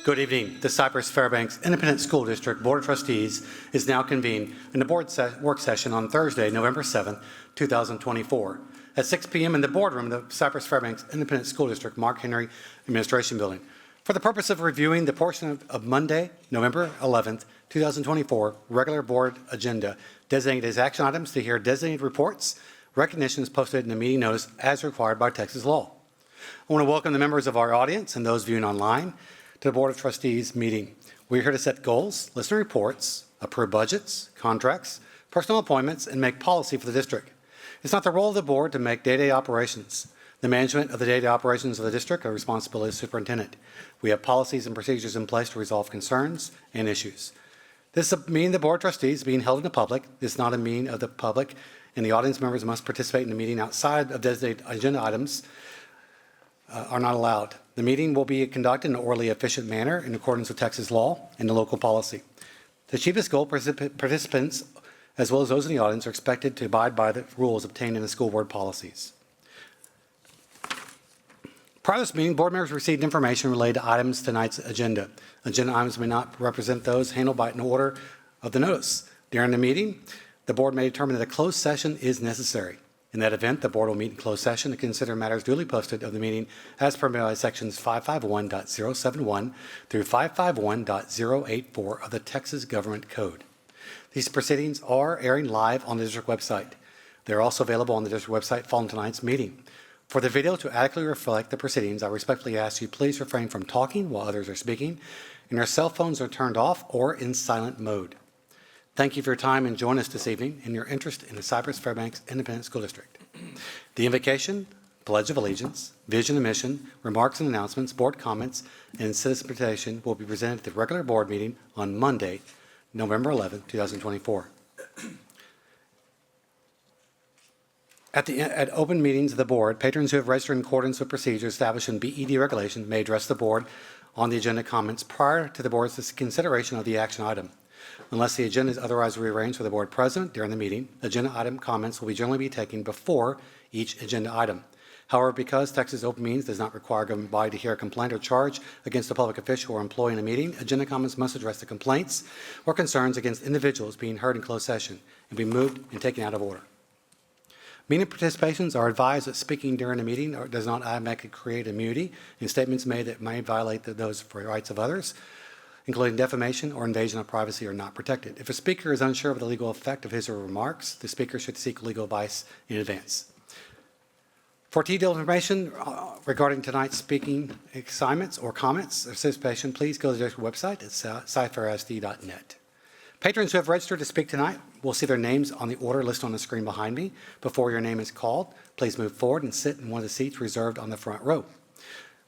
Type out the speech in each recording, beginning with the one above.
Good evening. The Cypress-Fairbanks Independent School District Board of Trustees is now convened in the board work session on Thursday, November 7, 2024, at 6 p.m. in the boardroom of the Cypress-Fairbanks Independent School District Mark Henry Administration Building for the purpose of reviewing the portion of Monday, November 11, 2024, regular board agenda designated as action items to hear designated reports, recognitions posted in the meeting notice as required by Texas law. I want to welcome the members of our audience and those viewing online to the Board of Trustees meeting. We're here to set goals, listen to reports, approve budgets, contracts, personal appointments, and make policy for the district. It's not the role of the board to make day-to-day operations. The management of the day-to-day operations of the district are responsibility of the superintendent. We have policies and procedures in place to resolve concerns and issues. This is a meeting of the Board of Trustees being held in the public. This is not a meeting of the public, and the audience members must participate in the meeting outside of designated agenda items are not allowed. The meeting will be conducted in an orderly, efficient manner in accordance with Texas law and the local policy. To achieve this goal, participants, as well as those in the audience, are expected to abide by the rules obtained in the school board policies. Prior to this meeting, board members received information related to items tonight's agenda. Agenda items may not represent those handled by an order of the notice. During the meeting, the board may determine that a closed session is necessary. In that event, the board will meet in closed session to consider matters duly posted of the meeting as permitted by sections 551.071 through 551.084 of the Texas Government Code. These proceedings are airing live on the district website. They are also available on the district website following tonight's meeting. For the video to adequately reflect the proceedings, I respectfully ask you please refrain from talking while others are speaking, and your cell phones are turned off or in silent mode. Thank you for your time and join us this evening and your interest in the Cypress-Fairbanks Independent School District. The invocation, pledge of allegiance, vision and mission, remarks and announcements, board comments, and citizen participation will be presented at the regular board meeting on Monday, November 11, 2024. At open meetings of the board, patrons who have registered in accordance with procedures established in BED regulations may address the board on the agenda comments prior to the board's consideration of the action item. Unless the agenda is otherwise rearranged for the board president during the meeting, agenda item comments will generally be taken before each agenda item. However, because Texas open meetings does not require a government body to hear a complaint or charge against a public official or employee in a meeting, agenda comments must address the complaints or concerns against individuals being heard in closed session and be moved and taken out of order. Meeting participations are advised that speaking during a meeting does not automatically create immunity, and statements made that may violate those rights of others, including defamation or invasion of privacy, are not protected. If a speaker is unsure of the legal effect of his or her remarks, the speaker should seek legal advice in advance. For detailed information regarding tonight's speaking assignments or comments or participation, please go to the district website at cyphersd.net. Patrons who have registered to speak tonight will see their names on the order listed on the screen behind me. Before your name is called, please move forward and sit in one of the seats reserved on the front row.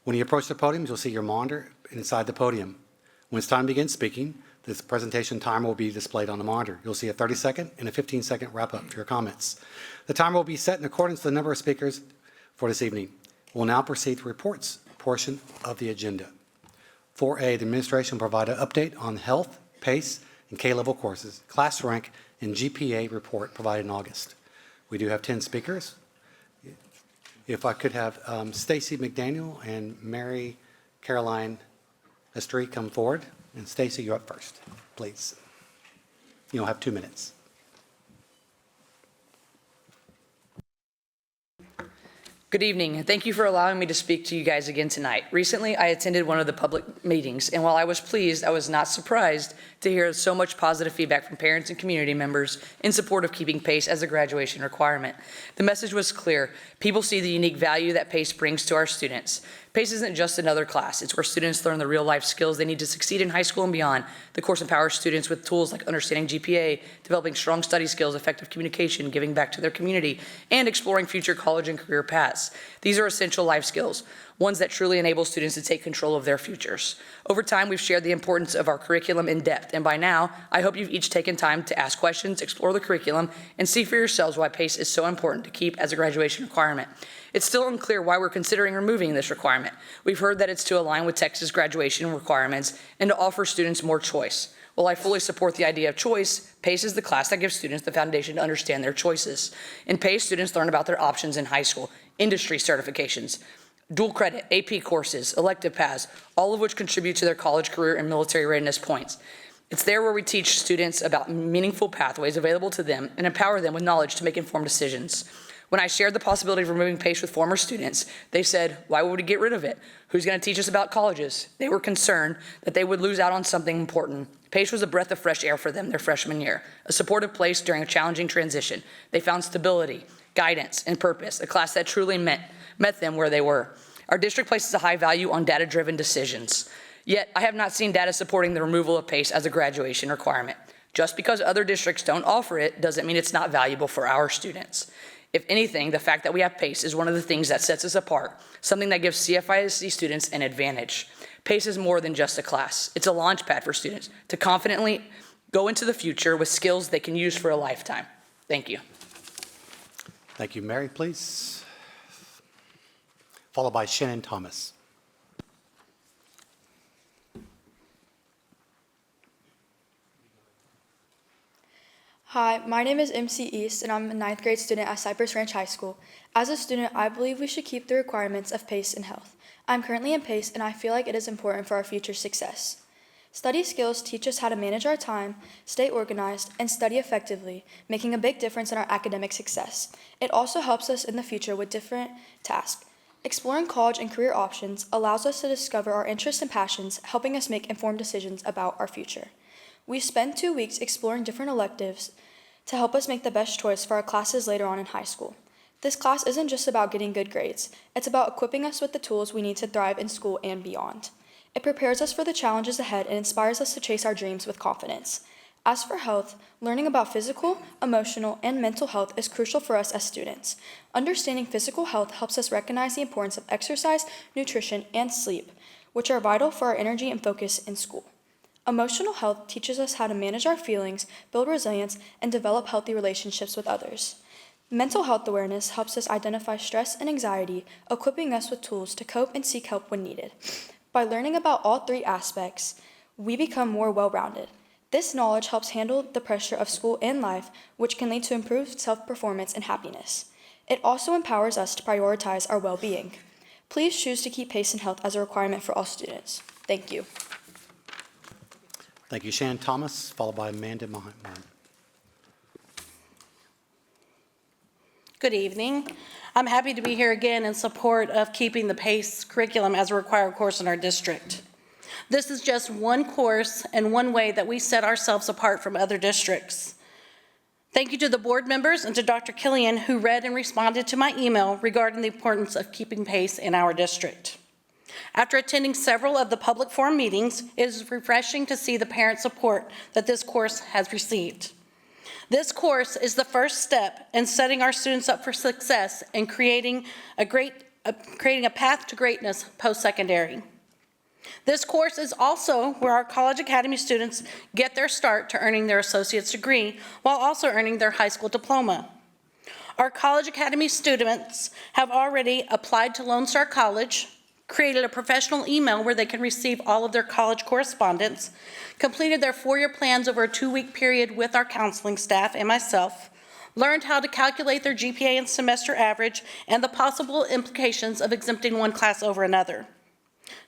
When you approach the podium, you'll see your monitor inside the podium. When it's time to begin speaking, this presentation timer will be displayed on the monitor. You'll see a 30-second and a 15-second wrap-up for your comments. The timer will be set in accordance with the number of speakers for this evening. We'll now proceed to the reports portion of the agenda. 4A, the administration will provide an update on health, PACE, and K-level courses, class rank, and GPA report provided in August. We do have 10 speakers. If I could have Stacy McDaniel and Mary Caroline Estrie come forward. And Stacy, you're up first, please. You'll have 2 minutes. Good evening. Thank you for allowing me to speak to you guys again tonight. Recently, I attended one of the public meetings, and while I was pleased, I was not surprised to hear so much positive feedback from parents and community members in support of keeping PACE as a graduation requirement. The message was clear. People see the unique value that PACE brings to our students. PACE isn't just another class. It's where students learn the real-life skills they need to succeed in high school and beyond. The course empowers students with tools like understanding GPA, developing strong study skills, effective communication, giving back to their community, and exploring future college and career paths. These are essential life skills, ones that truly enable students to take control of their futures. Over time, we've shared the importance of our curriculum in depth, and by now, I hope you've each taken time to ask questions, explore the curriculum, and see for yourselves why PACE is so important to keep as a graduation requirement. It's still unclear why we're considering removing this requirement. We've heard that it's to align with Texas graduation requirements and to offer students more choice. While I fully support the idea of choice, PACE is the class that gives students the foundation to understand their choices. In PACE, students learn about their options in high school, industry certifications, dual credit, AP courses, elective paths, all of which contribute to their college career and military readiness points. It's there where we teach students about meaningful pathways available to them and empower them with knowledge to make informed decisions. When I shared the possibility of removing PACE with former students, they said, why would we get rid of it? Who's going to teach us about colleges? They were concerned that they would lose out on something important. PACE was a breath of fresh air for them their freshman year, a supportive place during a challenging transition. They found stability, guidance, and purpose, a class that truly met them where they were. Our district places a high value on data-driven decisions. Yet, I have not seen data supporting the removal of PACE as a graduation requirement. Just because other districts don't offer it doesn't mean it's not valuable for our students. If anything, the fact that we have PACE is one of the things that sets us apart, something that gives CFISD students an advantage. PACE is more than just a class. It's a launch pad for students to confidently go into the future with skills they can use for a lifetime. Thank you. Thank you. Mary, please. Followed by Shannon Thomas. Hi, my name is MC East, and I'm a 9th grade student at Cypress Ranch High School. As a student, I believe we should keep the requirements of PACE in health. I'm currently in PACE, and I feel like it is important for our future success. Study skills teach us how to manage our time, stay organized, and study effectively, making a big difference in our academic success. It also helps us in the future with different tasks. Exploring college and career options allows us to discover our interests and passions, helping us make informed decisions about our future. We spend 2 weeks exploring different electives to help us make the best choice for our classes later on in high school. This class isn't just about getting good grades, it's about equipping us with the tools we need to thrive in school and beyond. It prepares us for the challenges ahead and inspires us to chase our dreams with confidence. As for health, learning about physical, emotional, and mental health is crucial for us as students. Understanding physical health helps us recognize the importance of exercise, nutrition, and sleep, which are vital for our energy and focus in school. Emotional health teaches us how to manage our feelings, build resilience, and develop healthy relationships with others. Mental health awareness helps us identify stress and anxiety, equipping us with tools to cope and seek help when needed. By learning about all three aspects, we become more well-rounded. This knowledge helps handle the pressure of school and life, which can lead to improved self-performance and happiness. It also empowers us to prioritize our well-being. Please choose to keep PACE in health as a requirement for all students. Thank you. Thank you, Shannon Thomas, followed by Amanda Mohan. Good evening. I'm happy to be here again in support of keeping the PACE curriculum as a required course in our district. This is just one course and one way that we set ourselves apart from other districts. Thank you to the board members and to Dr. Killian, who read and responded to my email regarding the importance of keeping PACE in our district. After attending several of the public forum meetings, it is refreshing to see the parent support that this course has received. This course is the first step in setting our students up for success and creating a path to greatness post-secondary. This course is also where our College Academy students get their start to earning their associate's degree while also earning their high school diploma. Our College Academy students have already applied to Lone Star College, created a professional email where they can receive all of their college correspondence, completed their 4-year plans over a 2-week period with our counseling staff and myself, learned how to calculate their GPA and semester average and the possible implications of exempting one class over another.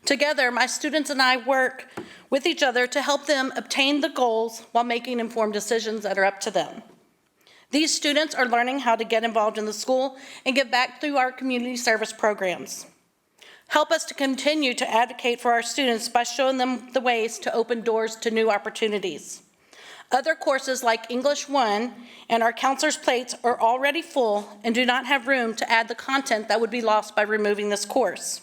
Together, my students and I work with each other to help them obtain the goals while making informed decisions that are up to them. These students are learning how to get involved in the school and give back through our community service programs. Help us to continue to advocate for our students by showing them the ways to open doors to new opportunities. Other courses like English 1 and our counselor's plates are already full and do not have room to add the content that would be lost by removing this course.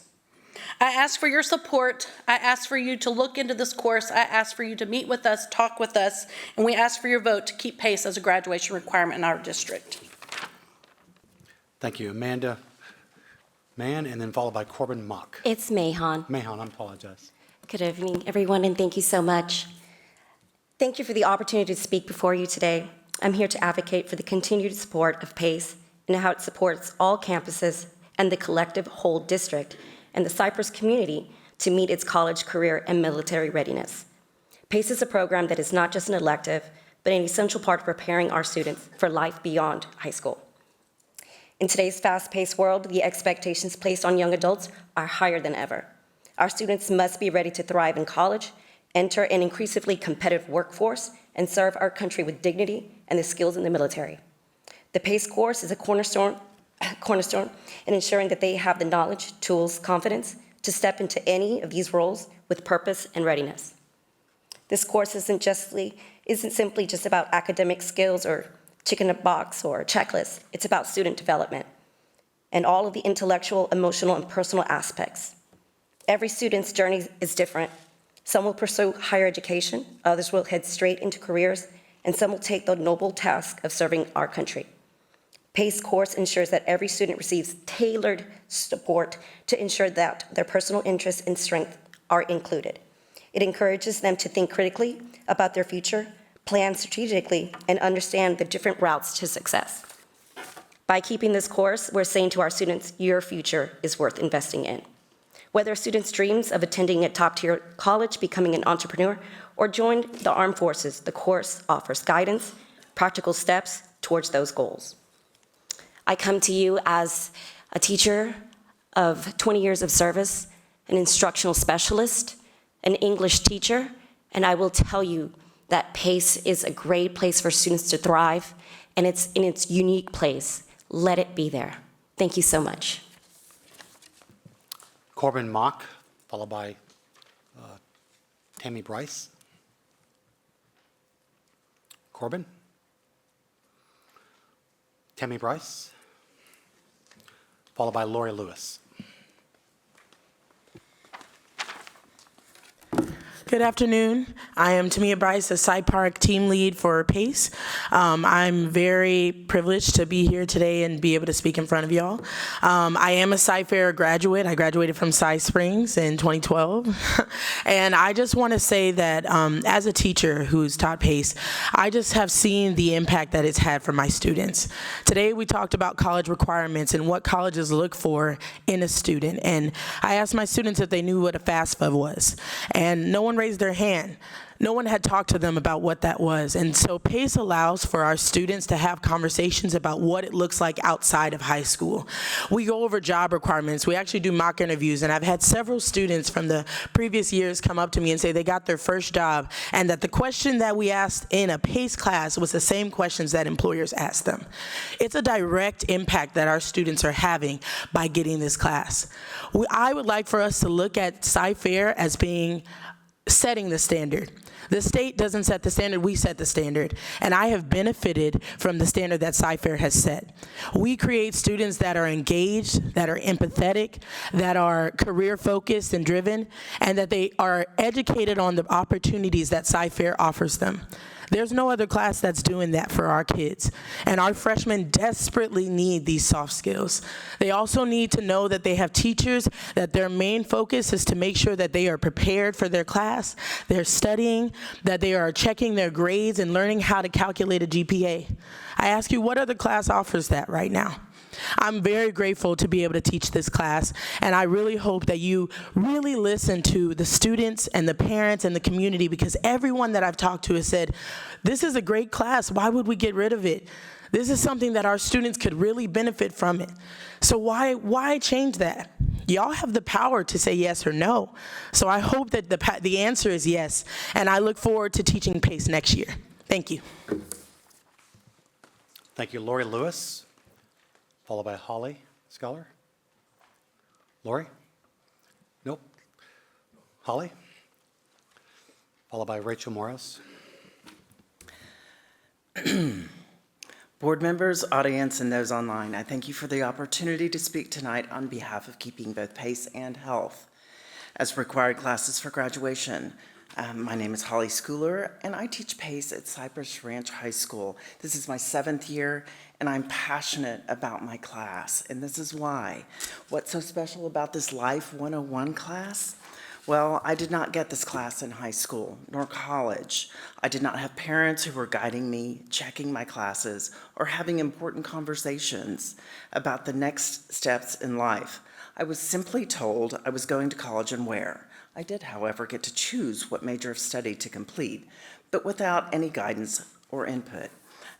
I ask for your support. I ask for you to look into this course. I ask for you to meet with us, talk with us, and we ask for your vote to keep PACE as a graduation requirement in our district. Thank you, Amanda Mann, and then followed by Corbin Mock. It's Mayhan. Mayhan, I apologize. Good evening, everyone, and thank you so much. Thank you for the opportunity to speak before you today. I'm here to advocate for the continued support of PACE and how it supports all campuses and the collective whole district and the Cypress community to meet its college, career, and military readiness. PACE is a program that is not just an elective, but an essential part of preparing our students for life beyond high school. In today's fast-paced world, the expectations placed on young adults are higher than ever. Our students must be ready to thrive in college, enter an increasingly competitive workforce, and serve our country with dignity and the skills in the military. The PACE course is a cornerstone in ensuring that they have the knowledge, tools, confidence to step into any of these roles with purpose and readiness. This course isn't simply just about academic skills or ticking a box or a checklist. It's about student development and all of the intellectual, emotional, and personal aspects. Every student's journey is different. Some will pursue higher education, others will head straight into careers, and some will take the noble task of serving our country. PACE course ensures that every student receives tailored support to ensure that their personal interests and strengths are included. It encourages them to think critically about their future, plan strategically, and understand the different routes to success. By keeping this course, we're saying to our students, your future is worth investing in. Whether a student's dreams of attending a top-tier college, becoming an entrepreneur, or join the armed forces, the course offers guidance, practical steps towards those goals. I come to you as a teacher of 20 years of service, an instructional specialist, an English teacher, and I will tell you that PACE is a great place for students to thrive, and it's in its unique place. Let it be there. Thank you so much. Corbin Mock, followed by Tammy Bryce. Corbin? Tammy Bryce, followed by Lori Lewis. Good afternoon. I am Tamia Bryce, the Cy Park team lead for PACE. I'm very privileged to be here today and be able to speak in front of y'all. I am a Cy-Fair graduate. I graduated from Cy Springs in 2012. And I just want to say that as a teacher who's taught PACE, I just have seen the impact that it's had for my students. Today we talked about college requirements and what colleges look for in a student. And I asked my students if they knew what a FAFSA was. And no one raised their hand. No one had talked to them about what that was. And so PACE allows for our students to have conversations about what it looks like outside of high school. We go over job requirements. We actually do mock interviews. And I've had several students from the previous years come up to me and say they got their first job and that the question that we asked in a PACE class was the same questions that employers asked them. It's a direct impact that our students are having by getting this class. I would like for us to look at Cy-Fair as being setting the standard. The state doesn't set the standard, we set the standard. And I have benefited from the standard that Cy-Fair has set. We create students that are engaged, that are empathetic, that are career focused and driven, and that they are educated on the opportunities that Cy-Fair offers them. There's no other class that's doing that for our kids. And our freshmen desperately need these soft skills. They also need to know that they have teachers, that their main focus is to make sure that they are prepared for their class, they're studying, that they are checking their grades and learning how to calculate a GPA. I ask you, what other class offers that right now? I'm very grateful to be able to teach this class, and I really hope that you really listen to the students and the parents and the community, because everyone that I've talked to has said, this is a great class, why would we get rid of it? This is something that our students could really benefit from it. So why change that? Y'all have the power to say yes or no. So I hope that the answer is yes, and I look forward to teaching PACE next year. Thank you. Thank you, Lori Lewis, followed by Holly Scholar. Lori? Nope. Holly? Followed by Rachel Morris. Board members, audience, and those online, I thank you for the opportunity to speak tonight on behalf of keeping both PACE and health as required classes for graduation. My name is Holly Schooler, and I teach PACE at Cypress Ranch High School. This is my 7th year, and I'm passionate about my class, and this is why. What's so special about this Life 101 class? Well, I did not get this class in high school, nor college. I did not have parents who were guiding me, checking my classes, or having important conversations about the next steps in life. I was simply told I was going to college and where. I did, however, get to choose what major of study to complete, but without any guidance or input.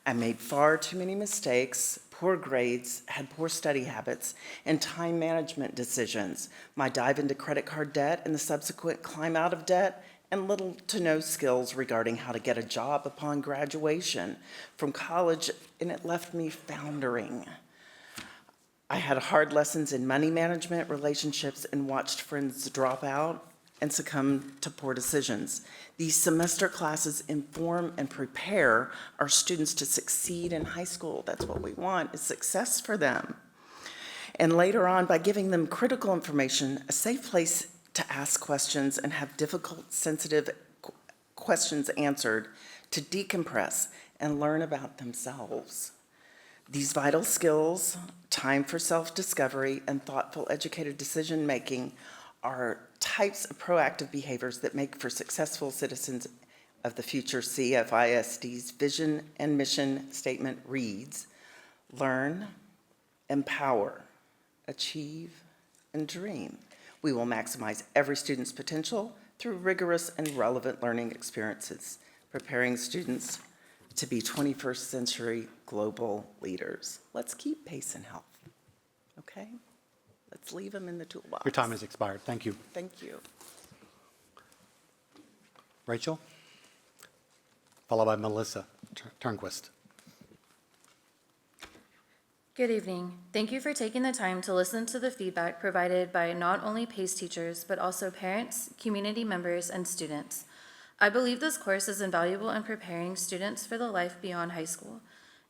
I made far too many mistakes, poor grades, had poor study habits, and time management decisions. My dive into credit card debt and the subsequent climb out of debt, and little to no skills regarding how to get a job upon graduation from college, and it left me floundering. I had hard lessons in money management, relationships, and watched friends drop out and succumb to poor decisions. These semester classes inform and prepare our students to succeed in high school. That's what we want, is success for them. And later on, by giving them critical information, a safe place to ask questions and have difficult, sensitive questions answered, to decompress and learn about themselves. These vital skills, time for self-discovery, and thoughtful, educated decision-making are types of proactive behaviors that make for successful citizens of the future. CFISD's vision and mission statement reads, learn, empower, achieve, and dream. We will maximize every student's potential through rigorous and relevant learning experiences, preparing students to be 21st century global leaders. Let's keep pace and health, okay? Let's leave them in the toolbox. Your time has expired. Thank you. Thank you. Rachel, followed by Melissa Turnquist. Good evening. Thank you for taking the time to listen to the feedback provided by not only PACE teachers, but also parents, community members, and students. I believe this course is invaluable in preparing students for the life beyond high school.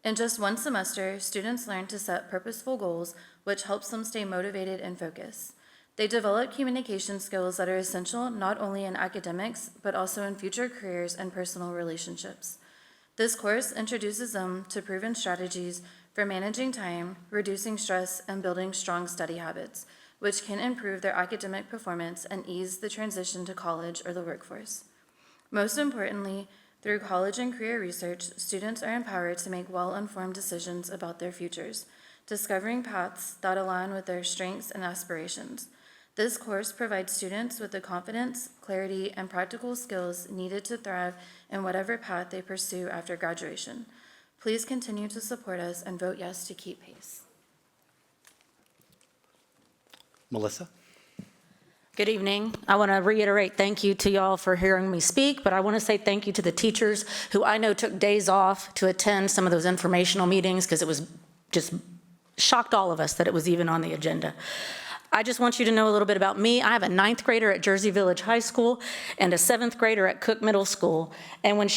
In just one semester, students learn to set purposeful goals, which helps them stay motivated and focused. They develop communication skills that are essential not only in academics, but also in future careers and personal relationships. This course introduces them to proven strategies for managing time, reducing stress, and building strong study habits, which can improve their academic performance and ease the transition to college or the workforce. Most importantly, through college and career research, students are empowered to make well-informed decisions about their futures, discovering paths that align with their strengths and aspirations. This course provides students with the confidence, clarity, and practical skills needed to thrive in whatever path they pursue after graduation. Please continue to support us and vote yes to keep pace. Melissa? Good evening. I want to reiterate thank you to y'all for hearing me speak, but I want to say thank you to the teachers who I know took days off to attend some of those informational meetings because it was just shocked all of us that it was even on the agenda. I just want you to know a little bit about me. I have a 9th grader at Jersey Village High School and a 7th grader at Cook Middle School. And when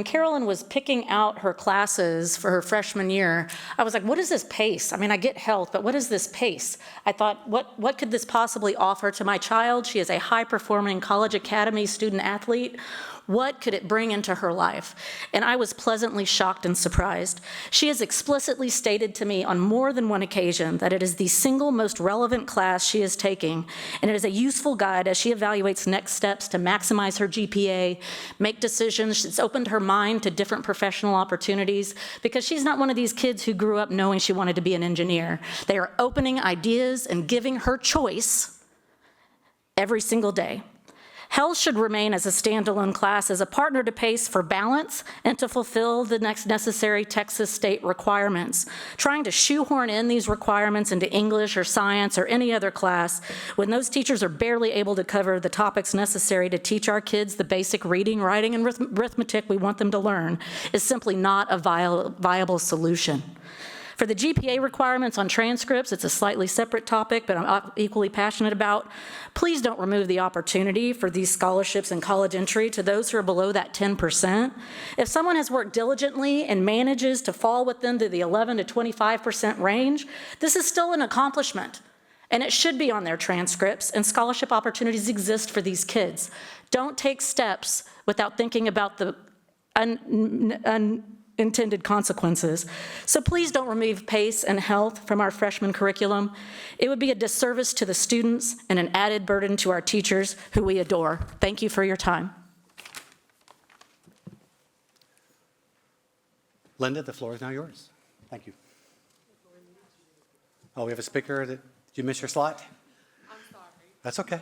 Carolyn was picking out her classes for her freshman year, I was like, what is this PACE? I mean, I get health, but what is this PACE? I thought, what could this possibly offer to my child? She is a high-performing college academy student athlete. What could it bring into her life? And I was pleasantly shocked and surprised. She has explicitly stated to me on more than one occasion that it is the single most relevant class she is taking, and it is a useful guide as she evaluates next steps to maximize her GPA, make decisions. It's opened her mind to different professional opportunities because she's not one of these kids who grew up knowing she wanted to be an engineer. They are opening ideas and giving her choice every single day. Health should remain as a standalone class as a partner to PACE for balance and to fulfill the next necessary Texas state requirements. Trying to shoehorn in these requirements into English or science or any other class when those teachers are barely able to cover the topics necessary to teach our kids the basic reading, writing, and arithmetic we want them to learn is simply not a viable solution. For the GPA requirements on transcripts, it's a slightly separate topic, but I'm equally passionate about. Please don't remove the opportunity for these scholarships and college entry to those who are below that 10%. If someone has worked diligently and manages to fall within the 11 to 25% range, this is still an accomplishment. And it should be on their transcripts, and scholarship opportunities exist for these kids. Don't take steps without thinking about the unintended consequences. So please don't remove PACE and health from our freshman curriculum. It would be a disservice to the students and an added burden to our teachers who we adore. Thank you for your time. Linda, the floor is now yours. Thank you. Oh, we have a speaker. Did you miss your slot? I'm sorry. That's okay.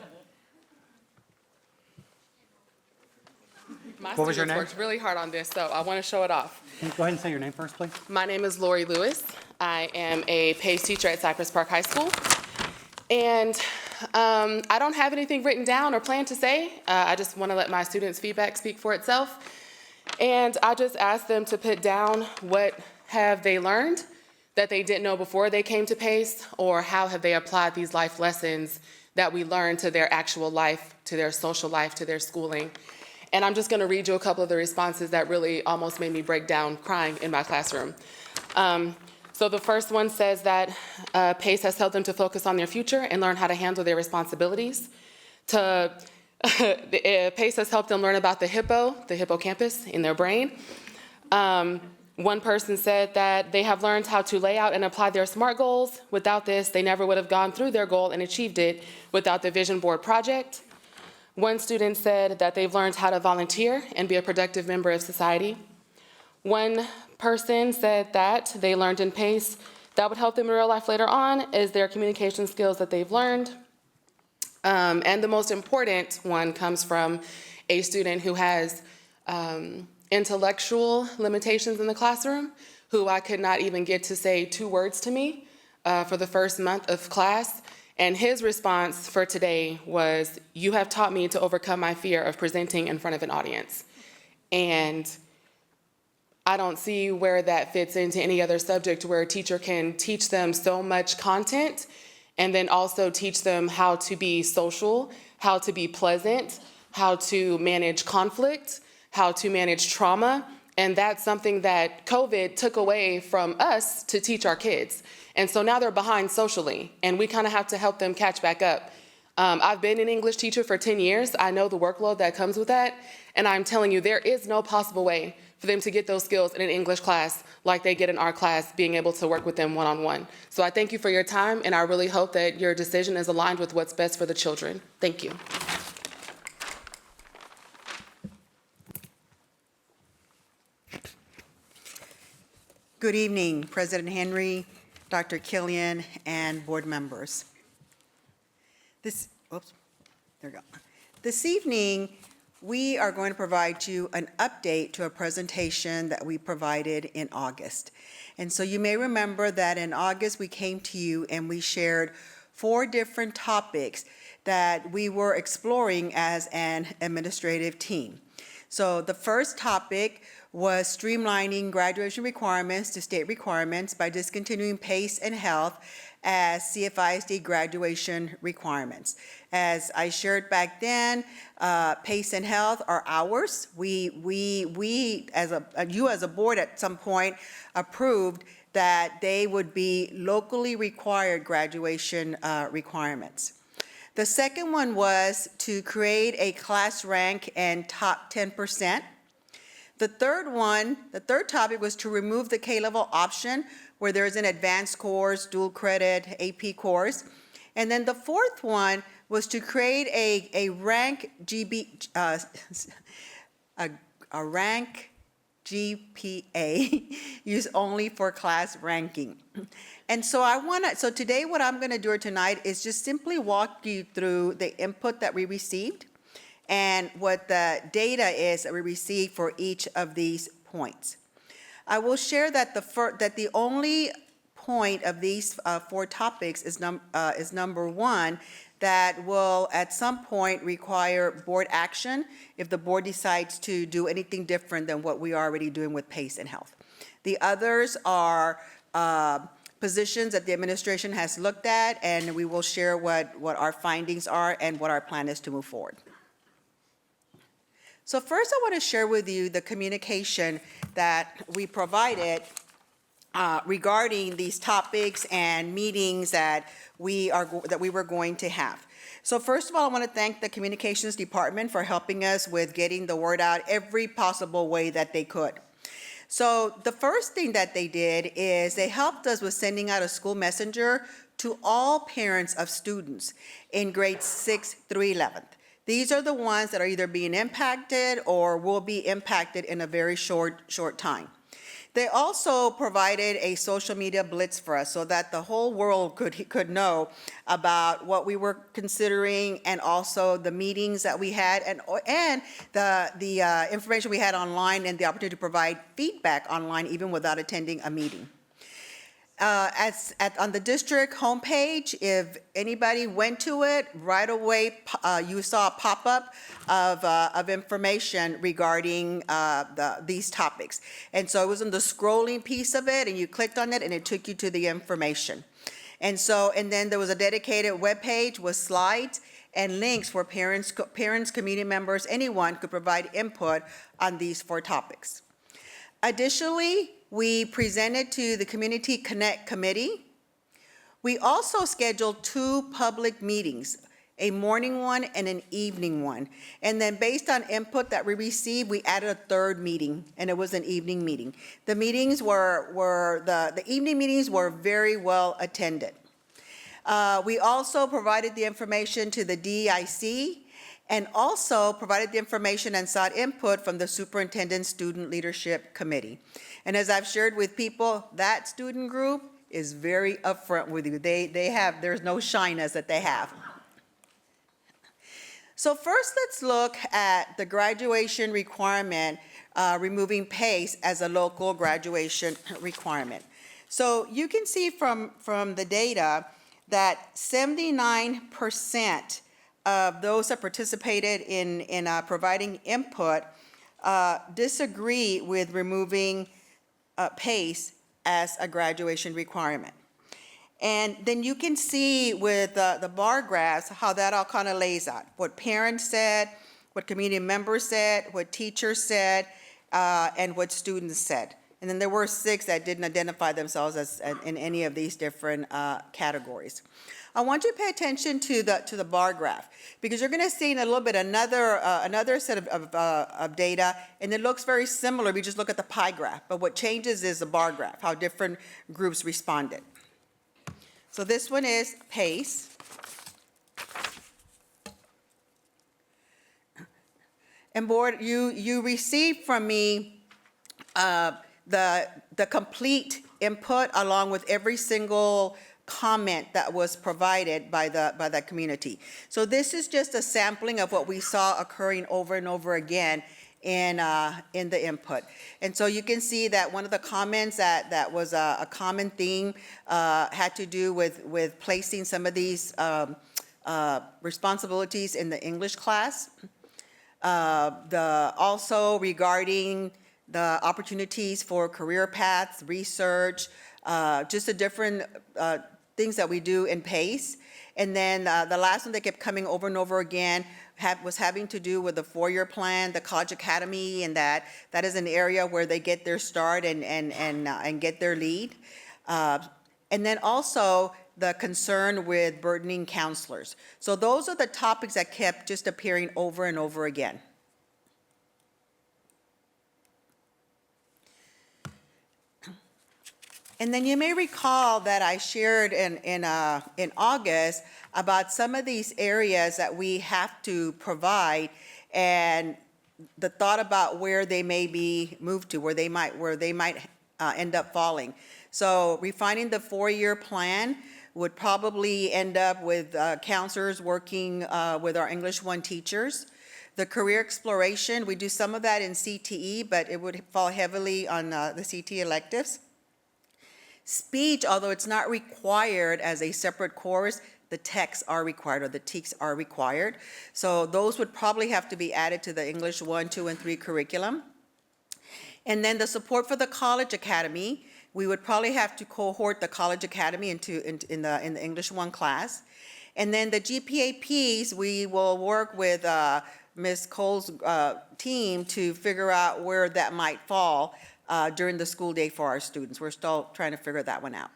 My What was your students name? worked really hard on this, so I want to show it off. Can you go ahead and say your name first, please? My name is Lori Lewis. I am a PACE teacher at Cypress Park High School. And I don't have anything written down or planned to say. I just want to let my students' feedback speak for itself. And I just asked them to put down what have they learned that they didn't know before they came to PACE, or how have they applied these life lessons that we learned to their actual life, to their social life, to their schooling. And I'm just going to read you a couple of the responses that really almost made me break down crying in my classroom. So the first one says that PACE has helped them to focus on their future and learn how to handle their responsibilities. PACE has helped them learn about the hippocampus in their brain. One person said that they have learned how to lay out and apply their SMART goals. Without this, they never would have gone through their goal and achieved it without the vision board project. One student said that they've learned how to volunteer and be a productive member of society. One person said that they learned in PACE that would help them in real life later on is their communication skills that they've learned. And the most important one comes from a student who has intellectual limitations in the classroom, who I could not even get to say 2 words to me for the first month of class. And his response for today was, "You have taught me to overcome my fear of presenting in front of an audience." And I don't see where that fits into any other subject where a teacher can teach them so much content and then also teach them how to be social, how to be pleasant, how to manage conflict, how to manage trauma. And that's something that COVID took away from us to teach our kids. And so now they're behind socially, and we kind of have to help them catch back up. I've been an English teacher for 10 years. I know the workload that comes with that. And I'm telling you, there is no possible way for them to get those skills in an English class like they get in our class, being able to work with them one-on-one. So I thank you for your time, and I really hope that your decision is aligned with what's best for the children. Thank you. Good evening, President Henry, Dr. Killian, and board members. This evening, we are going to provide you an update to a presentation that we provided in August. And so you may remember that in August, we came to you and we shared 4 different topics that we were exploring as an administrative team. So the first topic was streamlining graduation requirements to state requirements by discontinuing PACE and Health as CFISD graduation requirements. As I shared back then, PACE and Health are ours. You as a board at some point approved that they would be locally required graduation requirements. The second one was to create a class rank and top 10%. The third topic was to remove the K-level option where there's an advanced course, dual credit, AP course. And then the fourth one was to create a rank GPA used only for class ranking. And so today what I'm going to do tonight is just simply walk you through the input that we received and what the data is that we received for each of these points. I will share that the only point of these 4 topics is number 1, that will at some point require board action if the board decides to do anything different than what we are already doing with PACE and Health. The others are positions that the administration has looked at, and we will share what our findings are and what our plan is to move forward. So first, I want to share with you the communication that we provided regarding these topics and meetings that we were going to have. So first of all, I want to thank the communications department for helping us with getting the word out every possible way that they could. So the first thing that they did is they helped us with sending out a school messenger to all parents of students in grades 6th through 11th. These are the ones that are either being impacted or will be impacted in a very short time. They also provided a social media blitz for us so that the whole world could know about what we were considering and also the meetings that we had and the information we had online and the opportunity to provide feedback online even without attending a meeting. On the district homepage, if anybody went to it, right away you saw a pop-up of information regarding these topics. And so it was in the scrolling piece of it, and you clicked on it, and it took you to the information. And then there was a dedicated web page with slides and links where parents, community members, anyone could provide input on these 4 topics. Additionally, we presented to the Community Connect Committee. We also scheduled 2 public meetings, a morning one and an evening one. And then based on input that we received, we added a 3rd meeting, and it was an evening meeting. The meetings the evening meetings were very well attended. We also provided the information to the DEIC and also provided the information and sought input from the Superintendent Student Leadership Committee. And as I've shared with people, that student group is very upfront with you. There's no shyness that they have. So first, let's look at the graduation requirement, removing PACE as a local graduation requirement. So you can see from the data that 79% of those that participated in providing input disagree with removing PACE as a graduation requirement. And then you can see with the bar graphs how that all kind of lays out. What parents said, what community members said, what teachers said, and what students said. And then there were 6 that didn't identify themselves as in any of these different categories. I want you to pay attention to the bar graph, because you're going to see in a little bit another set of data, and it looks very similar. We just look at the pie graph, but what changes is the bar graph, how different groups responded. So this one is PACE. And board, you received from me the complete input along with every single comment that was provided by the community. So this is just a sampling of what we saw occurring over and over again in the input. And so you can see that one of the comments that was a common theme had to do with placing some of these responsibilities in the English class. Also regarding the opportunities for career paths, research, just the different things that we do in PACE. And then the last one that kept coming over and over again was having to do with the 4-year plan, the College Academy, and that is an area where they get their start and get their lead. And then also the concern with burdening counselors. So those are the topics that kept just appearing over and over again. And then you may recall that I shared in August about some of these areas that we have to provide, and the thought about where they may be moved to, where they might end up falling. So refining the 4-year plan would probably end up with counselors working with our English 1 teachers. The career exploration, we do some of that in CTE, but it would fall heavily on the CTE electives. Speech, although it's not required as a separate course, the texts are required, or the TEKS are required. So those would probably have to be added to the English 1, 2, and 3 curriculum. And then the support for the College Academy, we would probably have to cohort the College Academy in the English 1 class. And then the GPA piece, we will work with Ms. Cole's team to figure out where that might fall during the school day for our students. We're still trying to figure that one out.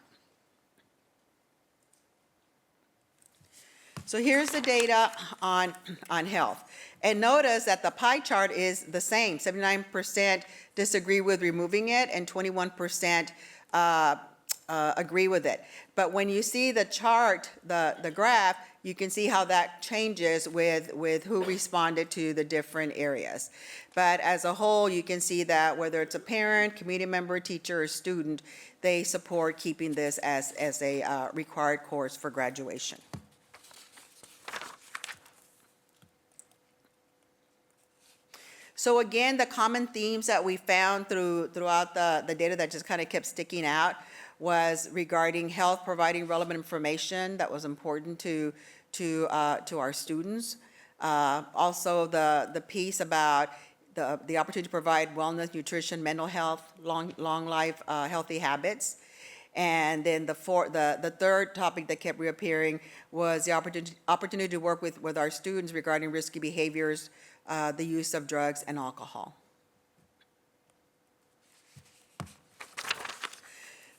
So here's the data on health. And notice that the pie chart is the same. 79% disagree with removing it, and 21% agree with it. But when you see the chart, the graph, you can see how that changes with who responded to the different areas. But as a whole, you can see that whether it's a parent, community member, teacher, or student, they support keeping this as a required course for graduation. So again, the common themes that we found throughout the data that just kind of kept sticking out was regarding health, providing relevant information that was important to our students. Also, the piece about the opportunity to provide wellness, nutrition, mental health, long life, healthy habits. And then the third topic that kept reappearing was the opportunity to work with our students regarding risky behaviors, the use of drugs and alcohol.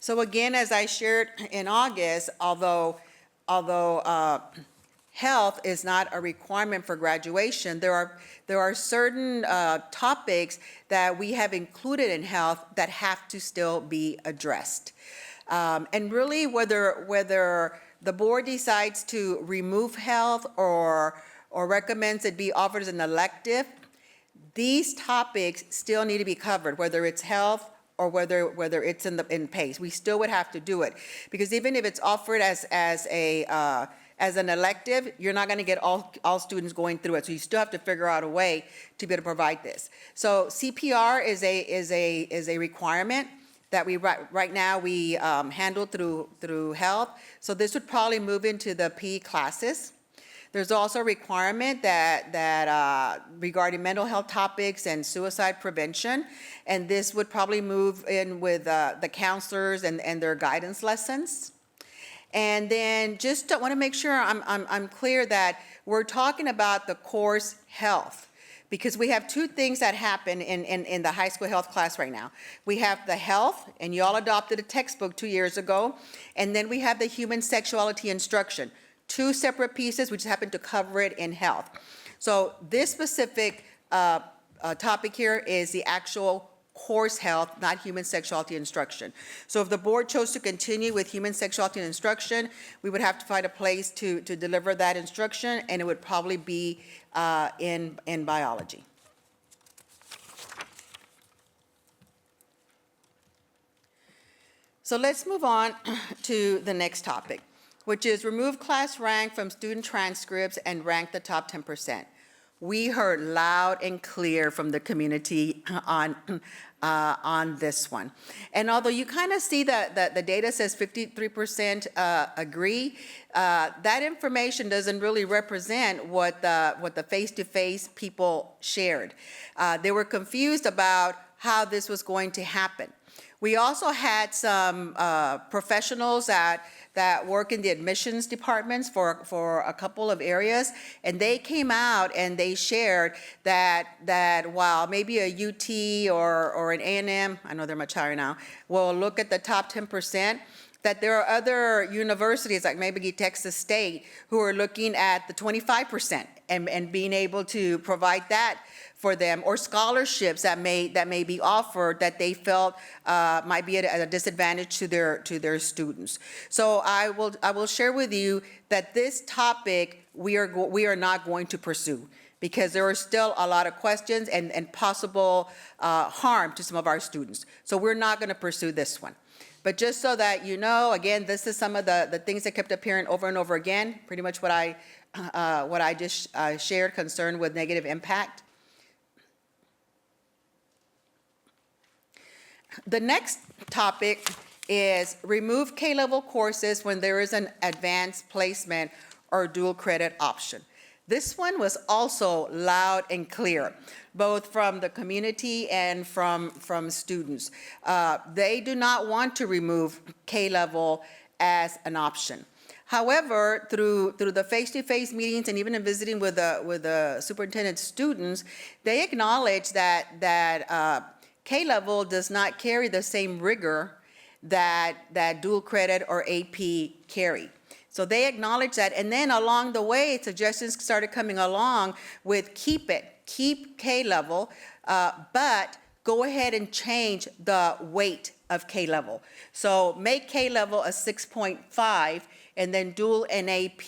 So again, as I shared in August, although health is not a requirement for graduation, there are certain topics that we have included in health that have to still be addressed. And really, whether the board decides to remove health or recommends it be offered as an elective, these topics still need to be covered, whether it's health or whether it's in PACE. We still would have to do it, because even if it's offered as an elective, you're not going to get all students going through it. So you still have to figure out a way to be able to provide this. So CPR is a requirement that we right now we handle through health. So this would probably move into the PE classes. There's also a requirement that regarding mental health topics and suicide prevention, and this would probably move in with the counselors and their guidance lessons. And then just want to make sure I'm clear that we're talking about the course health, because we have two things that happen in the high school health class right now. We have the health, and you all adopted a textbook 2 years ago, and then we have the human sexuality instruction. Two separate pieces, we just happen to cover it in health. So this specific topic here is the actual course health, not human sexuality instruction. So if the board chose to continue with human sexuality instruction, we would have to find a place to deliver that instruction, and it would probably be in biology. So let's move on to the next topic, which is remove class rank from student transcripts and rank the top 10%. We heard loud and clear from the community on this one. And although you kind of see that the data says 53% agree, that information doesn't really represent what the face-to-face people shared. They were confused about how this was going to happen. We also had some professionals that work in the admissions departments for a couple of areas, and they came out and they shared that while maybe a UT or an A&M, I know they're much higher now, will look at the top 10%, that there are other universities like maybe Texas State who are looking at the 25% and being able to provide that for them, or scholarships that may be offered that they felt might be at a disadvantage to their students. So I will share with you that this topic we are not going to pursue, because there are still a lot of questions and possible harm to some of our students. So we're not going to pursue this one. But just so that you know, again, this is some of the things that kept appearing over and over again, pretty much what I just shared, concerned with negative impact. The next topic is remove K-level courses when there is an advanced placement or dual credit option. This one was also loud and clear, both from the community and from students. They do not want to remove K-level as an option. However, through the face-to-face meetings and even in visiting with the superintendent's students, they acknowledge that K-level does not carry the same rigor that dual credit or AP carry. So they acknowledge that, and then along the way, suggestions started coming along with keep K-level, but go ahead and change the weight of K-level. So make K-level a 6.5, and then dual and AP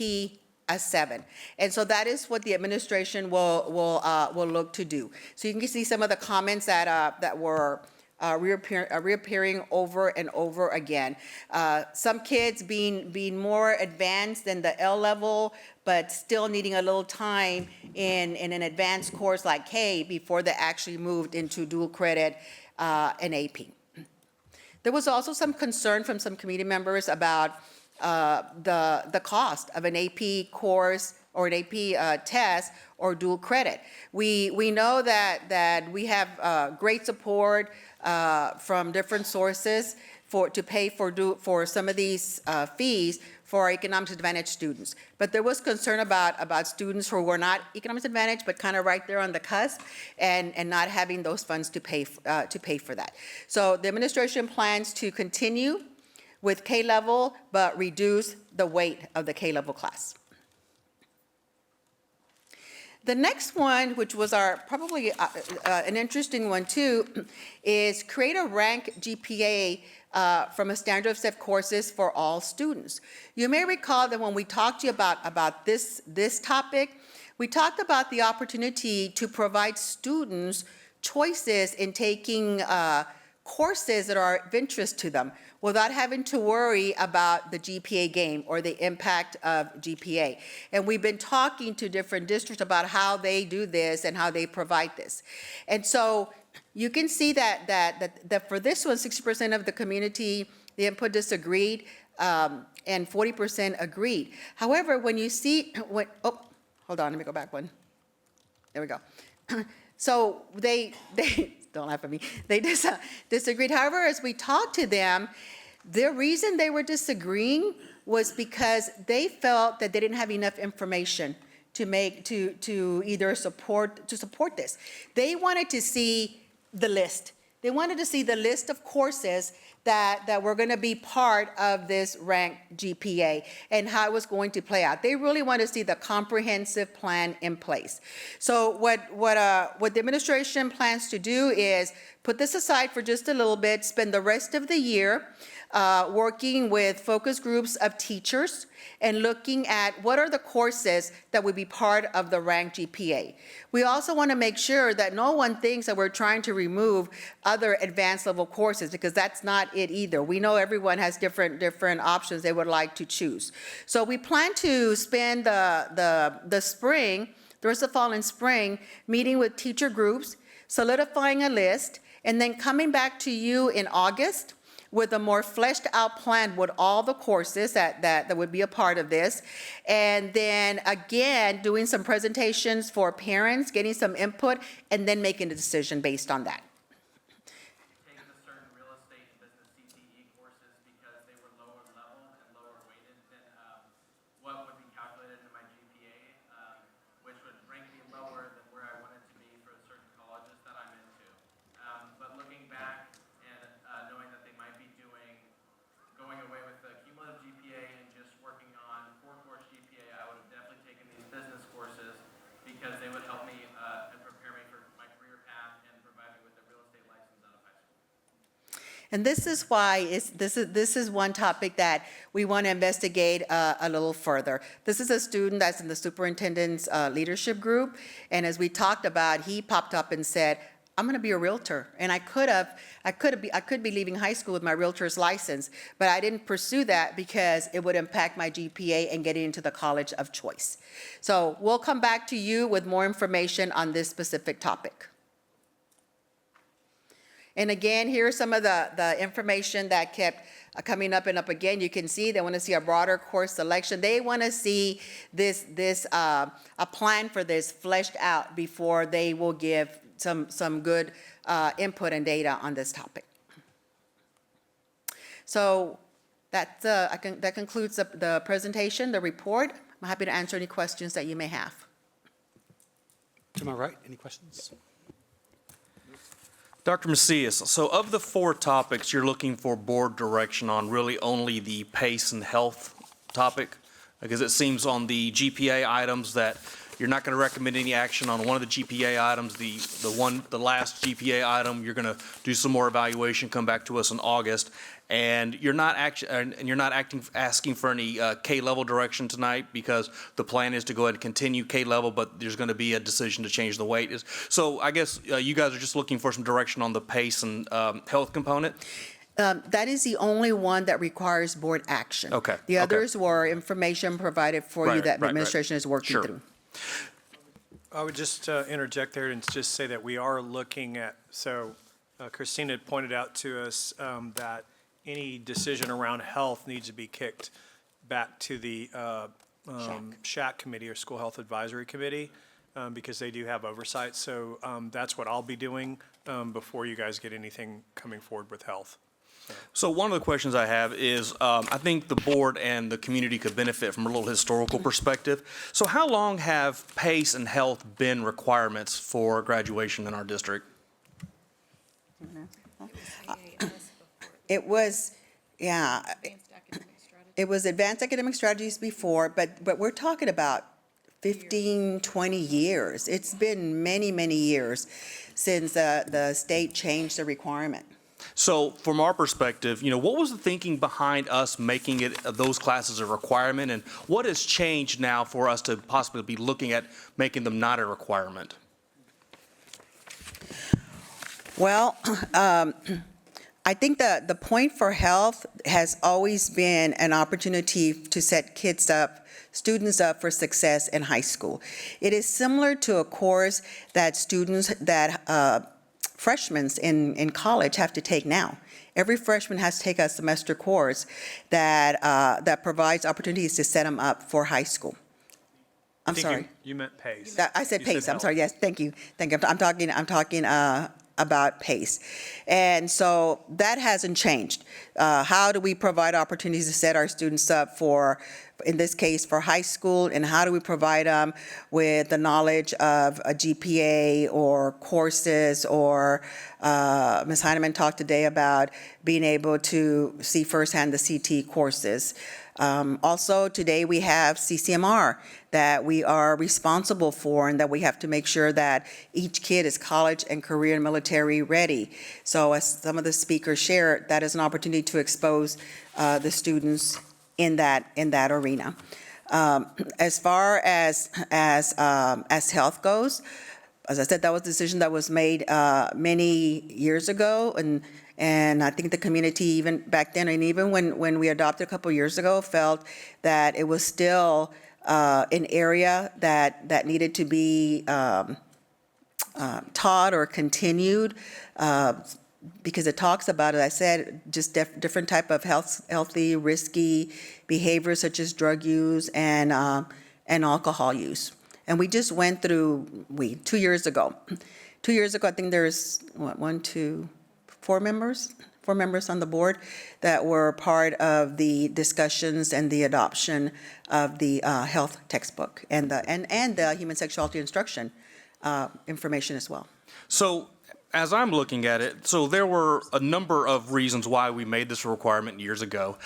a 7. And so that is what the administration will look to do. So you can see some of the comments that were reappearing over and over again. Some kids being more advanced than the L level, but still needing a little time in an advanced course like K before they actually moved into dual credit and AP. There was also some concern from some committee members about the cost of an AP course or an AP test or dual credit. We know that we have great support from different sources to pay for some of these fees for our economic disadvantaged students. But there was concern about students who were not economic disadvantaged, but kind of right there on the cusp, and not having those funds to pay for that. So the administration plans to continue with K-level, but reduce the weight of the K-level class. The next one, which was probably an interesting one too, is create a rank GPA from a standard of set courses for all students. You may recall that when we talked to you about this topic, we talked about the opportunity to provide students choices in taking courses that are of interest to them without having to worry about the GPA game or the impact of GPA. And we've been talking to different districts about how they do this and how they provide this. And so you can see that for this one, 60% of the community, the input disagreed, and 40% agreed. However, when you see, hold on, let me go back one. There we go. So they don't laugh at me, they disagreed. However, as we talked to them, the reason they were disagreeing was because they felt that they didn't have enough information to either support this. They wanted to see the list. They wanted to see the list of courses that were going to be part of this ranked GPA and how it was going to play out. They really want to see the comprehensive plan in place. So what the administration plans to do is put this aside for just a little bit, spend the rest of the year working with focus groups of teachers and looking at what are the courses that would be part of the ranked GPA. We also want to make sure that no one thinks that we're trying to remove other advanced level courses, because that's not it either. We know everyone has different options they would like to choose. So we plan to spend the spring, the rest of fall and spring, meeting with teacher groups, solidifying a list, and then coming back to you in August with a more fleshed out plan with all the courses that would be a part of this. And then again, doing some presentations for parents, getting some input, and then making a decision based on that. Taking the certain real estate and business CTE courses because they were lower level and lower weighted than what would be calculated in my GPA, which would rank me lower than where I wanted to be for certain colleges that I'm into. But looking back, knowing that they might be going away with the cumulative GPA and just working on 4-course GPA, I would have definitely taken these business courses because they would help me and prepare me for my career path and provide me with a real estate license out of high school. And this is why this is one topic that we want to investigate a little further. This is a student that's in the superintendent's leadership group, and as we talked about, he popped up and said, I'm going to be a realtor, and I could be leaving high school with my realtor's license, but I didn't pursue that because it would impact my GPA and getting into the college of choice. So we'll come back to you with more information on this specific topic. And again, here's some of the information that kept coming up and up again. You can see they want to see a broader course selection. They want to see a plan for this fleshed out before they will give some good input and data on this topic. So that concludes the presentation, the report. I'm happy to answer any questions that you may have. To my right, any questions? Dr. Macias, so of the 4 topics you're looking for board direction on, really only the PACE and health topic? Because it seems on the GPA items that You're not going to recommend any action on one of the GPA items. The last GPA item, you're going to do some more evaluation, come back to us in August. And you're not asking for any K-level direction tonight, because the plan is to go ahead and continue K-level, but there's going to be a decision to change the weight. So I guess you guys are just looking for some direction on the PACE and health component? That is the only one that requires board action. Okay, The okay. others were information provided for you Right, that the right, right. administration is working Sure. through. I would just interject there and just say that we are looking at, Christina had pointed out to us that any decision around health needs to be kicked back to the SHAC committee, or School Health Advisory Committee, because they do have oversight. So that's what I'll be doing before you guys get anything coming forward with health. So one of the questions I have is, I think the board and the community could benefit from a little historical perspective. So how long have PACE and health been requirements for graduation in our district? It was, yeah, it was advanced academic strategies before, but we're talking about 15, 20 years. It's been many, many years since the state changed the requirement. So from our perspective, what was the thinking behind us making it those classes a requirement, and what has changed now for us to possibly be looking at making them not a requirement? Well, I think the point for health has always been an opportunity to set students up for success in high school. It is similar to a course that freshmen in college have to take now. Every freshman has to take a semester course that provides opportunities to set them up for high school. I'm sorry. You meant PACE. I said You PACE. I'm health. sorry. Yes, thank you. Thank you. I'm talking about PACE. And so that hasn't changed. How do we provide opportunities to set our students up for, in this case, for high school, and how do we provide them with the knowledge of a GPA or courses, or Ms. Heineman talked today about being able to see firsthand the CT courses. Also, today we have CCMR that we are responsible for, and that we have to make sure that each kid is college and career and military ready. So as some of the speakers shared, that is an opportunity to expose the students in that arena. As far as health goes, as I said, that was a decision that was made many years ago, and I think the community, even back then, and even when we adopted a couple years ago, felt that it was still an area that needed to be taught or continued, because it talks about, as I said, just different type of healthy, risky behaviors such as drug use and alcohol use. And we just went through, 2 years ago. 2 years ago, I think there's, four members on the board that were part of the discussions and the adoption of the health textbook and the human sexuality instruction information as well. So as I'm looking at it, so there were a number of reasons why we made this a requirement years ago.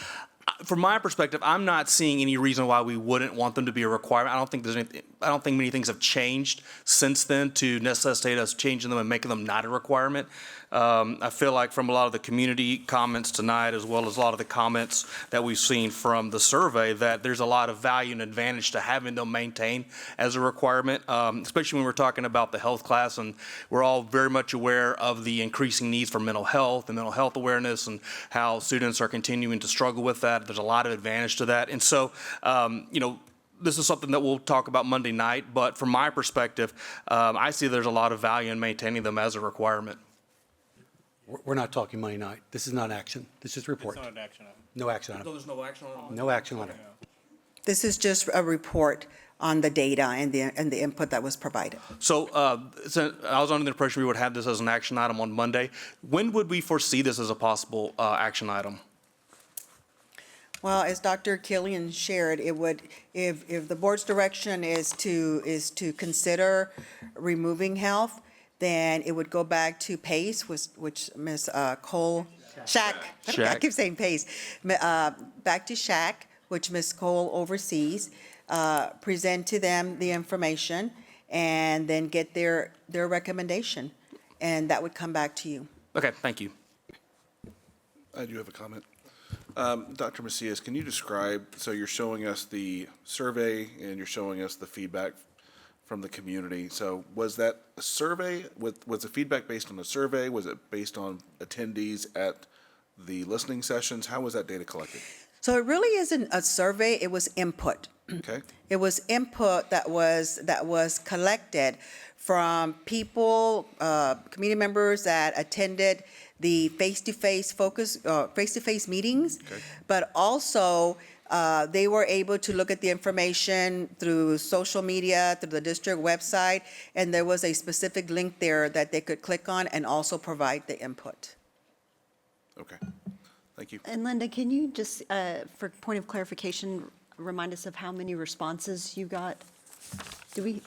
From my perspective, I'm not seeing any reason why we wouldn't want them to be a requirement. I don't think many things have changed since then to necessitate us changing them and making them not a requirement. I feel like from a lot of the community comments tonight, as well as a lot of the comments that we've seen from the survey, that there's a lot of value and advantage to having them maintained as a requirement, especially when we're talking about the health class, and we're all very much aware of the increasing needs for mental health and mental health awareness, and how students are continuing to struggle with that. There's a lot of advantage to that. And so, this is something that we'll talk about Monday night, but from my perspective, I see there's a lot of value in maintaining them as a requirement. We're not talking Monday night. This is not action. This is report. It's not an action item. No action on it. There's no action on it? No action on it. This is just a report on the data and the input that was provided. So I was under the impression we would have this as an action item on Monday. When would we foresee this as a possible action item? Well, as Dr. Killian shared, it would, if the board's direction is to consider removing health, then it would go back to PACE, which Ms. Cole, SHAC. I keep saying PACE. Back to SHAC, which Ms. Cole oversees. present to them the information, and then get their recommendation, and that would come back to you. Okay, thank you. I do have a comment. Dr. Macias, can you describe, so you're showing us the survey and you're showing us the feedback from the community. So was that a survey? Was the feedback based on a survey? Was it based on attendees at the listening sessions? How was that data collected? So it really isn't a survey, it was input. Okay. It was input that was collected from people, community members that attended the face-to-face meetings, Okay. but also they were able to look at the information through social media, through the district website, and there was a specific link there that they could click on and also provide the input. Okay. Thank you. And Linda, can you just, for point of clarification, remind us of how many responses you got? Do we?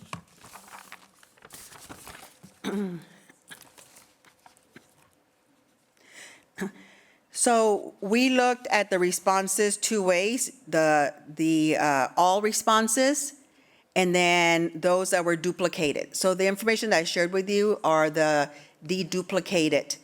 So we looked at the responses two ways, the all responses, and then those that were duplicated. So the information that I shared with you are the deduplicated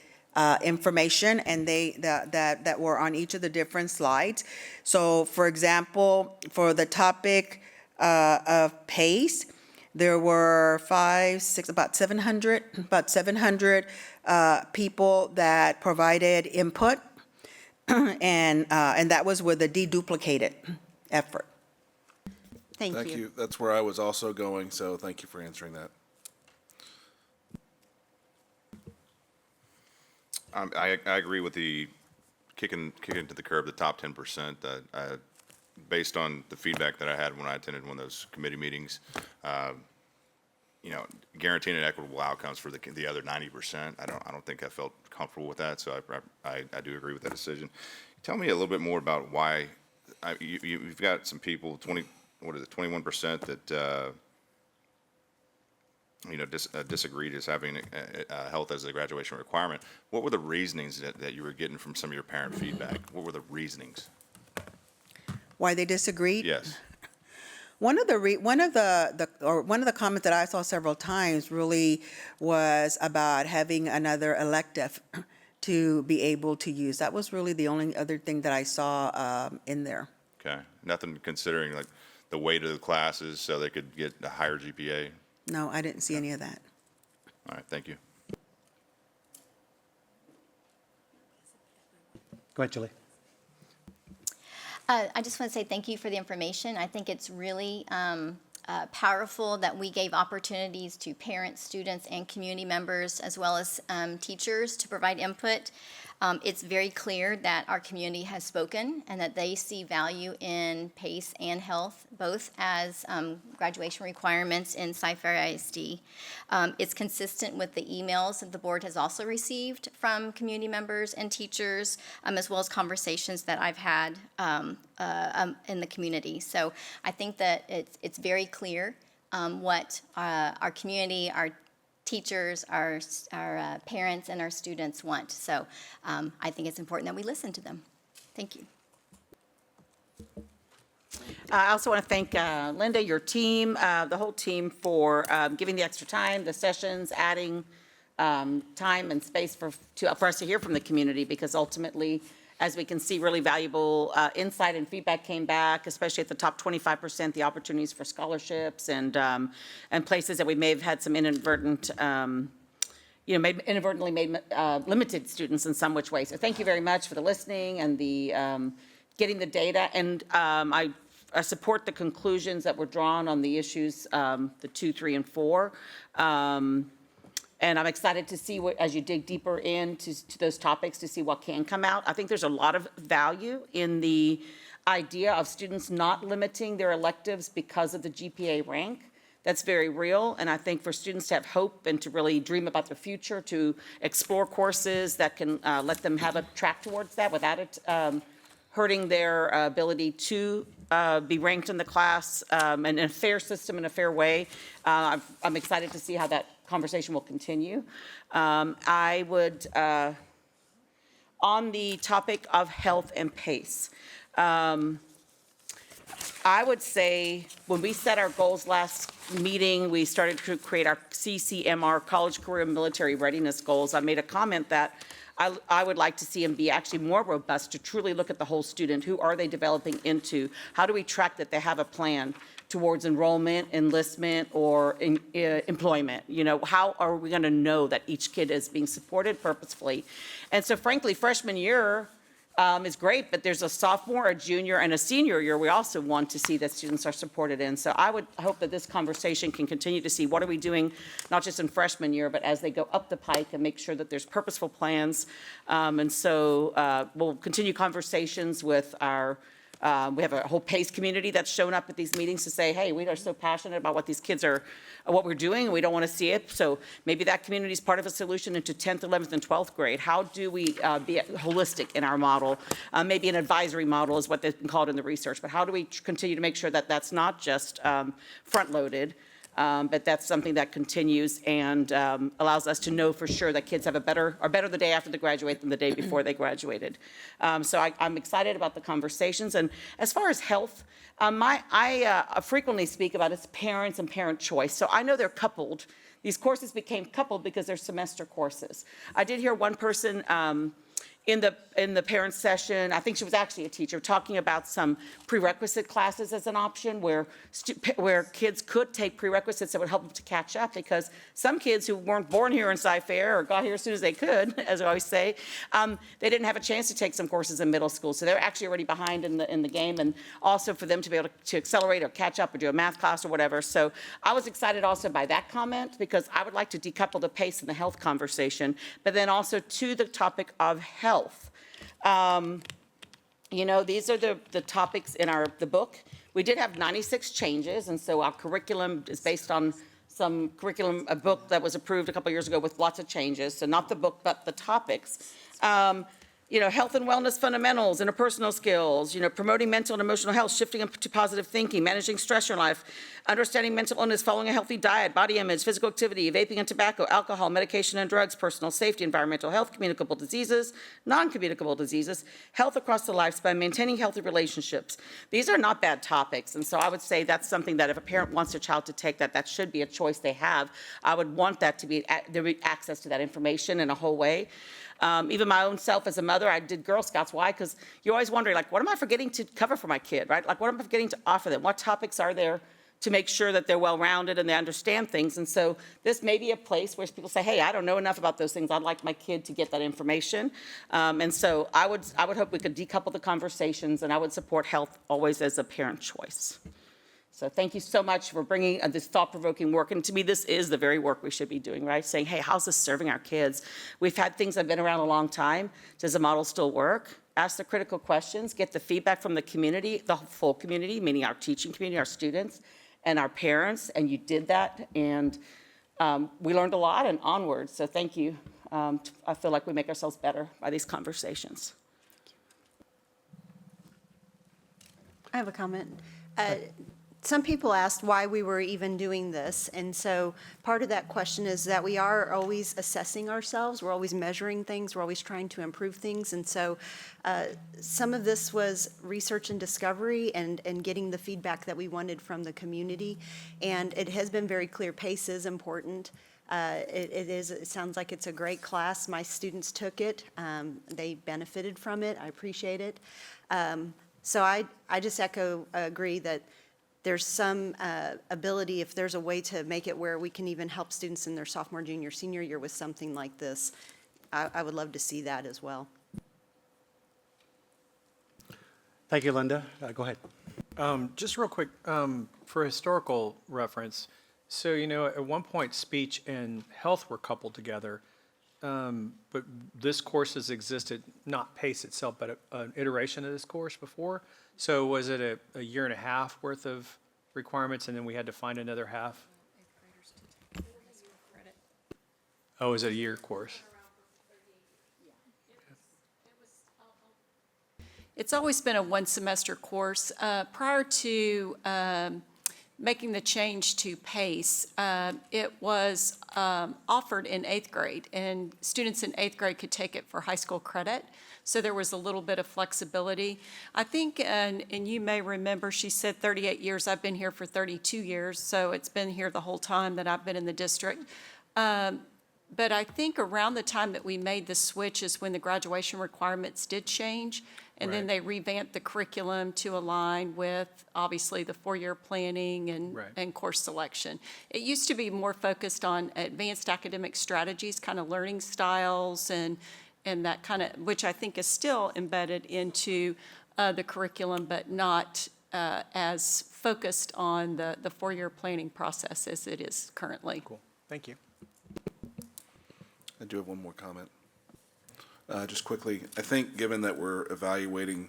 information, and that were on each of the different slides. So for example, for the topic of PACE, there were about 700 people that provided input, and that was with a deduplicated effort. Thank you. That's where I was also going, so thank you for answering that. I agree with the kicking to the curb, the top 10%. Based on the feedback that I had when I attended one of those committee meetings, guaranteeing an equitable outcomes for the other 90%. I don't think I felt comfortable with that, so I do agree with that decision. Tell me a little bit more about why you've got some people, 21% that disagreed as having health as a graduation requirement. What were the reasonings that you were getting from some of your parent feedback? What were the reasonings? Why they disagreed? Yes. One of the comments that I saw several times really was about having another elective to be able to use. That was really the only other thing that I saw in there. Okay. Nothing considering like the weight of the classes so they could get a higher GPA? No, I didn't see any of that. All right. Thank you. Go ahead, Julie. I just want to say thank you for the information. I think it's really powerful that we gave opportunities to parents, students, and community members, as well as teachers, to provide input. It's very clear that our community has spoken and that they see value in PACE and health, both as graduation requirements in Cypher ISD. It's consistent with the emails that the board has also received from community members and teachers, as well as conversations that I've had in the community. So I think that it's very clear what our community, our teachers, our parents, and our students want. So I think it's important that we listen to them. Thank you. I also want to thank Linda, your team, the whole team for giving the extra time, the sessions, adding time and space for us to hear from the community, because ultimately, as we can see, really valuable insight and feedback came back, especially at the top 25%, the opportunities for scholarships and places that we may have had some inadvertent, inadvertently made limited students in some which way. So thank you very much for the listening and the getting the data. And I support the conclusions that were drawn on the issues, the 2, 3, and 4. And I'm excited to see as you dig deeper into those topics, to see what can come out. I think there's a lot of value in the idea of students not limiting their electives because of the GPA rank. That's very real. And I think for students to have hope and to really dream about the future, to explore courses that can let them have a track towards that without it hurting their ability to be ranked in the class and in a fair system, in a fair way. I'm excited to see how that conversation will continue. I would, on the topic of health and PACE, I would say, when we set our goals last meeting, we started to create our CCMR, College Career and Military Readiness Goals. I made a comment that I would like to see them be actually more robust, to truly look at the whole student. Who are they developing into? How do we track that they have a plan towards enrollment, enlistment, or employment? You know, how are we going to know that each kid is being supported purposefully? And so frankly, freshman year is great, but there's a sophomore, a junior, and a senior year we also want to see that students are supported in. So I would hope that this conversation can continue to see what are we doing, not just in freshman year, but as they go up the pike, and make sure that there's purposeful plans. And so we'll continue conversations with our we have a whole PACE community that's shown up at these meetings to say, hey, we are so passionate about what these kids are, what we're doing, and we don't want to see it. So maybe that community is part of a solution into 10th, 11th, and 12th grade. How do we be holistic in our model? Maybe an advisory model is what they've been called in the research, but how do we continue to make sure that that's not just front-loaded, but that's something that continues and allows us to know for sure that kids have are better the day after they graduate than the day before they graduated. So I'm excited about the conversations. And as far as health, I frequently speak about its parents and parent choice. So I know they're coupled. These courses became coupled because they're semester courses. I did hear one person in the parent session, I think she was actually a teacher, talking about some prerequisite classes as an option where kids could take prerequisites that would help them to catch up, because some kids who weren't born here in Cy-Fair or got here as soon as they could, as I always say, they didn't have a chance to take some courses in middle school, so they're actually already behind in the game, and also for them to be able to accelerate or catch up or do a math class or whatever. So I was excited also by that comment, because I would like to decouple the PACE and the health conversation, but then also to the topic of health. You know, these are the topics in the book. We did have 96 changes, and so our curriculum is based on a book that was approved a couple years ago with lots of changes. So not the book, but the topics. You know, health and wellness fundamentals, interpersonal skills, you know, promoting mental and emotional health, shifting to positive thinking, managing stress in your life, understanding mental illness, following a healthy diet, body image, physical activity, vaping and tobacco, alcohol, medication and drugs, personal safety, environmental health, communicable diseases, non-communicable diseases, health across the lifespan, maintaining healthy relationships. These are not bad topics, and so I would say that's something that if a parent wants their child to take that should be a choice they have. I would want that to be access to that information in a whole way. Even my own self as a mother, I did Girl Scouts. Why? Because you're always wondering, like, what am I forgetting to cover for my kid, right? Like, what am I forgetting to offer them? What topics are there to make sure that they're well-rounded and they understand things? And so this may be a place where people say, hey, I don't know enough about those things. I'd like my kid to get that information. And so I would hope we could decouple the conversations, and I would support health always as a parent choice. So thank you so much for bringing this thought-provoking work. And to me, this is the very work we should be doing, right? Saying, hey, how's this serving our kids? We've had things that have been around a long time. Does the model still work? Ask the critical questions, get the feedback from the community, the full community, meaning our teaching community, our students, and our parents. And you did that. And we learned a lot and onward. So thank you. I feel like we make ourselves better by these conversations. I have a comment. Some people asked why we were even doing this, and so part of that question is that we are always assessing ourselves, we're always measuring things, we're always trying to improve things, and so some of this was research and discovery and getting the feedback that we wanted from the community, and it has been very clear PACE is important. It sounds like it's a great class. My students took it. They benefited from it. I appreciate it. So I just agree that there's some ability, if there's a way to make it where we can even help students in their sophomore, junior, senior year with something like this, I would love to see that as well. Thank you, Linda. Go ahead. Just real quick, for historical reference, so, you know, at one point, speech and health were coupled together, but this course has existed, not PACE itself, but an iteration of this course before. So was it a year and a half worth of requirements, and then we had to find another half? Oh, is it a year course? It's always been a one-semester course. Prior to making the change to PACE, it was offered in 8th grade, and students in 8th grade could take it for high school credit. So there was a little bit of flexibility. I think, and you may remember, she said 38 years. I've been here for 32 years, so it's been here the whole time that I've been in the district. But I think around the time that we made the switch is when the graduation requirements did change, and then they revamped the curriculum to align with, obviously, the four-year planning and course selection. It used to be more focused on advanced academic strategies, kind of learning styles and that kind of, which I think is still embedded into the curriculum, but not as focused on the four-year planning process as it is currently. Cool. Thank you. I do have one more comment. Just quickly, I think given that we're evaluating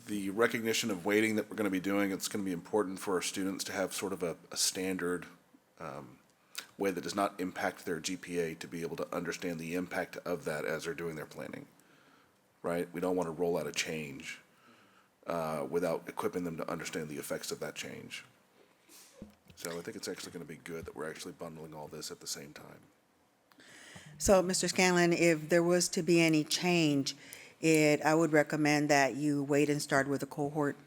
the recognition of weighting that we're going to be doing, it's going to be important for our students to have sort of a standard way that does not impact their GPA, to be able to understand the impact of that as they're doing their planning, right? We don't want to roll out a change without equipping them to understand the effects of that change. So I think it's actually going to be good that we're actually bundling all this at the same time. So, Mr. Scanlon, if there was to be any change, I would recommend that you wait and start with a cohort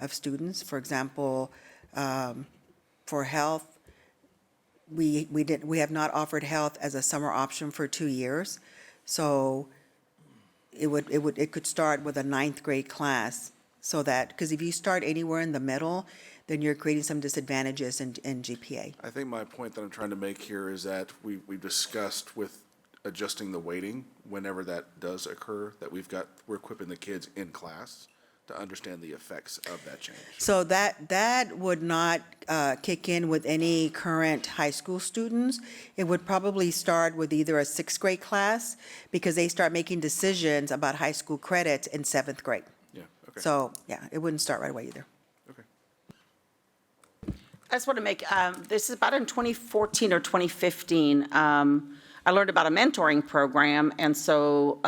of students. For example, for health, we have not offered health as a summer option for 2 years. So it could start with a 9th grade class, so that, because if you start anywhere in the middle, then you're creating some disadvantages in GPA. I think my point that I'm trying to make here is that we've discussed with adjusting the weighting whenever that does occur, that we're equipping the kids in class to understand the effects of that change. So that would not kick in with any current high school students. It would probably start with either a 6th grade class, because they start making decisions about high school credits in 7th grade. Yeah, okay. So, yeah, it wouldn't start right away either. I just want to make, this is about in 2014 or 2015, I learned about a mentoring program, and so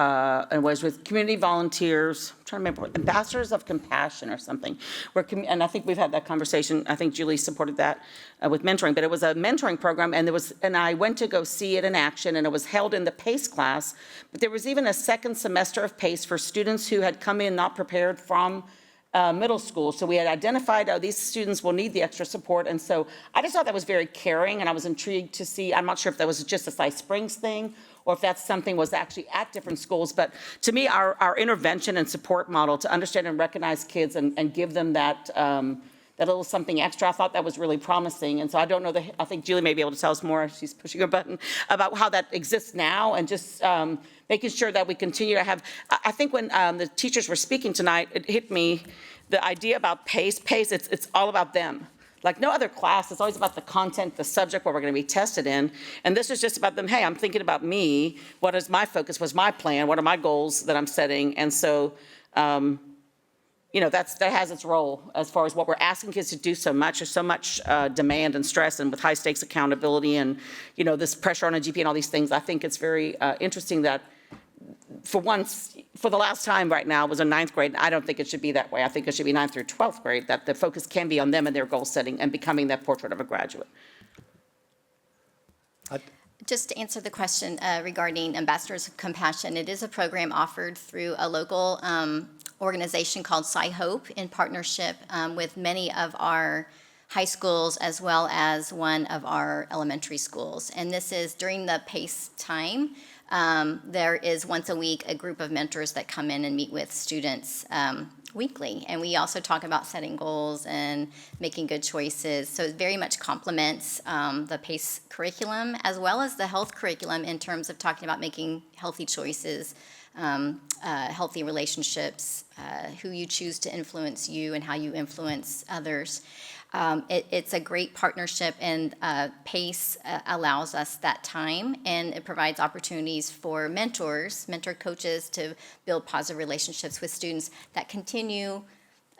it was with community volunteers, I'm trying to remember, Ambassadors of Compassion or something, and I think we've had that conversation. I think Julie supported that with mentoring, but it was a mentoring program, and I went to go see it in action, and it was held in the PACE class, but there was even a second semester of PACE for students who had come in not prepared from middle school. So we had identified, these students will need the extra support. And so I just thought that was very caring, and I was intrigued to see, I'm not sure if that was just a Sice Springs thing or if that's something was actually at different schools. But to me, our intervention and support model to understand and recognize kids and give them that little something extra, I thought that was really promising. And so I don't know, I think Julie may be able to tell us more, she's pushing her button, about how that exists now, and just making sure that we continue to have, I think when the teachers were speaking tonight, it hit me, the idea about PACE, it's all about them. Like no other class, it's always about the content, the subject, what we're going to be tested in. And this is just about them, hey, I'm thinking about me, what is my focus, what's my plan, what are my goals that I'm setting. And so, that has its role as far as what we're asking kids to do so much. There's so much demand and stress, and with high stakes accountability and, this pressure on a GPA and all these things, I think it's very interesting that for the last time right now was in 9th grade. I don't think it should be that way. I think it should be 9th through 12th grade, that the focus can be on them and their goal setting and becoming that portrait of a graduate. Just to answer the question regarding Ambassadors of Compassion, it is a program offered through a local organization called Sci-Hope in partnership with many of our high schools as well as one of our elementary schools. And this is during the PACE time. There is once a week a group of mentors that come in and meet with students weekly. And we also talk about setting goals and making good choices. So it very much complements the PACE curriculum as well as the health curriculum in terms of talking about making healthy choices, healthy relationships, who you choose to influence you and how you influence others. It's a great partnership, and PACE allows us that time, and it provides opportunities for mentor coaches to build positive relationships with students that continue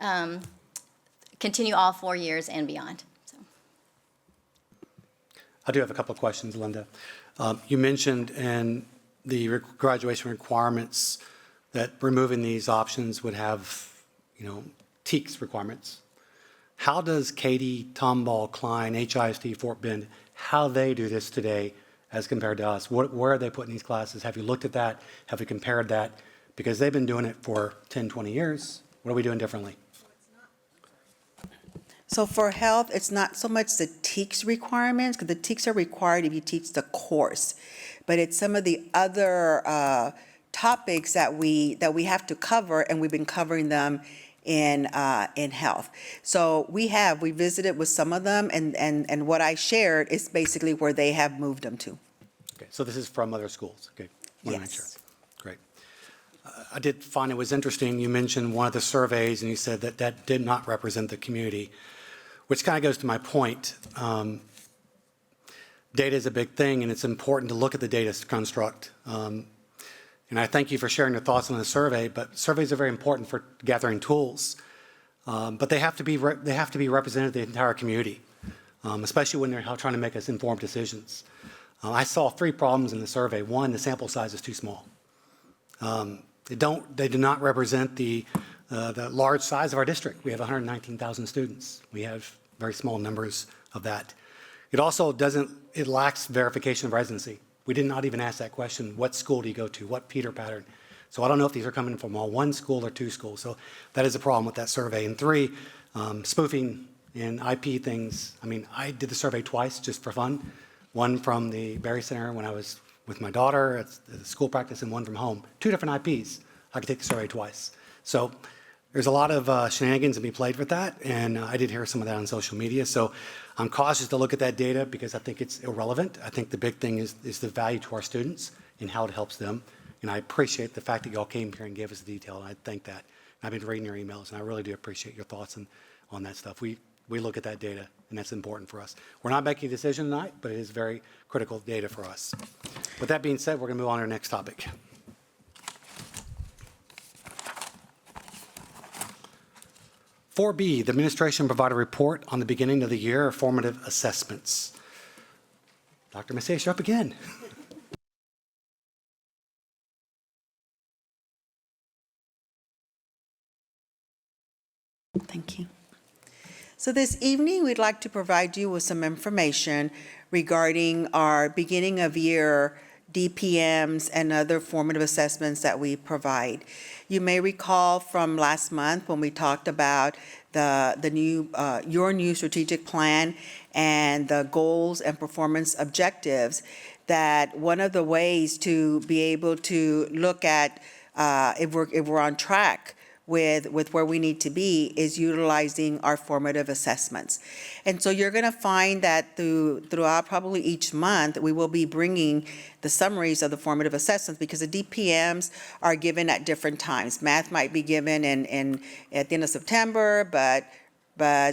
all 4 years and beyond. So. I do have a couple of questions, Linda. You mentioned in the graduation requirements that removing these options would have, TEKS requirements. How does Katy, Tomball, Klein, HISD, Fort Bend, how they do this today as compared to us? Where are they putting these classes? Have you looked at that? Have you compared that? Because they've been doing it for 10, 20 years. What are we doing differently? So for health, it's not so much the TEKS requirements, because the TEKS are required if you teach the course, but it's some of the other topics that we have to cover, and we've been covering them in health. So we visited with some of them, and what I shared is basically where they have moved them to. Okay, so this is from other schools. Okay, want to make sure. Yes. Great. I did find it was interesting. You mentioned one of the surveys, and you said that that did not represent the community, which kind of goes to my point. Data is a big thing, and it's important to look at the data construct. And I thank you for sharing your thoughts on the survey, but surveys are very important for gathering tools. But they have to be represented the entire community, especially when they're trying to make us informed decisions. I saw 3 problems in the survey. One, the sample size is too small. They do not represent the large size of our district. We have 119,000 students. We have very small numbers of that. It also it lacks verification of residency. We did not even ask that question, what school do you go to, what Peter pattern? So I don't know if these are coming from all 1 school or 2 schools. So that is a problem with that survey. And 3, spoofing and IP things. I mean, I did the survey twice just for fun. One from the Berry Center when I was with my daughter at the school practice, and one from home. 2 different IPs. I could take the survey twice. So there's a lot of shenanigans to be played with that, and I did hear some of that on social media. So I'm cautious to look at that data because I think it's irrelevant. I think the big thing is the value to our students and how it helps them. And I appreciate the fact that y'all came here and gave us the detail, and I thank that. I've been reading your emails, and I really do appreciate your thoughts on that stuff. We look at that data, and that's important for us. We're not making a decision tonight, but it is very critical data for us. With that being said, we're going to move on to our next topic. (4B), the administration provided a report on the beginning of the year of formative assessments. Dr. Macias, you're up again. Thank you. So this evening, we'd like to provide you with some information regarding our beginning of year DPMs and other formative assessments that we provide. You may recall from last month when we talked about your new strategic plan and the goals and performance objectives, that one of the ways to be able to look at if we're on track with where we need to be is utilizing our formative assessments. And so you're going to find that throughout probably each month, we will be bringing the summaries of the formative assessments, because the DPMs are given at different times. Math might be given at the end of September, but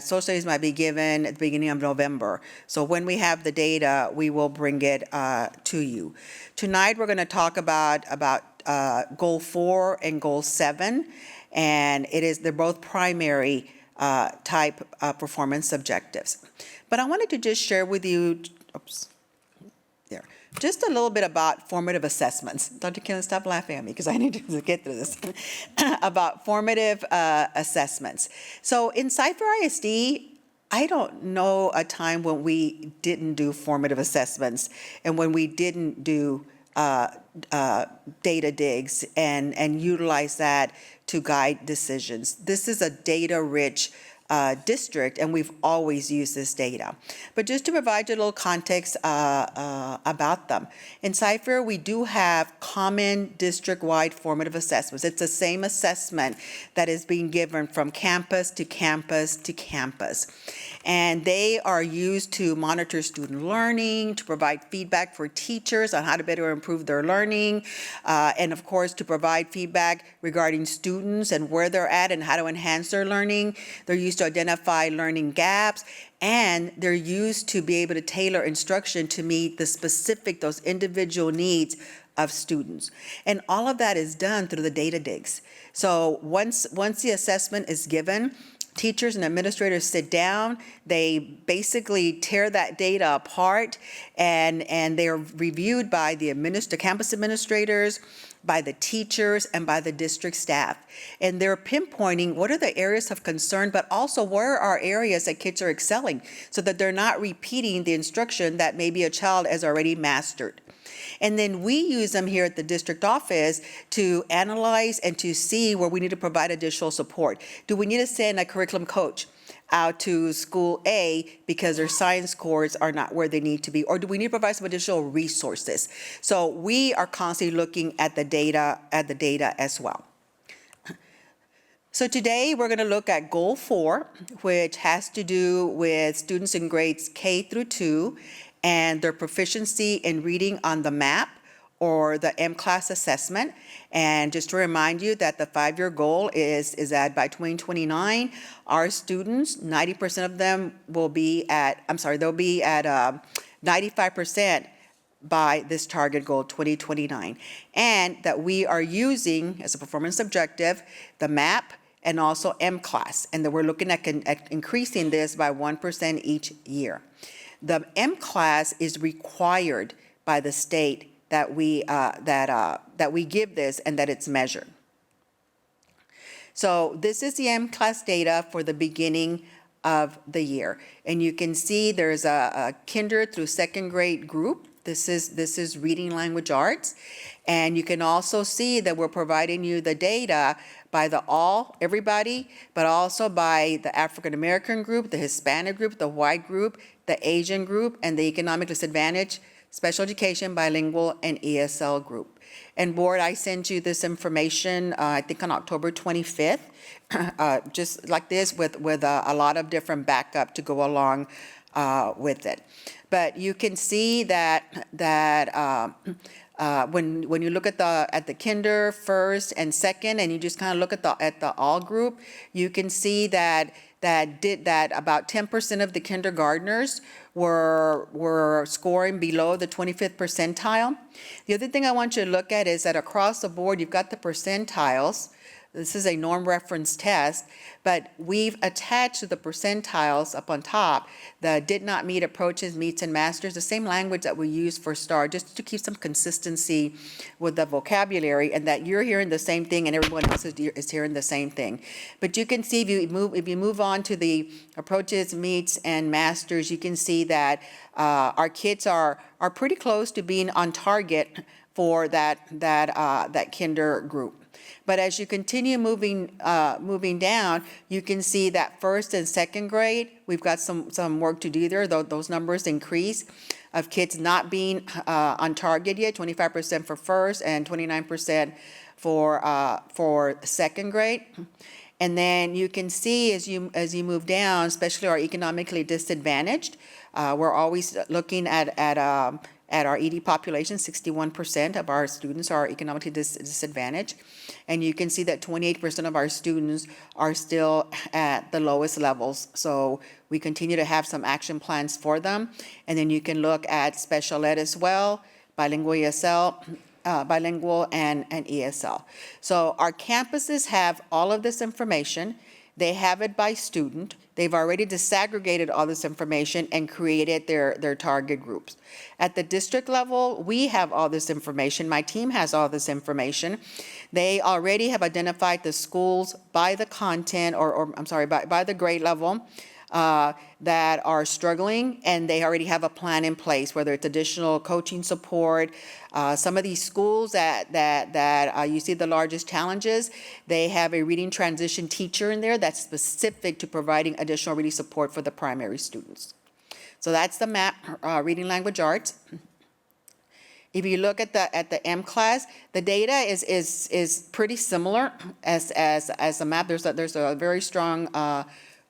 social studies might be given at the beginning of November. So when we have the data, we will bring it to you. Tonight, we're going to talk about Goal 4 and Goal 7. And they're both primary type performance objectives. But I wanted to just share with you, just a little bit about formative assessments. Dr. Killen, stop laughing at me because I need to get through this. About formative assessments. So in Cypher ISD, I don't know a time when we didn't do formative assessments and when we didn't do data digs and utilize that to guide decisions. This is a data-rich district, and we've always used this data. But just to provide you a little context about them, in Cypher, we do have common district-wide formative assessments. It's the same assessment that is being given from campus to campus to campus. And they are used to monitor student learning, to provide feedback for teachers on how to better improve their learning, and of course, to provide feedback regarding students and where they're at and how to enhance their learning. They're used to identify learning gaps, and they're used to be able to tailor instruction to meet those individual needs of students. And all of that is done through the data digs. So once the assessment is given, teachers and administrators sit down, they basically tear that data apart, and they're reviewed by the campus administrators, by the teachers, and by the district staff. And they're pinpointing what are the areas of concern, but also where are areas that kids are excelling, so that they're not repeating the instruction that maybe a child has already mastered. And then we use them here at the district office to analyze and to see where we need to provide additional support. Do we need to send a curriculum coach out to school A because their science scores are not where they need to be? Or do we need to provide some additional resources? So we are constantly looking at the data as well. So today we're going to look at Goal 4, which has to do with students in grades K through 2 and their proficiency in reading on the MAP or the M-Class assessment. And just to remind you that the 5-year goal is that by 2029, our students, 90% of them will be at, they'll be at 95% by this target goal 2029. And that we are using as a performance objective, the MAP and also M-Class. And that we're looking at increasing this by 1% each year. The M-Class is required by the state that we give this and that it's measured. So this is the M-Class data for the beginning of the year. And you can see there's a kinder through 2nd grade group. This is reading language arts. And you can also see that we're providing you the data by everybody, but also by the African American group, the Hispanic group, the white group, the Asian group, and the economic disadvantaged, special education, bilingual, and ESL group. And board, I sent you this information, I think on October 25th, just like this with a lot of different backup to go along with it. But you can see that when you look at the kinder first and second, and you just kind of look at the all group, you can see that about 10% of the kindergartners were scoring below the 25th percentile. The other thing I want you to look at is that across the board, you've got the percentiles. This is a norm reference test, but we've attached to the percentiles up on top the did not meet, approaches, meets, and masters, the same language that we use for STAR, just to keep some consistency with the vocabulary, and that you're hearing the same thing and everyone else is hearing the same thing. But you can see if you move on to the approaches, meets, and masters, you can see that our kids are pretty close to being on target for that kinder group. But as you continue moving down, you can see that 1st and 2nd grade, we've got some work to do there. Those numbers increase of kids not being on target yet, 25% for 1st and 29% for 2nd grade. And then you can see as you move down, especially our economically disadvantaged, we're always looking at our ED population, 61% of our students are economically disadvantaged. And you can see that 28% of our students are still at the lowest levels. So we continue to have some action plans for them. And then you can look at special ed as well, bilingual ESL, bilingual and ESL. So our campuses have all of this information. They have it by student. They've already disaggregated all this information and created their target groups. At the district level, we have all this information. My team has all this information. They already have identified the schools by the content, by the grade level that are struggling, and they already have a plan in place, whether it's additional coaching support. Some of these schools that you see the largest challenges, they have a reading transition teacher in there that's specific to providing additional reading support for the primary students. So that's the MAP, Reading Language Arts. If you look at the M-Class, the data is pretty similar as the MAP. There's a very strong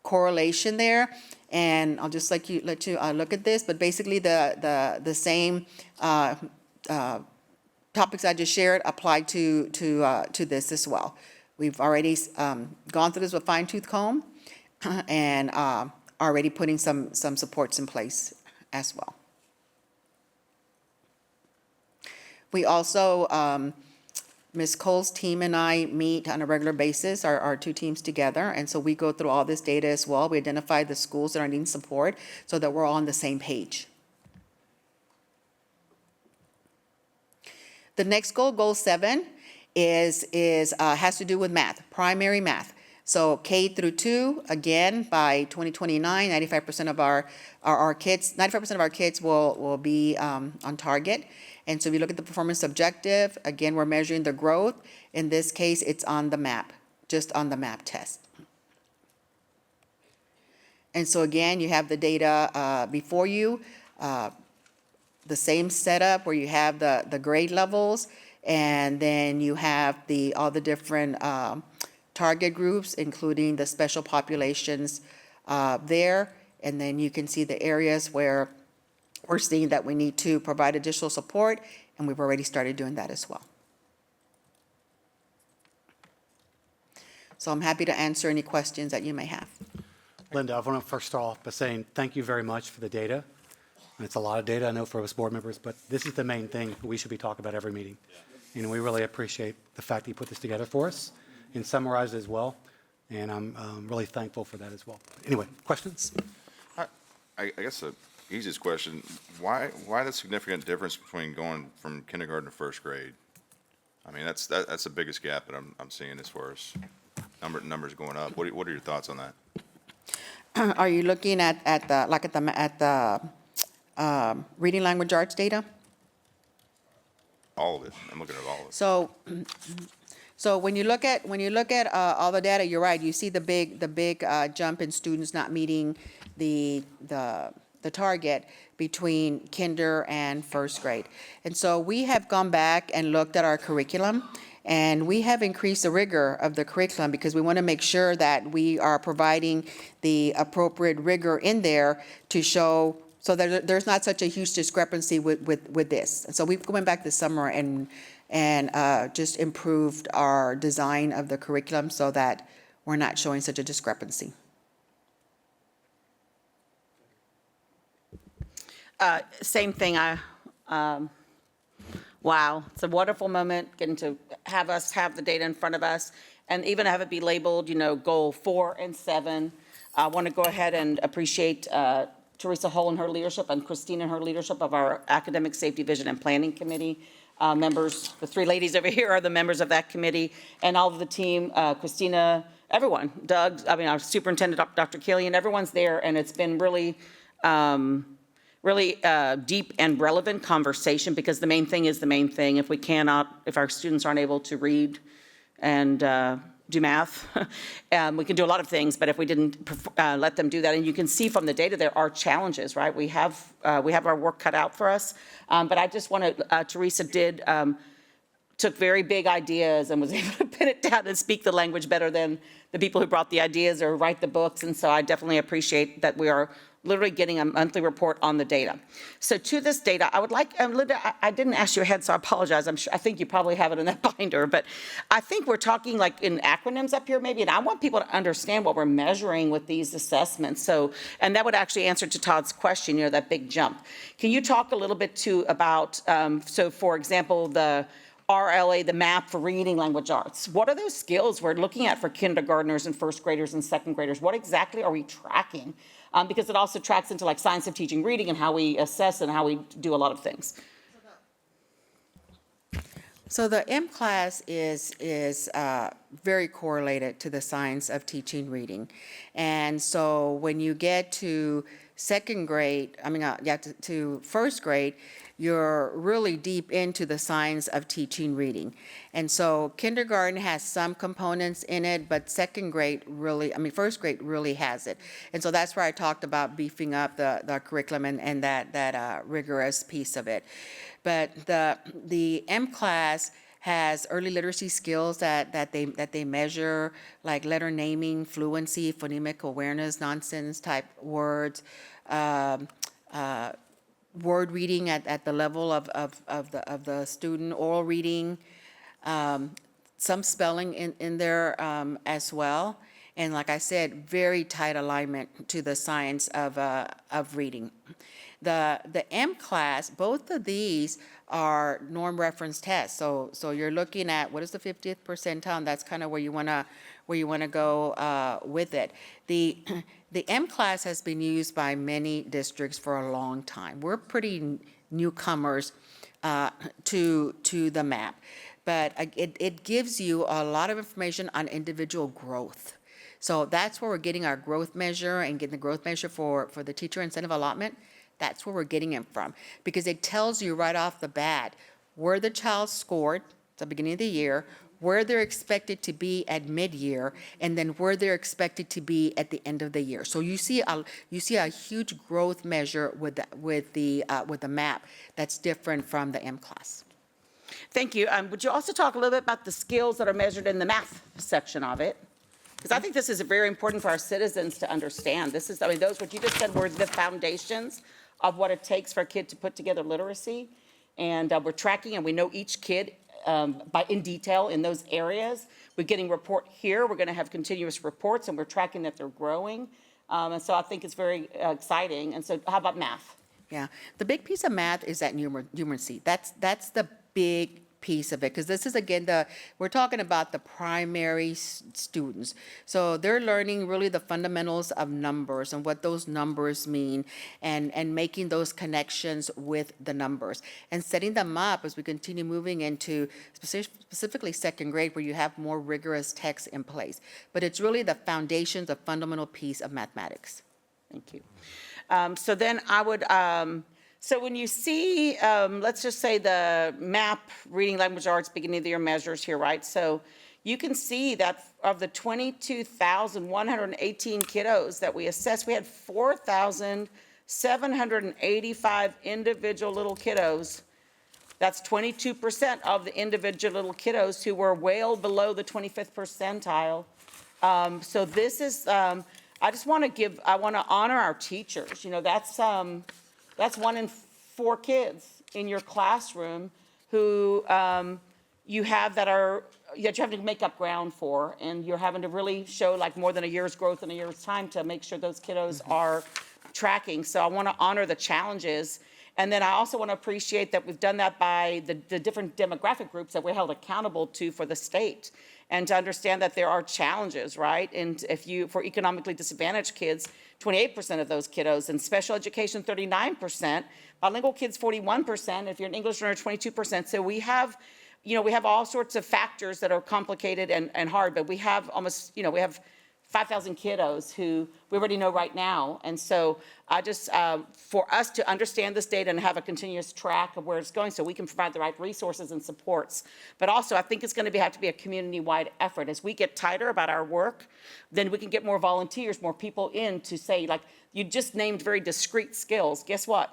correlation there, and I'll just let you look at this. But basically, the same topics I just shared apply to this as well. We've already gone through this with fine-tooth comb, and already putting some supports in place as well. We also Ms. Cole's team and I meet on a regular basis, our two teams together, and so we go through all this data as well. We identify the schools that are needing support so that we're all on the same page. The next goal, goal 7, has to do with math, primary math. So K through 2, again, by 2029, 95% of our kids will be on target. And so if you look at the performance objective, again, we're measuring the growth. In this case, it's on the map, just on the map test. And so again, you have the data before you, the same setup where you have the grade levels, and then you have all the different target groups, including the special populations there. And then you can see the areas where we're seeing that we need to provide additional support, and we've already started doing that as well. So I'm happy to answer any questions that you may have. Linda, I want to first start off by saying thank you very much for the data. And it's a lot of data, I know, for us board members, but this is the main thing we should be talking about every meeting. And we really appreciate the fact that you put this together for us and summarized it as well. And I'm really thankful for that as well. Anyway, questions? I guess the easiest question, why the significant difference between going from kindergarten to first grade? I mean, that's the biggest gap that I'm seeing as far as numbers going up. What are your thoughts on that? Are you looking at the reading language arts data? All of it. I'm looking at all of it. So when you look at all the data, you're right. You see the big jump in students not meeting the target between kinder and first grade. And so we have gone back and looked at our curriculum, and we have increased the rigor of the curriculum because we want to make sure that we are providing the appropriate rigor in there to show so that there's not such a huge discrepancy with this. And so we've gone back this summer and just improved our design of the curriculum so that we're not showing such a discrepancy. Same thing. Wow, it's a wonderful moment getting to have us have the data in front of us and even have it be labeled, goal 4 and 7. I want to go ahead and appreciate Teresa Hull and her leadership and Christine and her leadership of our Academic Safety, Vision, and Planning Committee members. The 3 ladies over here are the members of that committee, and all of the team, Christina, everyone, Doug, our superintendent, Dr. Killian, everyone's there, and it's been really deep and relevant conversation because the main thing is the main thing. If our students aren't able to read and do math, we can do a lot of things, but if we didn't let them do that, and you can see from the data there are challenges, right? We have our work cut out for us, but I just want to, Teresa took very big ideas and was able to pin it down and speak the language better than the people who brought the ideas or write the books, and so I definitely appreciate that we are literally getting a monthly report on the data. So to this data, I would like, Linda, I didn't ask you ahead, so I apologize. I think you probably have it in that binder, but I think we're talking like in acronyms up here maybe, and I want people to understand what we're measuring with these assessments. So, and that would actually answer to Todd's question, that big jump. Can you talk a little bit too about, so for example, the RLA, the map for reading language arts. What are those skills we're looking at for kindergartners and first graders and second graders? What exactly are we tracking? Because it also tracks into like science of teaching reading and how we assess and how we do a lot of things. So the M class is very correlated to the science of teaching reading. And so when you get to to first grade, you're really deep into the science of teaching reading. And so kindergarten has some components in it, but first grade really has it. And so that's where I talked about beefing up the curriculum and that rigorous piece of it. But the M class has early literacy skills that they measure, like letter naming, fluency, phonemic awareness, nonsense type words, word reading at the level of the student, oral reading, some spelling in there as well. And like I said, very tight alignment to the science of reading. The M class, both of these are norm reference tests. So you're looking at what is the 50th percentile, and that's kind of where you want to go with it. The M class has been used by many districts for a long time. We're pretty newcomers to the map, but it gives you a lot of information on individual growth. So that's where we're getting our growth measure and getting the growth measure for the teacher incentive allotment. That's where we're getting it from, because it tells you right off the bat where the child scored at the beginning of the year, where they're expected to be at mid-year, and then where they're expected to be at the end of the year. So you see a huge growth measure with the map that's different from the M class. Thank you. Would you also talk a little bit about the skills that are measured in the math section of it? Because I think this is very important for our citizens to understand. This is, I mean, those, what you just said were the foundations of what it takes for a kid to put together literacy. And we're tracking, and we know each kid in detail in those areas. We're getting report here. We're going to have continuous reports, and we're tracking that they're growing. And so I think it's very exciting. And so how about math? Yeah, the big piece of math is that numeracy. That's the big piece of it, because this is, again, we're talking about the primary students. So they're learning really the fundamentals of numbers and what those numbers mean, and making those connections with the numbers and setting them up as we continue moving into specifically second grade, where you have more rigorous texts in place. But it's really the foundations, a fundamental piece of mathematics. Thank you. So then I would, so when you see, let's just say the MAP, reading, language, arts, beginning of the year measures here, right? So you can see that of the 22,118 kiddos that we assessed, we had 4,785 individual little kiddos. That's 22% of the individual little kiddos who were well below the 25th percentile. So this is, I want to honor our teachers. You know, that's 1 in 4 kids in your classroom who you have that you have to make up ground for, and you're having to really show like more than a year's growth in a year's time to make sure those kiddos are tracking. So I want to honor the challenges. And then I also want to appreciate that we've done that by the different demographic groups that we're held accountable to for the state, and to understand that there are challenges, right? And for economically disadvantaged kids, 28% of those kiddos, and special education, 39%, bilingual kids, 41%, if you're an English learner, 22%. So we have all sorts of factors that are complicated and hard, but we have we have 5,000 kiddos who we already know right now. And so I just, for us to understand this data and have a continuous track of where it's going so we can provide the right resources and supports. But also I think it's going to have to be a community-wide effort. As we get tighter about our work, then we can get more volunteers, more people in to say, like, you just named very discrete skills. Guess what?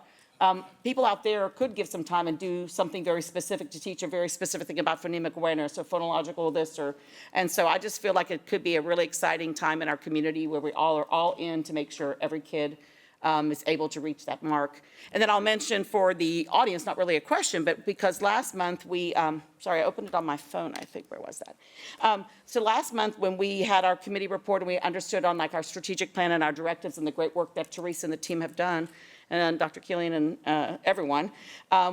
People out there could give some time and do something very specific to teach a very specific thing about phonemic awareness or phonological this and so I just feel like it could be a really exciting time in our community where we all are all in to make sure every kid is able to reach that mark. And then I'll mention for the audience, not really a question, but because last month we, sorry, I opened it on my phone, I think, where was that? So last month when we had our committee report and we understood on like our strategic plan and our directives and the great work that Teresa and the team have done, and Dr. Killian and everyone,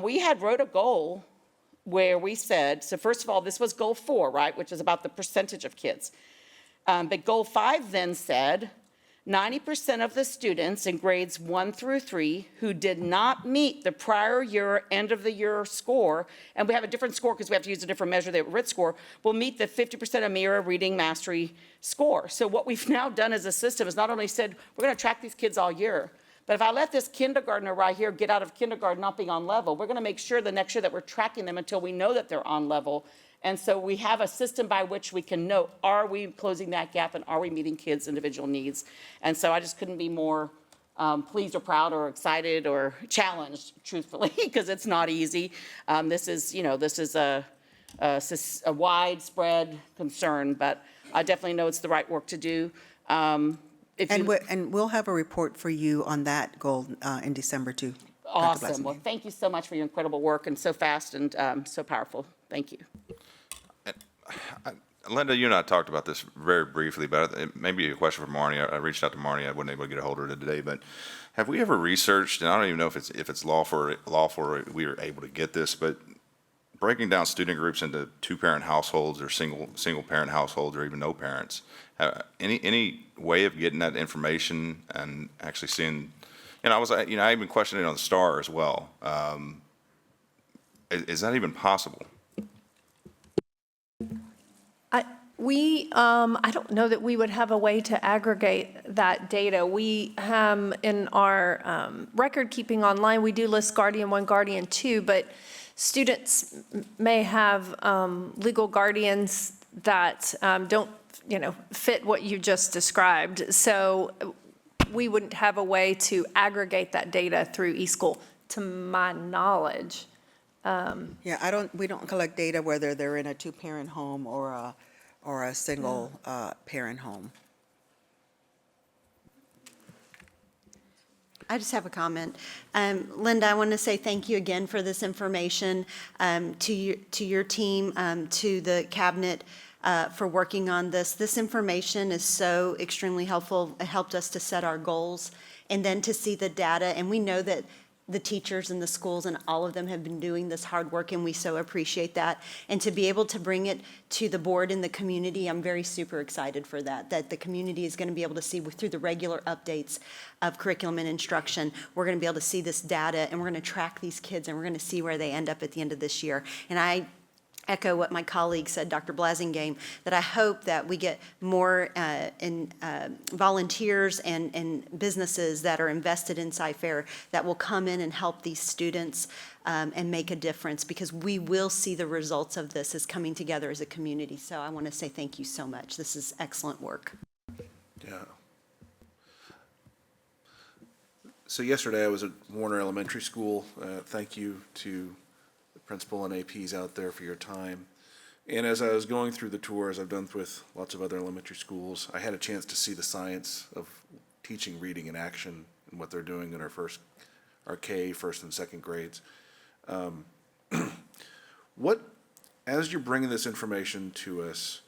we had wrote a goal where we said, so first of all, this was goal 4, right, which is about the percentage of kids. But goal 5 then said, 90% of the students in grades 1 through 3 who did not meet the prior year end of the year score, and we have a different score because we have to use a different measure, the RIT score, will meet the 50% AMERA reading mastery score. So what we've now done as a system is not only said, we're going to track these kids all year, but if I let this kindergartner right here get out of kindergarten not being on level, we're going to make sure the next year that we're tracking them until we know that they're on level. And so we have a system by which we can know, are we closing that gap and are we meeting kids' individual needs? And so I just couldn't be more pleased or proud or excited or challenged, truthfully, because it's not easy. This is a widespread concern, but I definitely know it's the right work to do. And we'll have a report for you on that goal in December too. Awesome. Well, thank you so much for your incredible work and so fast and so powerful. Thank you. Linda, you and I talked about this very briefly, but it may be a question for Marnie. I reached out to Marnie. I wasn't able to get a hold of her today, but have we ever researched, and I don't even know if it's lawful we are able to get this, but breaking down student groups into two-parent households or single-parent households or even no parents, any way of getting that information and actually seeing, I even questioned it on the STAR as well. Is that even possible? I don't know that we would have a way to aggregate that data. We, in our record keeping online, we do list Guardian 1, Guardian 2, but students may have legal guardians that don't, fit what you just described. So we wouldn't have a way to aggregate that data through eSchool, to my knowledge. Yeah, we don't collect data whether they're in a two-parent home or a single parent home. I just have a comment. Linda, I want to say thank you again for this information, to your team, to the cabinet for working on this. This information is so extremely helpful. It helped us to set our goals and then to see the data. And we know that the teachers and the schools and all of them have been doing this hard work, and we so appreciate that. And to be able to bring it to the board and the community, I'm very super excited for that the community is going to be able to see through the regular updates of curriculum and instruction. We're going to be able to see this data, and we're going to track these kids, and we're going to see where they end up at the end of this year. And I echo what my colleague said, Dr. Blasingame, that I hope that we get more volunteers and businesses that are invested in Cy-Fair that will come in and help these students and make a difference, because we will see the results of this as coming together as a community. So I want to say thank you so much. This is excellent work. Yeah. So yesterday I was at Warner Elementary School. Thank you to principal and APs out there for your time. And as I was going through the tours I've done with lots of other elementary schools, I had a chance to see the science of teaching reading in action and what they're doing in our K, first and second grades. As you're bringing this information to us,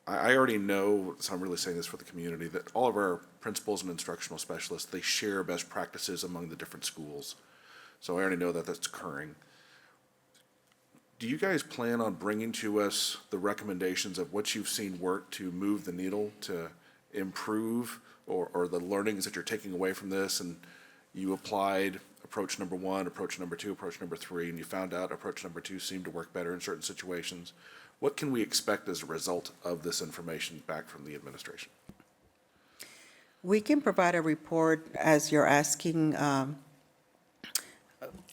I already know, so I'm really saying this for the community, that all of our principals and instructional specialists, they share best practices among the different schools. So I already know that that's occurring. Do you guys plan on bringing to us the recommendations of what you've seen work to move the needle, to improve, or the learnings that you're taking away from this, and you applied approach number 1, approach number 2, approach number 3, and you found out approach number 2 seemed to work better in certain situations? What can we expect as a result of this information back from the administration? We can provide a report as you're asking at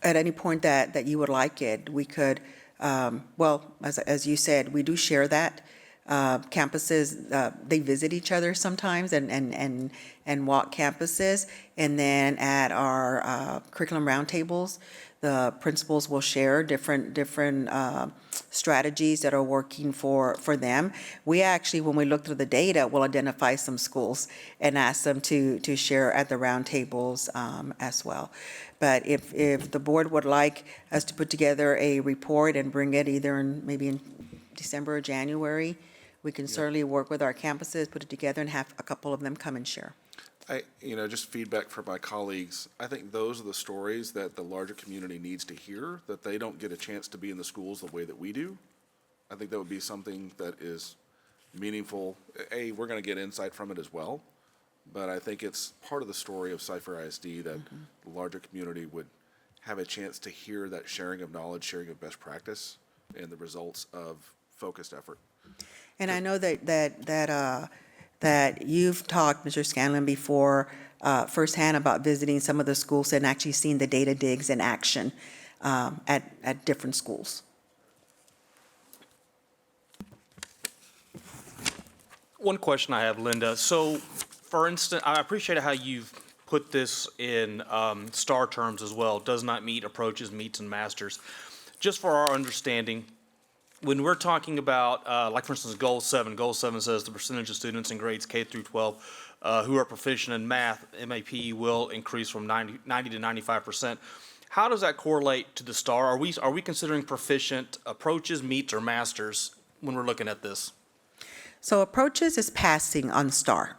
any point that you would like it. We could, as you said, we do share that. Campuses, they visit each other sometimes and walk campuses. And then at our curriculum roundtables, the principals will share different strategies that are working for them. We actually, when we look through the data, will identify some schools and ask them to share at the roundtables as well. But if the board would like us to put together a report and bring it either maybe in December or January, we can certainly work with our campuses, put it together, and have a couple of them come and share. Just feedback from my colleagues, I think those are the stories that the larger community needs to hear, that they don't get a chance to be in the schools the way that we do. I think that would be something that is meaningful. We're going to get insight from it as well, but I think it's part of the story of Cy-Fair ISD that the larger community would have a chance to hear that sharing of knowledge, sharing of best practice, and the results of focused effort. And I know that you've talked, Mr. Scanlon, before firsthand about visiting some of the schools and actually seeing the data digs in action at different schools. One question I have, Linda. So, for instance, I appreciate how you've put this in STAR terms as well. Does not meet, approaches, meets, and masters. Just for our understanding, when we're talking about, like for instance, Goal 7 says the percentage of students in grades K through 12 who are proficient in math, MAP, will increase from 90 to 95%. How does that correlate to the STAR? Are we considering proficient approaches, meets, or masters when we're looking at this? So approaches is passing on STAR.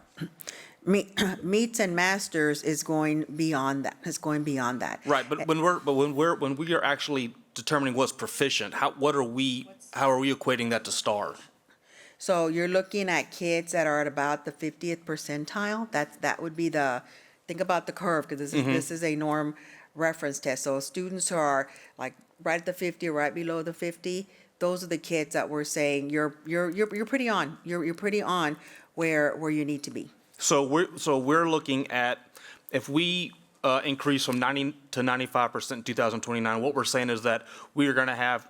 Meets and masters is going beyond that, Right, but when we are actually determining what's proficient, how are we equating that to STAR? So you're looking at kids that are at about the 50th percentile. That would be think about the curve, because this is a norm reference test. So students who are like right at the 50 or right below the 50, those are the kids that we're saying you're pretty on. You're pretty on where you need to be. So we're looking at, if we increase from 90 to 95% in 2029, what we're saying is that we are going to have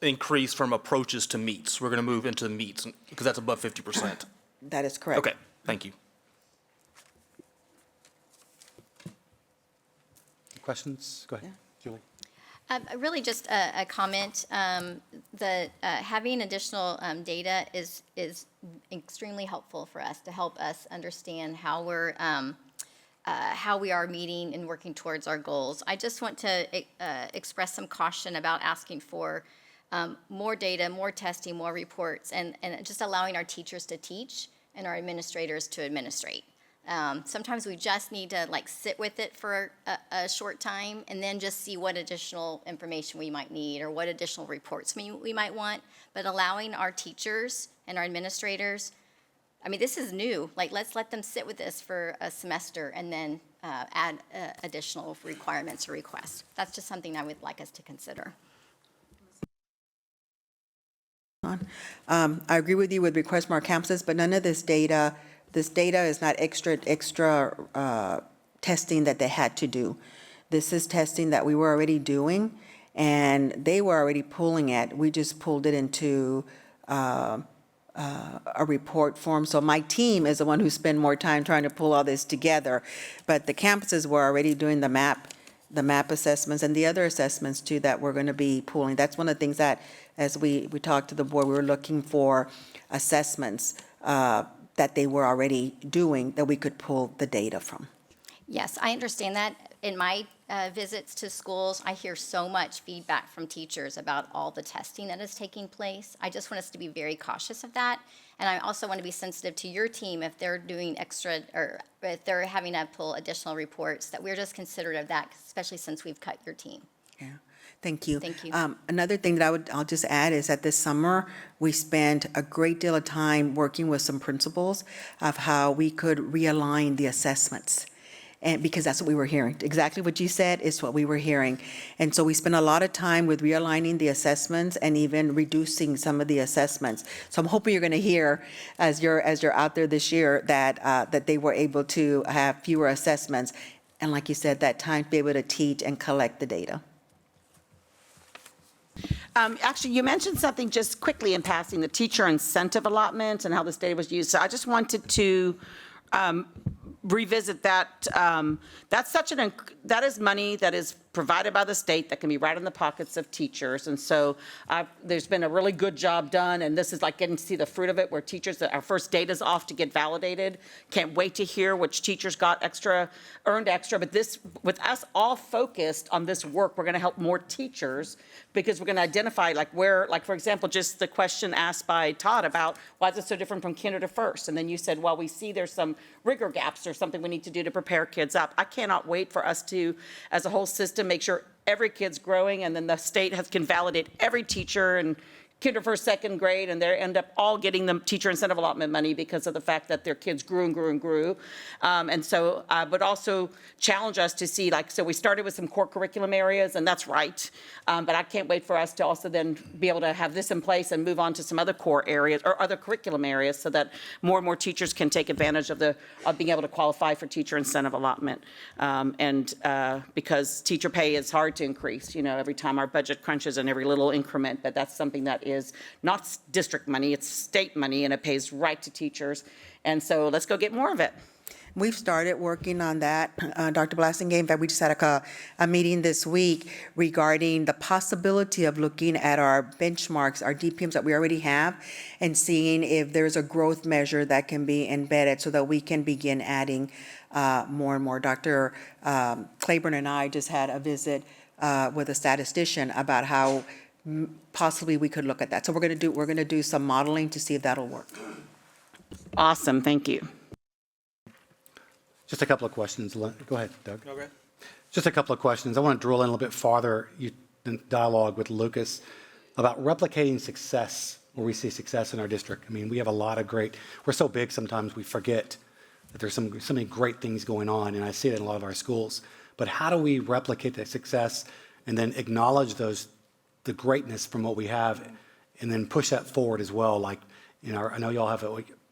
increase from approaches to meets. We're going to move into meets because that's above 50%. That is correct. Okay, thank you. Questions? Go ahead, Julie. Really just a comment, that having additional data is extremely helpful for us to help us understand how we are meeting and working towards our goals. I just want to express some caution about asking for more data, more testing, more reports, and just allowing our teachers to teach and our administrators to administrate. Sometimes we just need to sit with it for a short time and then just see what additional information we might need or what additional reports we might want. But allowing our teachers and our administrators, I mean, this is new. Let's let them sit with this for a semester and then add additional requirements or requests. That's just something I would like us to consider. I agree with you with request from our campuses, but none of this data is not extra testing that they had to do. This is testing that we were already doing, and they were already pulling it. We just pulled it into a report form. So my team is the one who spent more time trying to pull all this together, but the campuses were already doing the map assessments and the other assessments too that we're going to be pulling. That's one of the things that, as we talked to the board, we were looking for assessments that they were already doing that we could pull the data from. Yes, I understand that. In my visits to schools, I hear so much feedback from teachers about all the testing that is taking place. I just want us to be very cautious of that. And I also want to be sensitive to your team if they're doing extra, or if they're having to pull additional reports, that we're just considerate of that, especially since we've cut your team. Yeah, thank you. Thank you. Another thing that I'll just add is that this summer, we spent a great deal of time working with some principals of how we could realign the assessments. And because that's what we were hearing. Exactly what you said is what we were hearing. And so we spent a lot of time with realigning the assessments and even reducing some of the assessments. So I'm hoping you're going to hear, as you're out there this year, that they were able to have fewer assessments. And like you said, that time to be able to teach and collect the data. Actually, you mentioned something just quickly in passing, the teacher incentive allotment and how this data was used. So I just wanted to revisit that. That is money that is provided by the state that can be right in the pockets of teachers. And so there's been a really good job done, and this is like getting to see the fruit of it, where teachers, our first data's off to get validated. Can't wait to hear which teachers got extra, earned extra. But this, with us all focused on this work, we're going to help more teachers, because we're going to identify where, for example, just the question asked by Todd about why is it so different from kinder to first? And then you said, well, we see there's some rigor gaps or something we need to do to prepare kids up. I cannot wait for us to, as a whole system, make sure every kid's growing, and then the state can validate every teacher and kinder, first, second grade, and they end up all getting the teacher incentive allotment money because of the fact that their kids grew and grew and grew. And so, but also challenge us to see, so we started with some core curriculum areas, and that's right. But I can't wait for us to also then be able to have this in place and move on to some other core areas or other curriculum areas, so that more and more teachers can take advantage of being able to qualify for teacher incentive allotment. Because teacher pay is hard to increase, every time our budget crunches in every little increment, but that's something that is not district money, it's state money, and it pays right to teachers. And so let's go get more of it. We've started working on that, Dr. Blasingame. In fact, we just had a meeting this week regarding the possibility of looking at our benchmarks, our DPMs that we already have, and seeing if there's a growth measure that can be embedded so that we can begin adding more and more. Dr. Claiborne and I just had a visit with a statistician about how possibly we could look at that. So we're gonna do some modeling to see if that'll work. Awesome, thank you. Just a couple of questions. Go ahead, Doug. Okay. Just a couple of questions. I want to drill in a little bit farther, in dialogue with Lucas about replicating success where we see success in our district. I mean, we have a lot of we're so big sometimes we forget that there's so many great things going on, and I see it in a lot of our schools. But how do we replicate that success and then acknowledge the greatness from what we have and then push that forward as well? Like, I know y'all have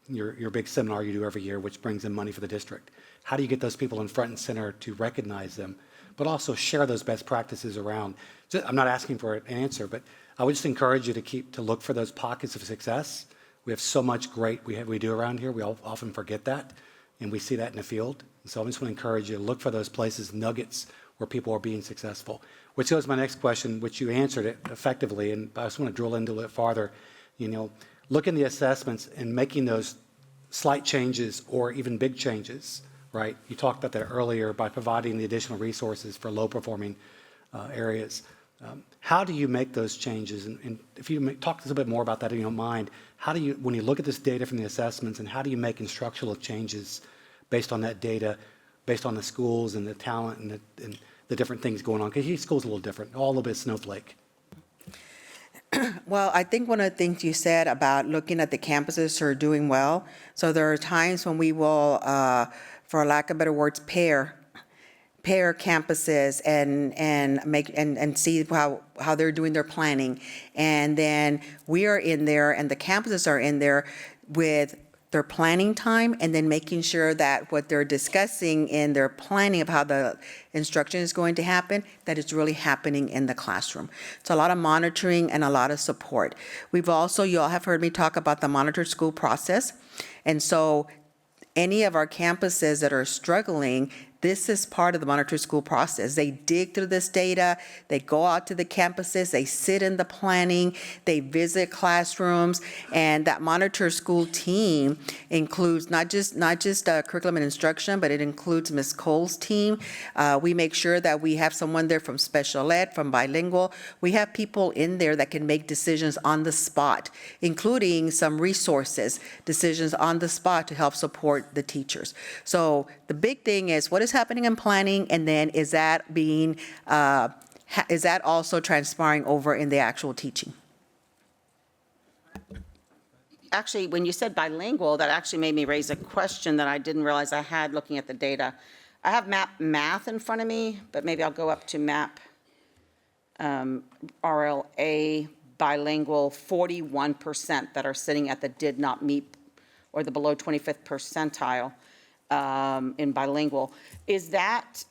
your big seminar you do every year, which brings in money for the district. How do you get those people in front and center to recognize them, but also share those best practices around? I'm not asking for an answer, but I would just encourage you to look for those pockets of success. We have so much great we do around here. We often forget that, and we see that in the field. And so I just want to encourage you to look for those places, nuggets, where people are being successful. Which goes to my next question, which you answered it effectively, and I just want to drill into it farther. Look in the assessments and making those slight changes or even big changes, right? You talked about that earlier by providing the additional resources for low-performing areas. How do you make those changes? And if you talk a little bit more about that, if you don't mind, when you look at this data from the assessments, and how do you make instructional changes based on that data, based on the schools and the talent and the different things going on? Because each school's a little different, all a little bit snowflake. Well, I think one of the things you said about looking at the campuses who are doing well, so there are times when we will, for lack of better words, pair campuses and see how they're doing their planning. And then we are in there and the campuses are in there with their planning time, and then making sure that what they're discussing in their planning of how the instruction is going to happen, that it's really happening in the classroom. It's a lot of monitoring and a lot of support. You all have heard me talk about the monitored school process. And so any of our campuses that are struggling, this is part of the monitored school process. They dig through this data, they go out to the campuses, they sit in the planning, they visit classrooms, and that monitored school team includes not just curriculum and instruction, but it includes Ms. Cole's team. We make sure that we have someone there from special ed, from bilingual. We have people in there that can make decisions on the spot, including some resources, decisions on the spot to help support the teachers. So the big thing is, what is happening in planning, and then is that also transpiring over in the actual teaching? Actually, when you said bilingual, that actually made me raise a question that I didn't realize I had looking at the data. I have MAP math in front of me, but maybe I'll go up to MAP RLA bilingual, 41% that are sitting at the did not meet or the below 25th percentile in bilingual. Is that,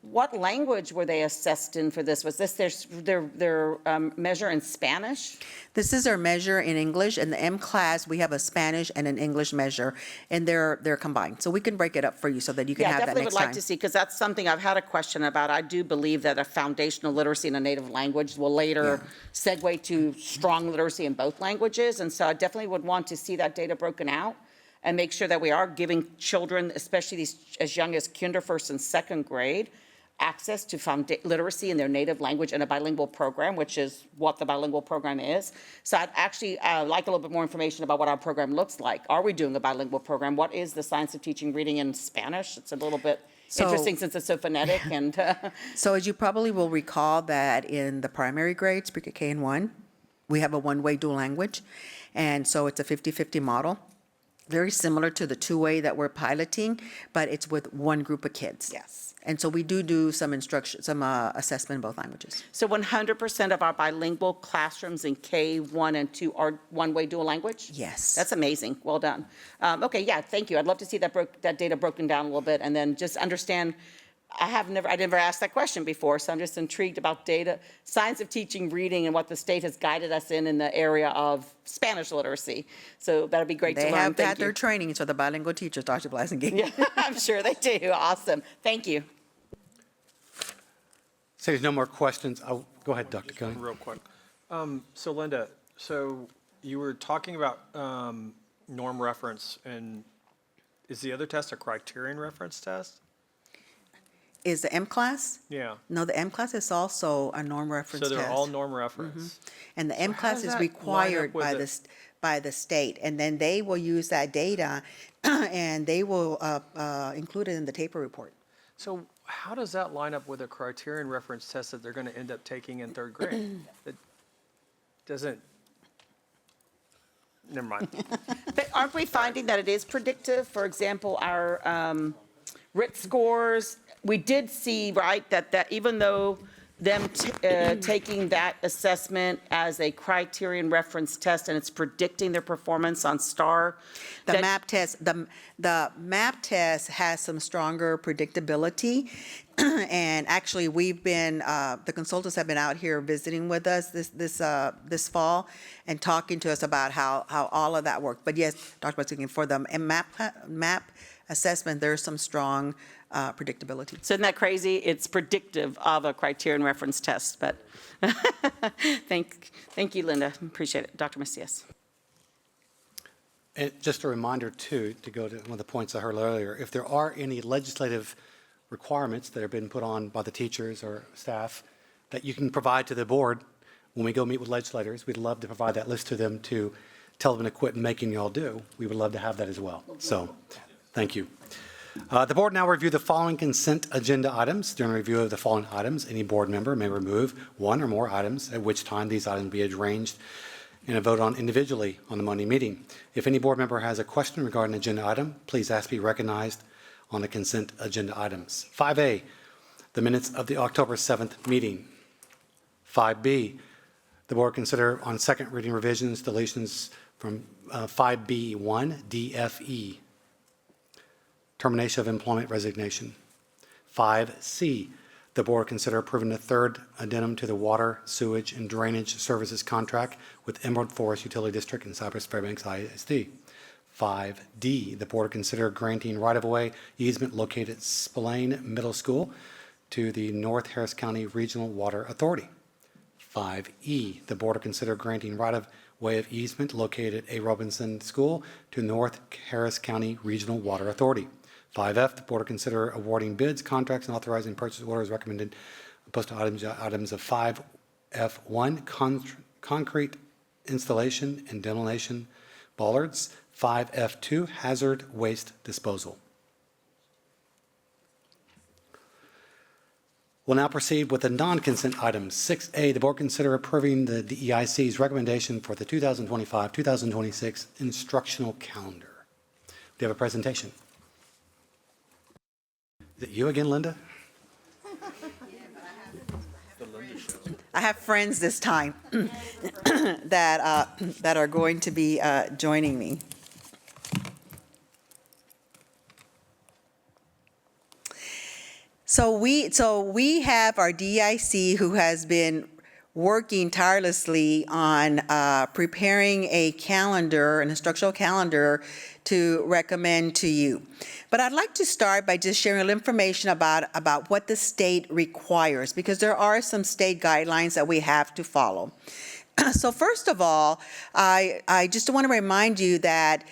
what language were they assessed in for this? Was this their measure in Spanish? This is our measure in English. In the M class, we have a Spanish and an English measure, and they're combined. So we can break it up for you so that you can have that next time. Yeah, definitely would like to see, because that's something I've had a question about. I do believe that a foundational literacy in a native language will later segue to strong literacy in both languages. And so I definitely would want to see that data broken out and make sure that we are giving children, especially these as young as kinder, first, and second grade, access to literacy in their native language in a bilingual program, which is what the bilingual program is. So I'd actually like a little bit more information about what our program looks like. Are we doing a bilingual program? What is the science of teaching reading in Spanish? It's a little bit interesting since it's so phonetic. And So as you probably will recall that in the primary grades, pre-K and 1, we have a one-way dual language. And so it's a 50-50 model. Very similar to the two-way that we're piloting, but it's with one group of kids. Yes. And so we do some instruction, some assessment in both languages. So 100% of our bilingual classrooms in K1 and 2 are one-way dual language? Yes. That's amazing. Well done. Okay, yeah, thank you. I'd love to see that data broken down a little bit, and then just understand. I never asked that question before, so I'm just intrigued about data, science of teaching reading, and what the state has guided us in the area of Spanish literacy. So that'd be great to learn. They have Thank had you. their training, so the bilingual teachers, Dr. Blasingame. Yeah, I'm sure they do. Awesome. Thank you. So there's no more questions. Go ahead, Dr. Cohen. Real quick. So Linda, so you were talking about norm reference, and is the other test a criterion reference test? is the M class. Yeah. No, the M class is also a norm reference So test. they're all norm reference. And the M how class does is that line up required with by the- by the state, and then they will use that data, and they will include it in the taper report. So how does that line up with a criterion reference test that they're going to end up taking in third grade? It doesn't, never mind. But aren't we finding that it is predictive? For example, our RIT scores, we did see, right, that even though them taking that assessment as a criterion reference test and it's predicting their performance on STAR. The that- MAP test, the MAP test has some stronger predictability. And actually, we've been, the consultants have been out here visiting with us this fall and talking to us about how all of that worked. But yes, Dr. Butzkin, for the MAP assessment, there's some strong predictability. So isn't that crazy? It's predictive of a criterion reference test, but thank you, Linda. Appreciate it. Dr. Macias. And just a reminder, too, to go to one of the points I heard earlier, if there are any legislative requirements that have been put on by the teachers or staff that you can provide to the board when we go meet with legislators, we'd love to provide that list to them to tell them to quit making y'all do. We would love to have that as well. So, thank you. The board now review the following consent agenda items. During review of the following items, any board member may remove one or more items, at which time these items be arranged and voted on individually on the Monday meeting. If any board member has a question regarding an agenda item, please ask to be recognized on the consent agenda items. 5A, the minutes of the October 7th meeting. 5B, the board consider on second reading revisions, deletions from 5B1, DFE, termination of employment resignation. 5C, the board consider approving the third addendum to the water, sewage, and drainage services contract with Emerald Forest Utility District and Cypress-Fairbanks ISD. 5D, the board consider granting right-of-way easement located at Spillane Middle School to the North Harris County Regional Water Authority. 5E, the board consider granting right-of-way of easement located at A. Robinson School to North Harris County Regional Water Authority. 5F, the board consider awarding bids, contracts, and authorizing purchase orders recommended posted items of 5F1, concrete installation and demolition bollards. 5F2, hazard waste disposal. We'll now proceed with the non-consent items. 6A, the board consider approving the DEIC's recommendation for the 2025-2026 instructional calendar. Do you have a presentation? Is it you again, Linda? I have friends this time that are going to be joining me. So we have our DIC who has been working tirelessly on preparing a calendar, an instructional calendar to recommend to you. But I'd like to start by just sharing a little information about what the state requires, because there are some state guidelines that we have to follow. So first of all, I just want to remind you that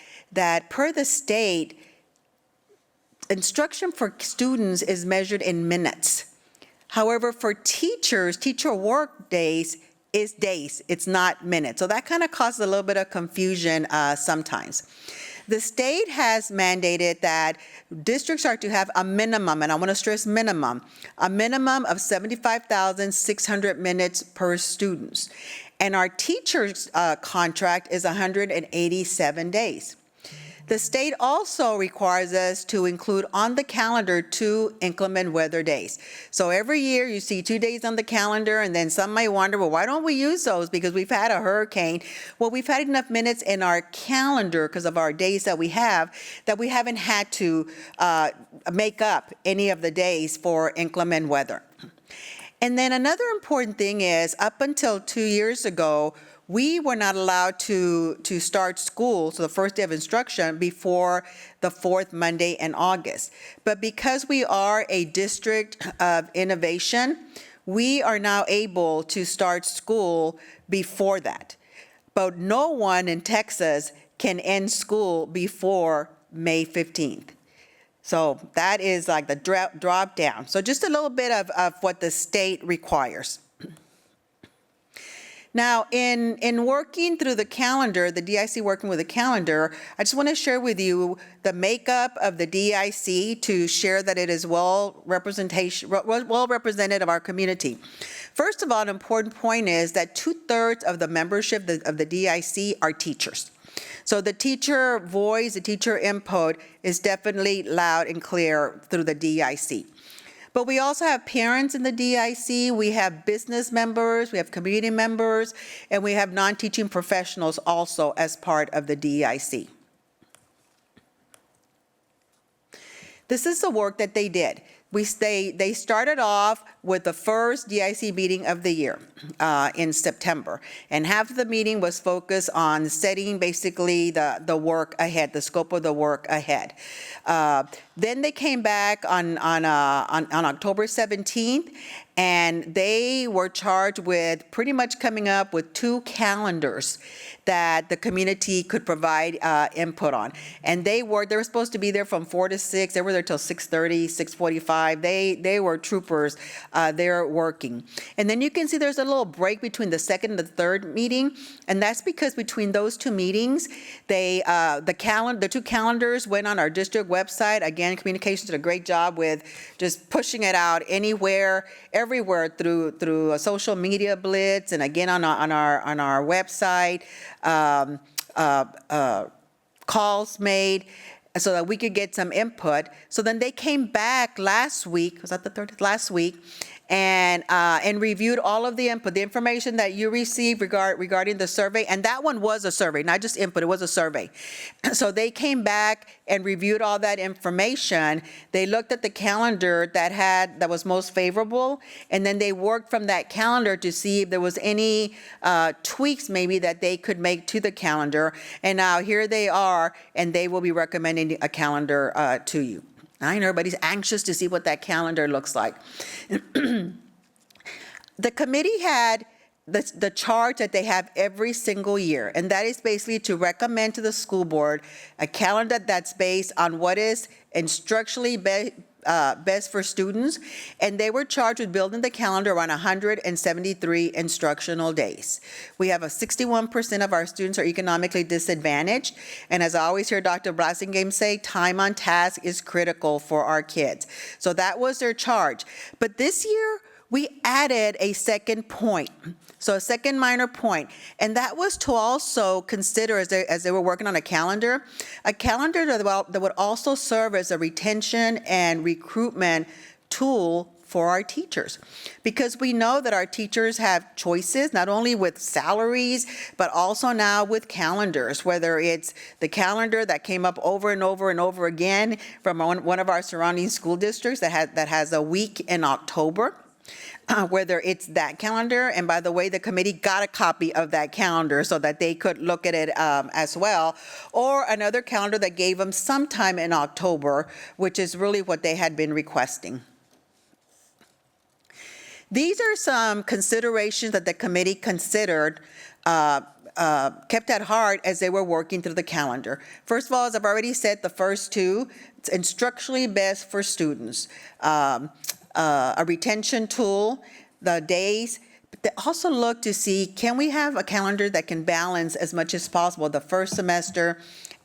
per the state, instruction for students is measured in minutes. However, for teachers, teacher work days is days, it's not minutes. So that kind of causes a little bit of confusion sometimes. The state has mandated that districts are to have a minimum, and I want to stress minimum, a minimum of 75,600 minutes per student. And our teacher's contract is 187 days. The state also requires us to include on the calendar 2 inclement weather days. So every year you see 2 days on the calendar, and then some might wonder, well, why don't we use those? Because we've had a hurricane. Well, we've had enough minutes in our calendar because of our days that we haven't had to make up any of the days for inclement weather. And then another important thing is, up until 2 years ago, we were not allowed to start school, so the first day of instruction, before the fourth Monday in August. But because we are a district of innovation, we are now able to start school before that. But no one in Texas can end school before May 15th. So that is like the drop down. So just a little bit of what the state requires. Now, in working through the calendar, the DIC working with the calendar, I just want to share with you the makeup of the DIC to share that it is well represented of our community. First of all, an important point is that 2/3 of the membership of the DIC are teachers. So the teacher voice, the teacher input is definitely loud and clear through the DIC. But we also have parents in the DIC, we have business members, we have community members, and we have non-teaching professionals also as part of the DIC. This is the work that they did. They started off with the first DIC meeting of the year in September. And half of the meeting was focused on setting basically the work ahead, the scope of the work ahead. Then they came back on October 17th, and they were charged with pretty much coming up with 2 calendars that the community could provide input on. And they were supposed to be there from 4 to 6. They were there till 6:30, 6:45. They were troopers. They're working. And then you can see there's a little break between the second and the third meeting, and that's because between those 2 meetings, the 2 calendars went on our district website. Again, communications did a great job with just pushing it out anywhere, everywhere through a social media blitz, and again on our website. Calls made so that we could get some input. So then they came back last week, was that the 30th? Last week, and reviewed all of the input, the information that you received regarding the survey, and that one was a survey, not just input, it was a survey. So they came back and reviewed all that information. They looked at the calendar that was most favorable, and then they worked from that calendar to see if there was any tweaks maybe that they could make to the calendar. And now here they are, and they will be recommending a calendar to you. I know everybody's anxious to see what that calendar looks like. The committee had the chart that they have every single year, and that is basically to recommend to the school board a calendar that's based on what is instructionally best for students, and they were charged with building the calendar around 173 instructional days. We have 61% of our students are economically disadvantaged, and as I always hear Dr. Blasingame say, time on task is critical for our kids. So that was their charge. But this year, we added a second point. So a second minor point, and that was to also consider as they were working on a calendar that would also serve as a retention and recruitment tool for our teachers. Because we know that our teachers have choices, not only with salaries, but also now with calendars, whether it's the calendar that came up over and over and over again from one of our surrounding school districts that has a week in October. Whether it's that calendar, and by the way, the committee got a copy of that calendar so that they could look at it as well, or another calendar that gave them sometime in October, which is really what they had been requesting. These are some considerations that the committee considered kept at heart as they were working through the calendar. First of all, as I've already said, the first 2, it's instructionally best for students. A retention tool, the days. But they also look to see, can we have a calendar that can balance as much as possible the first semester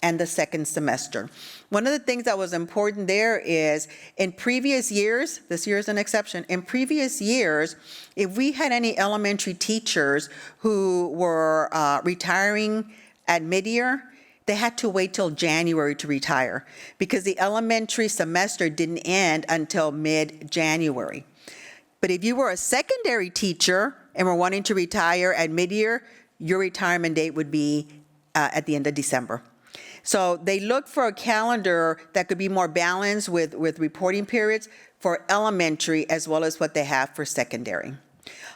and the second semester? One of the things that was important there is in previous years, this year is an exception, in previous years, if we had any elementary teachers who were retiring at mid-year, they had to wait till January to retire because the elementary semester didn't end until mid-January. But if you were a secondary teacher and were wanting to retire at mid-year, your retirement date would be at the end of December. So they looked for a calendar that could be more balanced with reporting periods for elementary as well as what they have for secondary.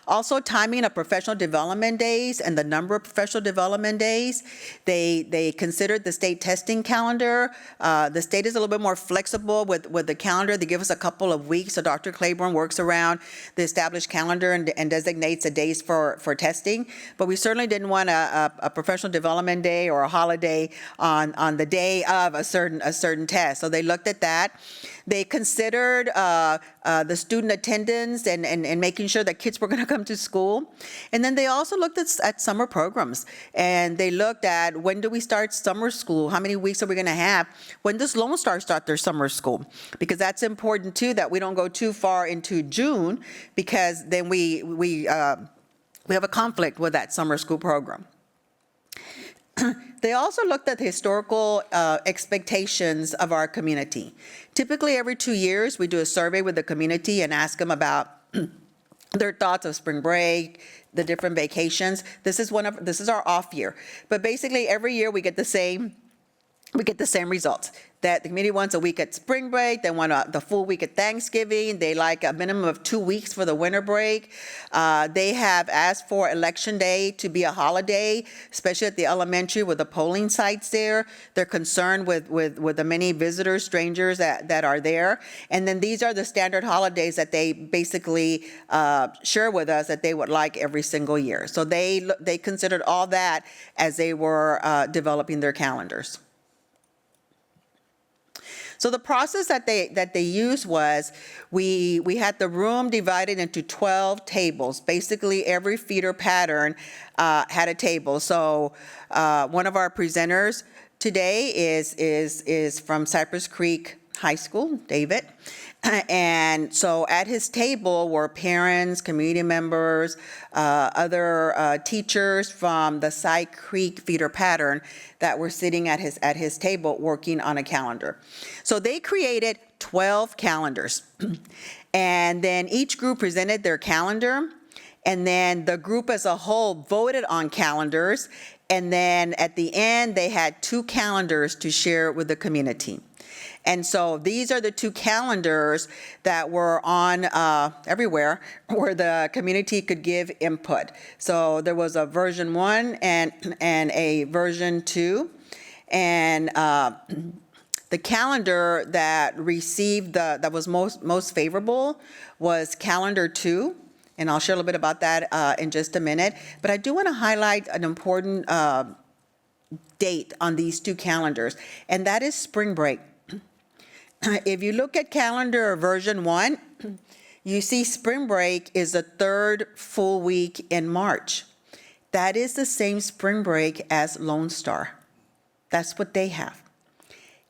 Also, timing of professional development days and the number of professional development days. They considered the state testing calendar. The state is a little bit more flexible with the calendar. They give us a couple of weeks, so Dr. Claiborne works around the established calendar and designates the days for testing. But we certainly didn't want a professional development day or a holiday on the day of a certain test. So they looked at that. They considered the student attendance and making sure that kids were going to come to school. And then they also looked at summer programs. And they looked at, when do we start summer school? How many weeks are we going to have? When does Lone Star start their summer school? Because that's important too, that we don't go too far into June, because then we have a conflict with that summer school program. They also looked at the historical expectations of our community. Typically, every 2 years, we do a survey with the community and ask them about their thoughts of spring break, the different vacations. This is our off year. But basically, every year we get the same results. That the community wants a week at spring break, they want the full week at Thanksgiving, they like a minimum of 2 weeks for the winter break. They have asked for Election Day to be a holiday, especially at the elementary with the polling sites there. They're concerned with the many visitors, strangers that are there. And then these are the standard holidays that they basically share with us that they would like every single year. So they considered all that as they were developing their calendars. So the process that they used was, we had the room divided into 12 tables. Basically, every feeder pattern had a table. So one of our presenters today is from Cypress Creek High School, David. And so at his table were parents, community members, other teachers from the Cy Creek feeder pattern that were sitting at his table working on a calendar. So they created 12 calendars. And then each group presented their calendar, and then the group as a whole voted on calendars. And then at the end, they had 2 calendars to share with the community. And so these are the 2 calendars that were on everywhere where the community could give input. So there was a version 1 and a version 2. And the calendar that received that was most favorable was calendar 2. And I'll share a little bit about that in just a minute. But I do want to highlight an important date on these 2 calendars, and that is spring break. If you look at calendar version 1, you see spring break is the 3rd full week in March. That is the same spring break as Lone Star. That's what they have.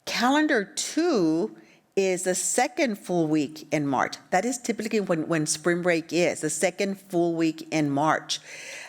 Calendar 2 is the 2nd full week in March. That is typically when spring break is, the 2nd full week in March.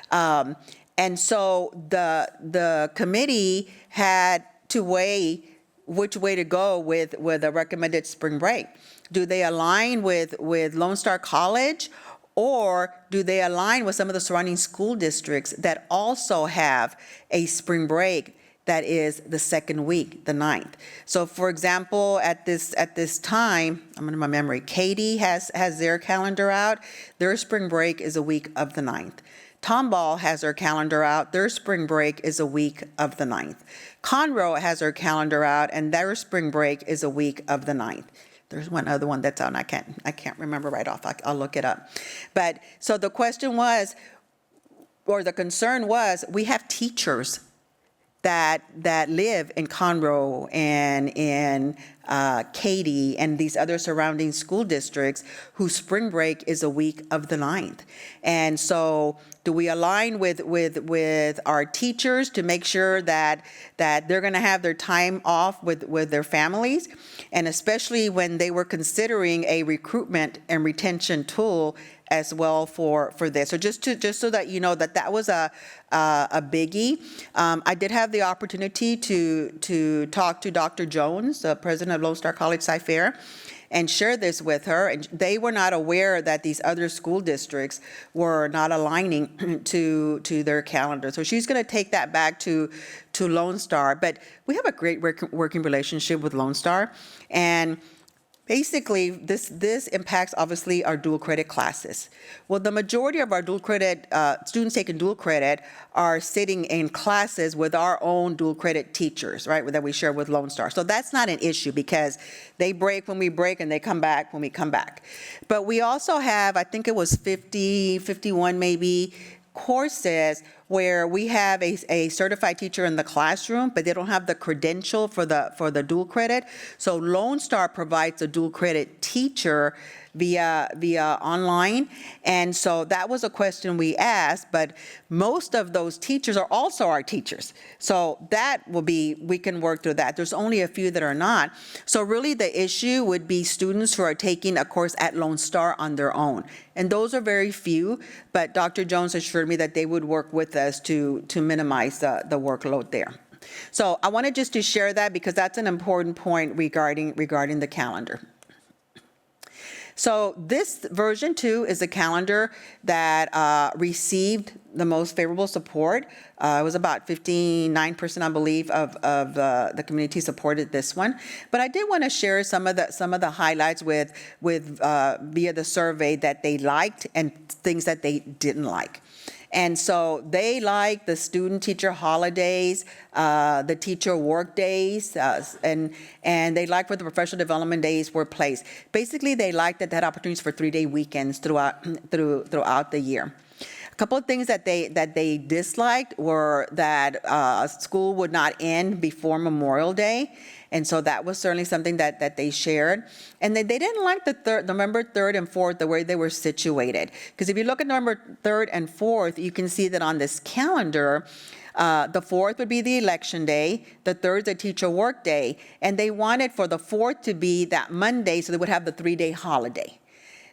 And so the committee had to weigh which way to go with a recommended spring break. Do they align with Lone Star College, or do they align with some of the surrounding school districts that also have a spring break that is the 2nd week, the 9th? So for example, at this time, I'm in my memory, Katy has their calendar out. Their spring break is a week of the 9th. Tomball has their calendar out. Their spring break is a week of the 9th. Conroe has their calendar out, and their spring break is a week of the 9th. There's one other one that's out, and I can't remember right off. I'll look it up. But so the question was, or the concern was, we have teachers that live in Conroe and in Katy and these other surrounding school districts whose spring break is a week of the 9th. And so do we align with our teachers to make sure that they're going to have their time off with their families? And especially when they were considering a recruitment and retention tool as well for this. So just so that you know that was a biggie. I did have the opportunity to talk to Dr. Jones, the president of Lone Star College Cy-Fair, and share this with her. And they were not aware that these other school districts were not aligning to their calendar. So she's going to take that back to Lone Star. But we have a great working relationship with Lone Star. And Basically, this impacts obviously our dual credit classes. Well, the majority of our dual credit, students taking dual credit are sitting in classes with our own dual credit teachers, right, that we share with Lone Star. So that's not an issue because they break when we break and they come back when we come back. But we also have, I think it was 50, 51 maybe, courses where we have a certified teacher in the classroom, but they don't have the credential for the dual credit. So Lone Star provides a dual credit teacher via online. And so that was a question we asked, but most of those teachers are also our teachers. So that will be, we can work through that. There's only a few that are not. So really the issue would be students who are taking a course at Lone Star on their own. And those are very few, but Dr. Jones assured me that they would work with us to minimize the workload there. So I wanted just to share that because that's an important point regarding the calendar. So this version 2 is a calendar that received the most favorable support. It was about 59%, I believe, of the community supported this one. But I did want to share some of the highlights with via the survey that they liked and things that they didn't like. And so they like the student-teacher holidays, the teacher work days, and they like where the professional development days were placed. Basically, they like that they had opportunities for 3-day weekends throughout the year. A couple of things that they disliked were that school would not end before Memorial Day. And so that was certainly something that they shared. And they didn't like November 3rd and 4th, the way they were situated. Because if you look at November 3rd and 4th, you can see that on this calendar, the 4th would be the election day, the 3rd is the teacher work day, and they wanted for the 4th to be that Monday so they would have the 3-day holiday.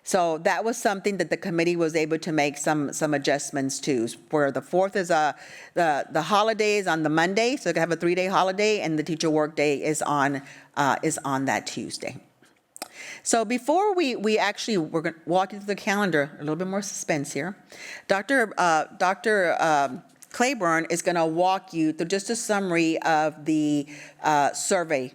So that was something that the committee was able to make some adjustments to, where the 4th is the holiday is on the Monday, so they can have a 3-day holiday, and the teacher work day is on that Tuesday. So before we're going to walk you through the calendar, a little bit more suspense here. Dr. Claiborne is going to walk you through just a summary of the survey.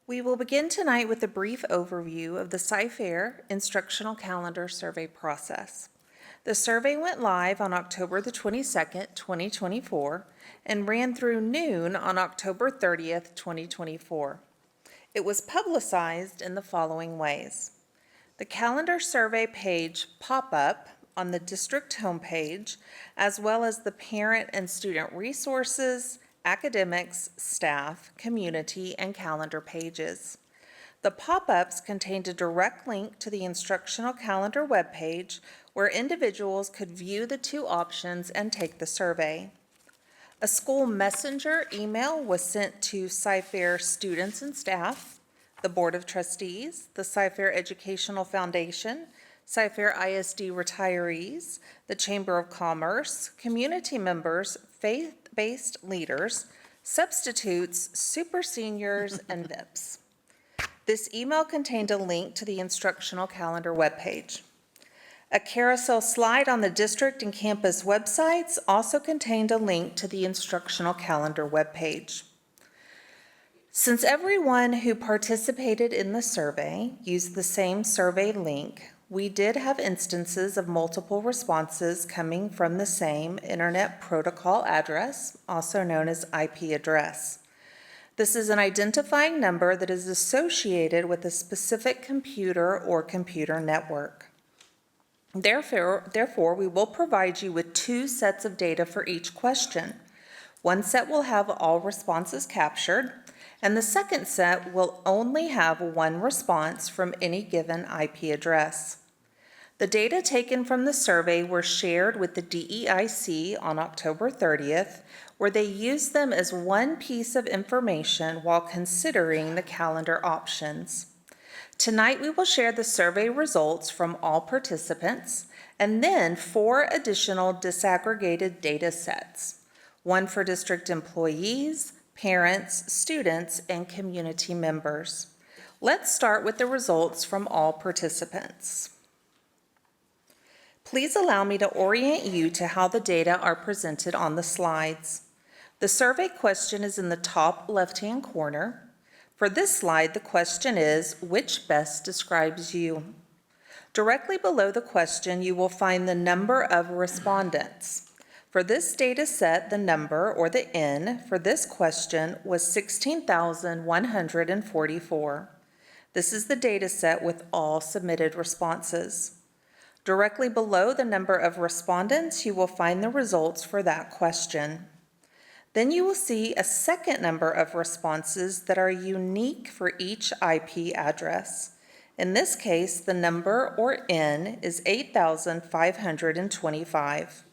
We will begin tonight with a brief overview of the Cyfair instructional calendar survey process. The survey went live on October the 22nd, 2024, and ran through noon on October 30th, 2024. It was publicized in the following ways. The calendar survey page pop-up on the district homepage, as well as the parent and student resources, academics, staff, community, and calendar pages. The pop-ups contained a direct link to the instructional calendar webpage where individuals could view the 2 options and take the survey. A school messenger email was sent to Cyfair students and staff, the Board of Trustees, the Cyfair Educational Foundation, Cyfair ISD retirees, the Chamber of Commerce, community members, faith-based leaders, substitutes, super seniors, and VIPs. This email contained a link to the instructional calendar webpage. A carousel slide on the district and campus websites also contained a link to the instructional calendar webpage. Since everyone who participated in the survey used the same survey link, we did have instances of multiple responses coming from the same Internet Protocol address, also known as IP address. This is an identifying number that is associated with a specific computer or computer network. Therefore, we will provide you with 2 sets of data for each question. One set will have all responses captured, and the second set will only have 1 response from any given IP address. The data taken from the survey were shared with the DEIC on October 30th, where they used them as one piece of information while considering the calendar options. Tonight, we will share the survey results from all participants, and then 4 additional disaggregated data sets, 1 for district employees, parents, students, and community members. Let's start with the results from all participants. Please allow me to orient you to how the data are presented on the slides. The survey question is in the top left-hand corner. For this slide, the question is, which best describes you? Directly below the question, you will find the number of respondents. For this data set, the number, or the N, for this question was 16,144. This is the data set with all submitted responses. Directly below the number of respondents, you will find the results for that question. Then you will see a second number of responses that are unique for each IP address. In this case, the number, or N, is 8,525.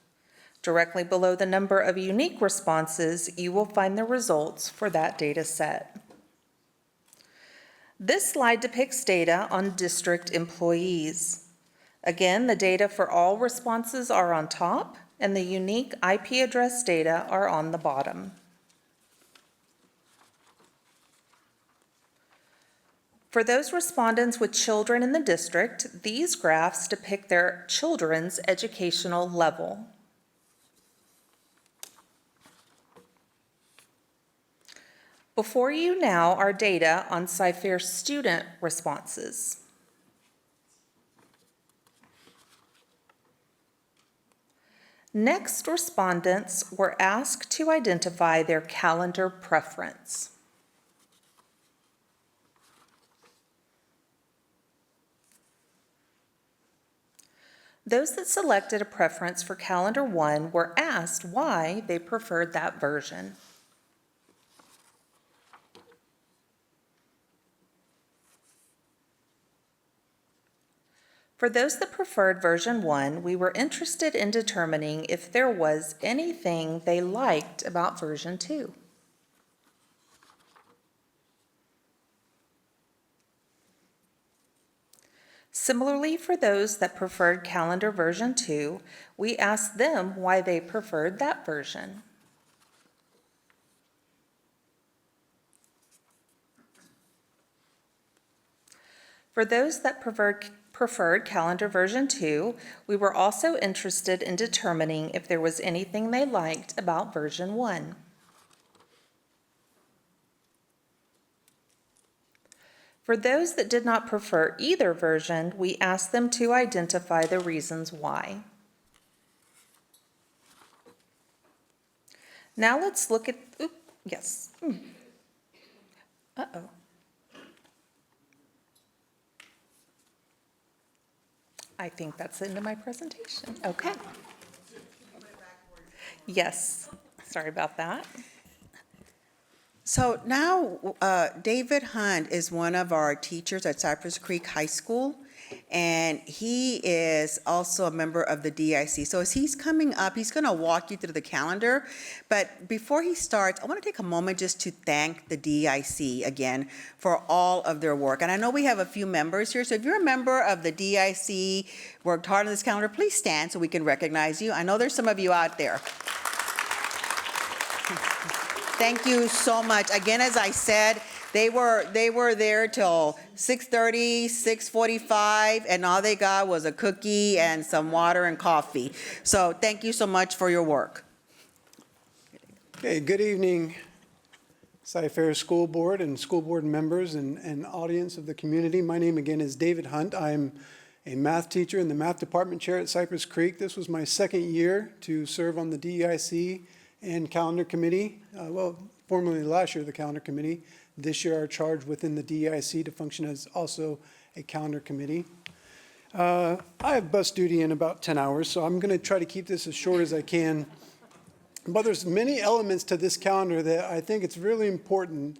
Directly below the number of unique responses, you will find the results for that data set. This slide depicts data on district employees. Again, the data for all responses are on top, and the unique IP address data are on the bottom. For those respondents with children in the district, these graphs depict their children's educational level. Before you now are data on Cyfair student responses. Next, respondents were asked to identify their calendar preference. Those that selected a preference for calendar 1 were asked why they preferred that version. For those that preferred version 1, we were interested in determining if there was anything they liked about version 2. Similarly, for those that preferred calendar version 2, we asked them why they preferred that version. For those that preferred calendar version 2, we were also interested in determining if there was anything they liked about version 1. For those that did not prefer either version, we asked them to identify the reasons why. Now let's look at, yes. Uh-oh. I think that's the end of my presentation. Okay. Yes, sorry about that. So now, David Hunt is one of our teachers at Cypress Creek High School, and he is also a member of the DIC. So as he's coming up, he's going to walk you through the calendar. But before he starts, I want to take a moment just to thank the DIC again for all of their work. And I know we have a few members here, so if you're a member of the DIC, worked hard on this calendar, please stand so we can recognize you. I know there's some of you out there. Thank you so much. Again, as I said, they were there till 6:30, 6:45, and all they got was a cookie and some water and coffee. So thank you so much for your work. Okay, good evening, Cyfair School Board and school board members and audience of the community. My name again is David Hunt. I'm a math teacher and the math department chair at Cypress Creek. This was my second year to serve on the DEIC and calendar committee. Well, formerly last year, the calendar committee. This year, our charge within the DEIC to function as also a calendar committee. I have bus duty in about 10 hours, so I'm going to try to keep this as short as I can. But there's many elements to this calendar that I think it's really important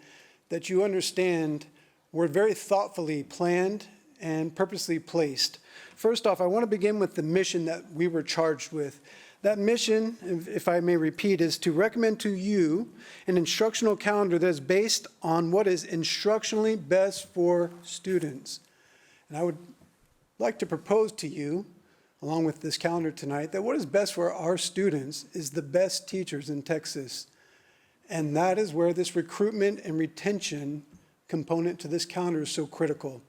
that you understand were very thoughtfully planned and purposely placed. First off, I want to begin with the mission that we were charged with. That mission, if I may repeat, is to recommend to you an instructional calendar that is based on what is instructionally best for students. And I would like to propose to you, along with this calendar tonight, that what is best for our students is the best teachers in Texas. And that is where this recruitment and retention component to this calendar is so critical.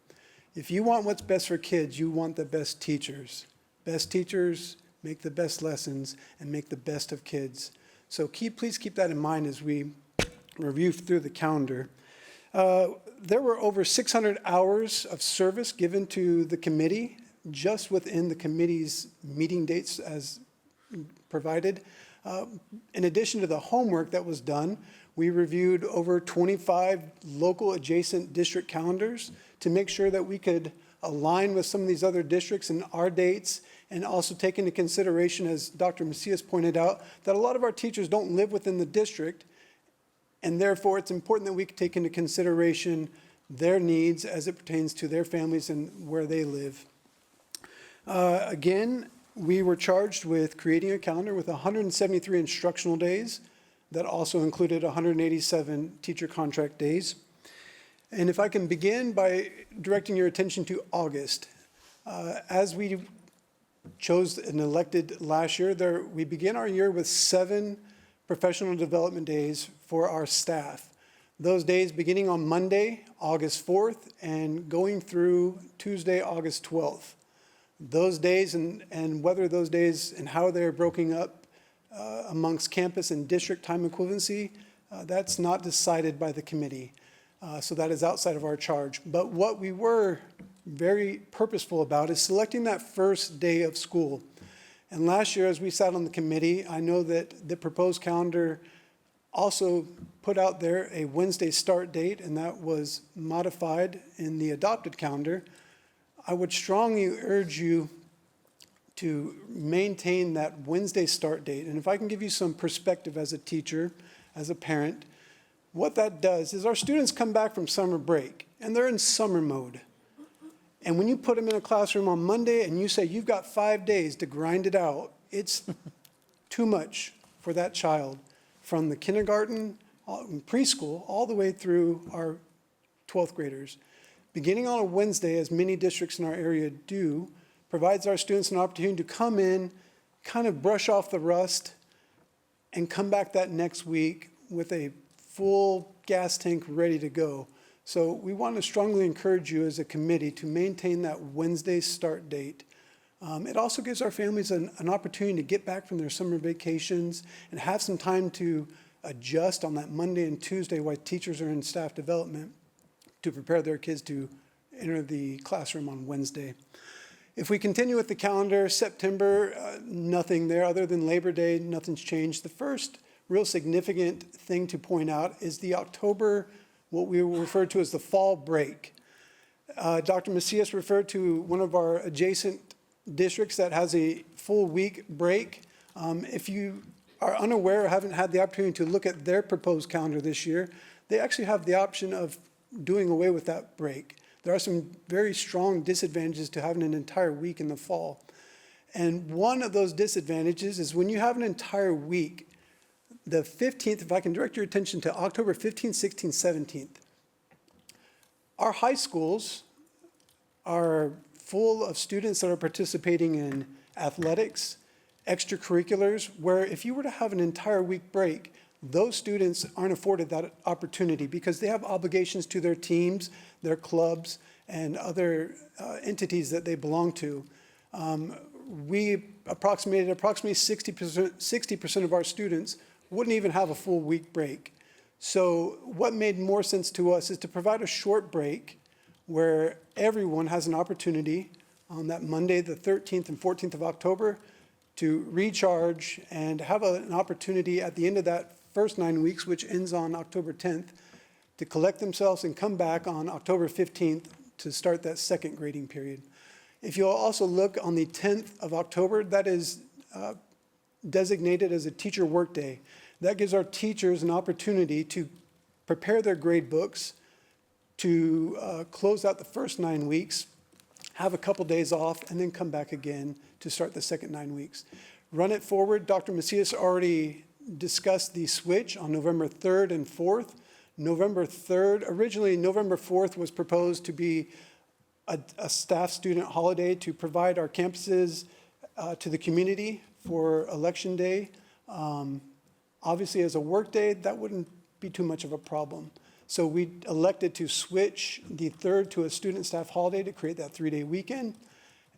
If you want what's best for kids, you want the best teachers. best teachers make the best lessons and make the best of kids. So please keep that in mind as we review through the calendar. There were over 600 hours of service given to the committee just within the committee's meeting dates as provided. In addition to the homework that was done, we reviewed over 25 local adjacent district calendars to make sure that we could align with some of these other districts and our dates, and also take into consideration, as Dr. Macias pointed out, that a lot of our teachers don't live within the district, and therefore it's important that we take into consideration their needs as it pertains to their families and where they live. Again, we were charged with creating a calendar with 173 instructional days. That also included 187 teacher contract days. And if I can begin by directing your attention to August. As we chose and elected last year, we begin our year with 7 professional development days for our staff. Those days beginning on Monday, August 4th, and going through Tuesday, August 12th. Those days and whether those days and how they're broken up amongst campus and district time equivalency, that's not decided by the committee. So that is outside of our charge. But what we were very purposeful about is selecting that first day of school. And last year, as we sat on the committee, I know that the proposed calendar also put out there a Wednesday start date, and that was modified in the adopted calendar. I would strongly urge you to maintain that Wednesday start date. And if I can give you some perspective as a teacher, as a parent, what that does is our students come back from summer break, and they're in summer mode. And when you put them in a classroom on Monday and you say you've got 5 days to grind it out, it's too much for that child from the kindergarten, preschool, all the way through our 12th graders. Beginning on a Wednesday, as many districts in our area do, provides our students an opportunity to come in, kind of brush off the rust, and come back that next week with a full gas tank ready to go. So we want to strongly encourage you as a committee to maintain that Wednesday start date. It also gives our families an opportunity to get back from their summer vacations and have some time to adjust on that Monday and Tuesday while teachers are in staff development to prepare their kids to enter the classroom on Wednesday. If we continue with the calendar, September, nothing there other than Labor Day, nothing's changed. The first real significant thing to point out is the October, what we refer to as the fall break. Dr. Macias referred to one of our adjacent districts that has a full week break. If you are unaware or haven't had the opportunity to look at their proposed calendar this year, they actually have the option of doing away with that break. There are some very strong disadvantages to having an entire week in the fall. And one of those disadvantages is when you have an entire week, the 15th, if I can direct your attention to October 15th, 16th, 17th, our high schools are full of students that are participating in athletics, extracurriculars, where if you were to have an entire week break, those students aren't afforded that opportunity because they have obligations to their teams, their clubs, and other entities that they belong to. We approximately 60% of our students wouldn't even have a full week break. So what made more sense to us is to provide a short break where everyone has an opportunity on that Monday, the 13th and 14th of October, to recharge and have an opportunity at the end of that first 9 weeks, which ends on October 10th, to collect themselves and come back on October 15th to start that second grading period. If you'll also look on the 10th of October, that is designated as a teacher workday. That gives our teachers an opportunity to prepare their grade books, to close out the first 9 weeks, have a couple days off, and then come back again to start the second 9 weeks. Run it forward. Dr. Macias already discussed the switch on November 3rd and 4th. November 3rd, originally November 4th was proposed to be a staff student holiday to provide our campuses to the community for Election Day. Obviously, as a work day, that wouldn't be too much of a problem. So we elected to switch the 3rd to a student staff holiday to create that 3-day weekend.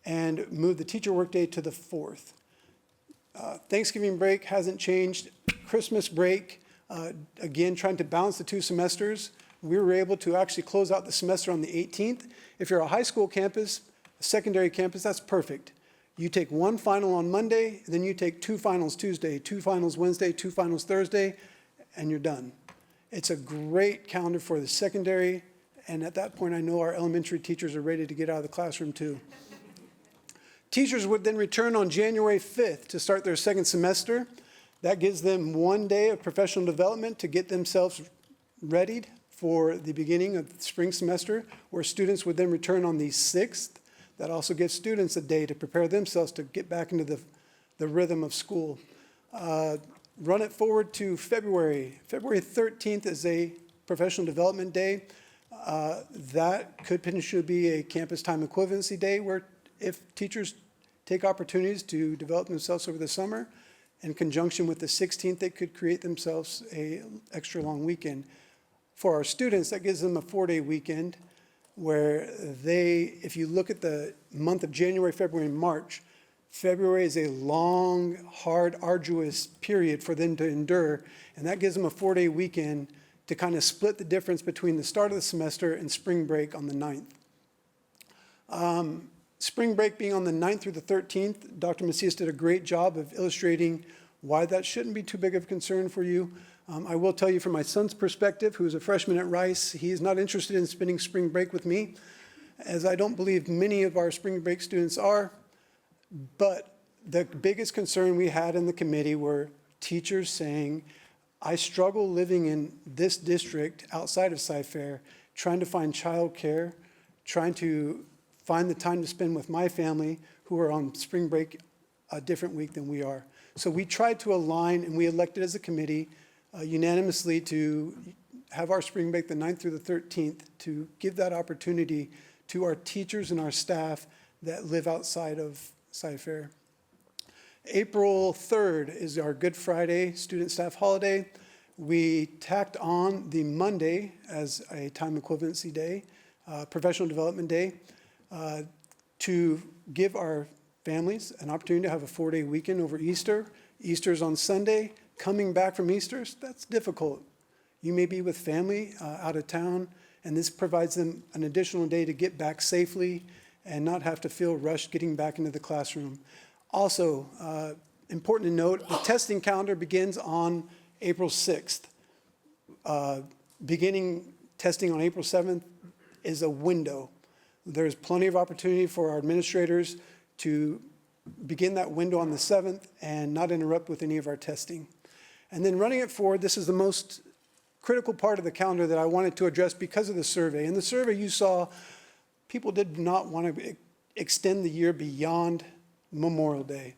and move the teacher workday to the 4th. Thanksgiving break hasn't changed. Christmas break, again, trying to balance the 2 semesters. We were able to actually close out the semester on the 18th. If you're a high school campus, a secondary campus, that's perfect. You take 1 final on Monday, then you take 2 finals Tuesday, 2 finals Wednesday, 2 finals Thursday, and you're done. It's a great calendar for the secondary, and at that point, I know our elementary teachers are ready to get out of the classroom too. Teachers would then return on January 5th to start their 2nd semester. That gives them 1 day of professional development to get themselves readied for the beginning of the spring semester, where students would then return on the 6th. That also gives students a day to prepare themselves to get back into the rhythm of school. Run it forward to February. February 13th is a professional development day. That could potentially be a campus time equivalency day where if teachers take opportunities to develop themselves over the summer, in conjunction with the 16th, they could create themselves a extra long weekend. For our students, that gives them a 4-day weekend where they, if you look at the month of January, February, and March, February is a long, hard, arduous period for them to endure, and that gives them a 4-day weekend to kind of split the difference between the start of the semester and spring break on the 9th. Spring break being on the 9th through the 13th, Dr. Macias did a great job of illustrating why that shouldn't be too big of a concern for you. I will tell you from my son's perspective, who's a freshman at Rice, he is not interested in spending spring break with me, as I don't believe many of our spring break students are. But the biggest concern we had in the committee were teachers saying, I struggle living in this district outside of Cyfair, trying to find childcare, trying to find the time to spend with my family who are on spring break a different week than we are. So we tried to align, and we elected as a committee unanimously to have our spring break the 9th through the 13th to give that opportunity to our teachers and our staff that live outside of Cyfair. April 3rd is our Good Friday student staff holiday. We tacked on the Monday as a time equivalency day, professional development day, to give our families an opportunity to have a 4-day weekend over Easter. Easter's on Sunday. Coming back from Easter, that's difficult. You may be with family out of town, and this provides them an additional day to get back safely and not have to feel rushed getting back into the classroom. Also, important to note, the testing calendar begins on April 6th. Beginning testing on April 7th is a window. There's plenty of opportunity for our administrators to begin that window on the 7th and not interrupt with any of our testing. And then running it forward, this is the most critical part of the calendar that I wanted to address because of the survey. In the survey you saw, people did not want to extend the year beyond Memorial Day.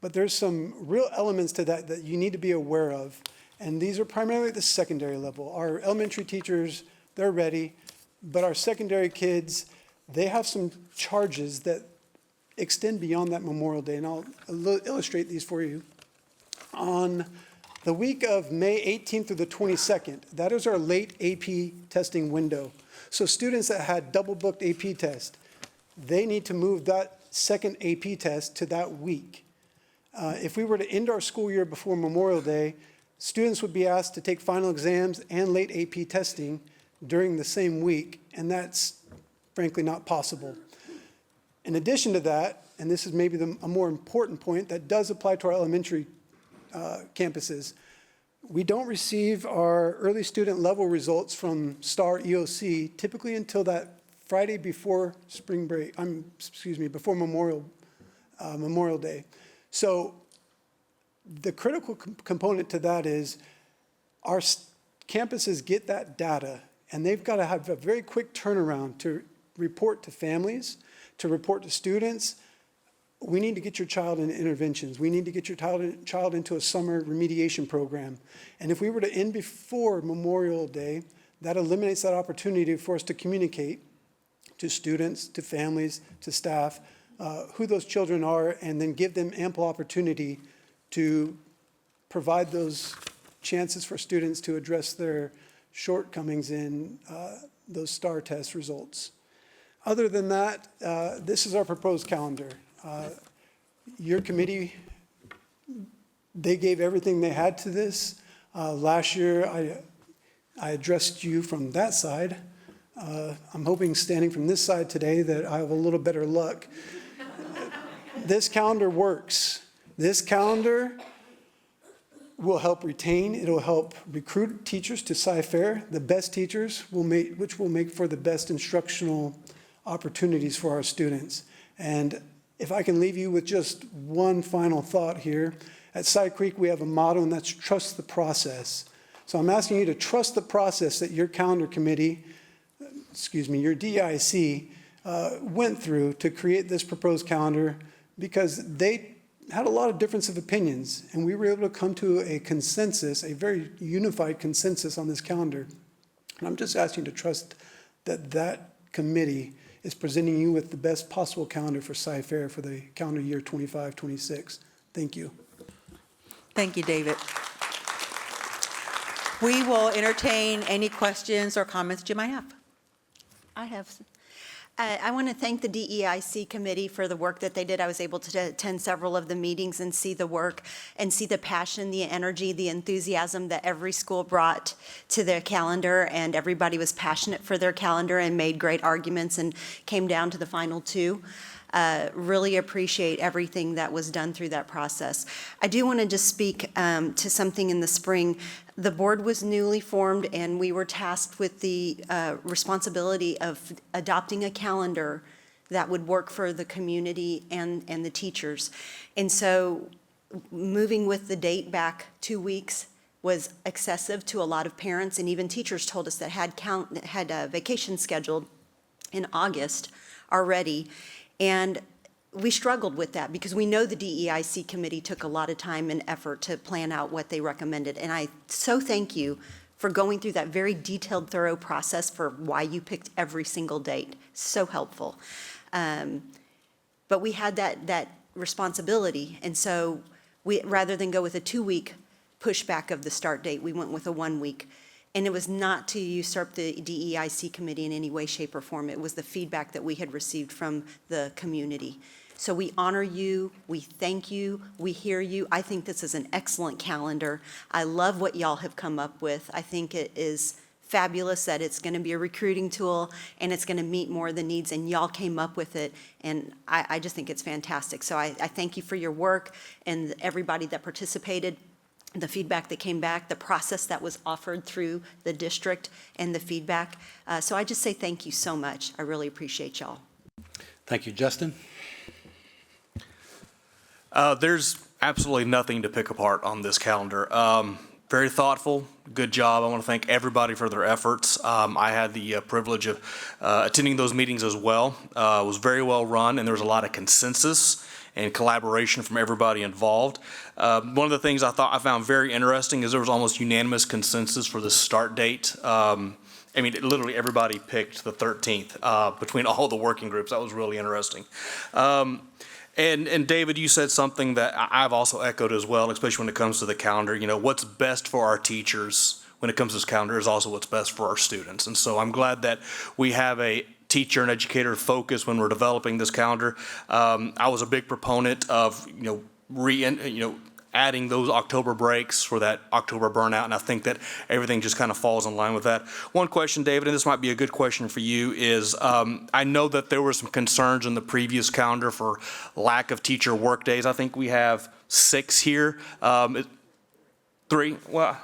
But there's some real elements to that that you need to be aware of. And these are primarily at the secondary level. Our elementary teachers, they're ready. But our secondary kids, they have some charges that extend beyond that Memorial Day. And I'll illustrate these for you. On the week of May 18th through the 22nd, that is our late AP testing window. So students that had double booked AP test, they need to move that second AP test to that week. If we were to end our school year before Memorial Day, students would be asked to take final exams and late AP testing during the same week, and that's frankly not possible. In addition to that, and this is maybe a more important point that does apply to our elementary campuses, we don't receive our early student level results from STAR EOC typically until that Friday before spring break, before Memorial Day. So the critical component to that is our campuses get that data, and they've got to have a very quick turnaround to report to families, to report to students. We need to get your child into interventions. We need to get your child into a summer remediation program. And if we were to end before Memorial Day, that eliminates that opportunity for us to communicate to students, to families, to staff, who those children are, and then give them ample opportunity to provide those chances for students to address their shortcomings in those STAR test results. Other than that, this is our proposed calendar. Your committee, they gave everything they had to this. Last year, I addressed you from that side. I'm hoping standing from this side today that I have a little better luck. This calendar works. This calendar will help retain, it'll help recruit teachers to Cy-Fair. The best teachers which will make for the best instructional opportunities for our students. And if I can leave you with just one final thought here, at Cy Creek we have a motto, and that's trust the process. So I'm asking you to trust the process that your calendar committee, your DIC, went through to create this proposed calendar, because they had a lot of difference of opinions, and we were able to come to a consensus, a very unified consensus on this calendar. And I'm just asking you to trust that that committee is presenting you with the best possible calendar for Cy-Fair for the calendar year 25-26. Thank you. Thank you, David. We will entertain any questions or comments that you might have. I have. I want to thank the DEIC committee for the work that they did. I was able to attend several of the meetings and see the work and see the passion, the energy, the enthusiasm that every school brought to their calendar, and everybody was passionate for their calendar and made great arguments and came down to the final two. Really appreciate everything that was done through that process. I do want to just speak to something in the spring. The board was newly formed, and we were tasked with the responsibility of adopting a calendar that would work for the community and the teachers. And so moving with the date back 2 weeks was excessive to a lot of parents, and even teachers told us that had a vacation scheduled in August already. And we struggled with that because we know the DEIC committee took a lot of time and effort to plan out what they recommended. And I so thank you for going through that very detailed, thorough process for why you picked every single date. So helpful. But we had that responsibility. And so rather than go with a 2-week pushback of the start date, we went with a 1 week. And it was not to usurp the DEIC committee in any way, shape, or form. It was the feedback that we had received from the community. So we honor you, we thank you, we hear you. I think this is an excellent calendar. I love what y'all have come up with. I think it is fabulous that it's going to be a recruiting tool and it's going to meet more of the needs, and y'all came up with it, and I just think it's fantastic. So I thank you for your work and everybody that participated, the feedback that came back, the process that was offered through the district, and the feedback. So I just say thank you so much. I really appreciate y'all. Thank you. Justin? There's absolutely nothing to pick apart on this calendar. Very thoughtful, good job. I want to thank everybody for their efforts. I had the privilege of attending those meetings as well. It was very well run, and there was a lot of consensus and collaboration from everybody involved. One of the things I found very interesting is there was almost unanimous consensus for the start date. I mean, literally everybody picked the 13th between all the working groups. That was really interesting. And David, you said something that I've also echoed as well, especially when it comes to the calendar. You know, what's best for our teachers when it comes to this calendar is also what's best for our students. And so I'm glad that we have a teacher and educator focus when we're developing this calendar. I was a big proponent of, adding those October breaks for that October burnout, and I think that everything just kind of falls in line with that. One question, David, and this might be a good question for you, is I know that there were some concerns in the previous calendar for lack of teacher work days. I think we have 6 here. 3? Well,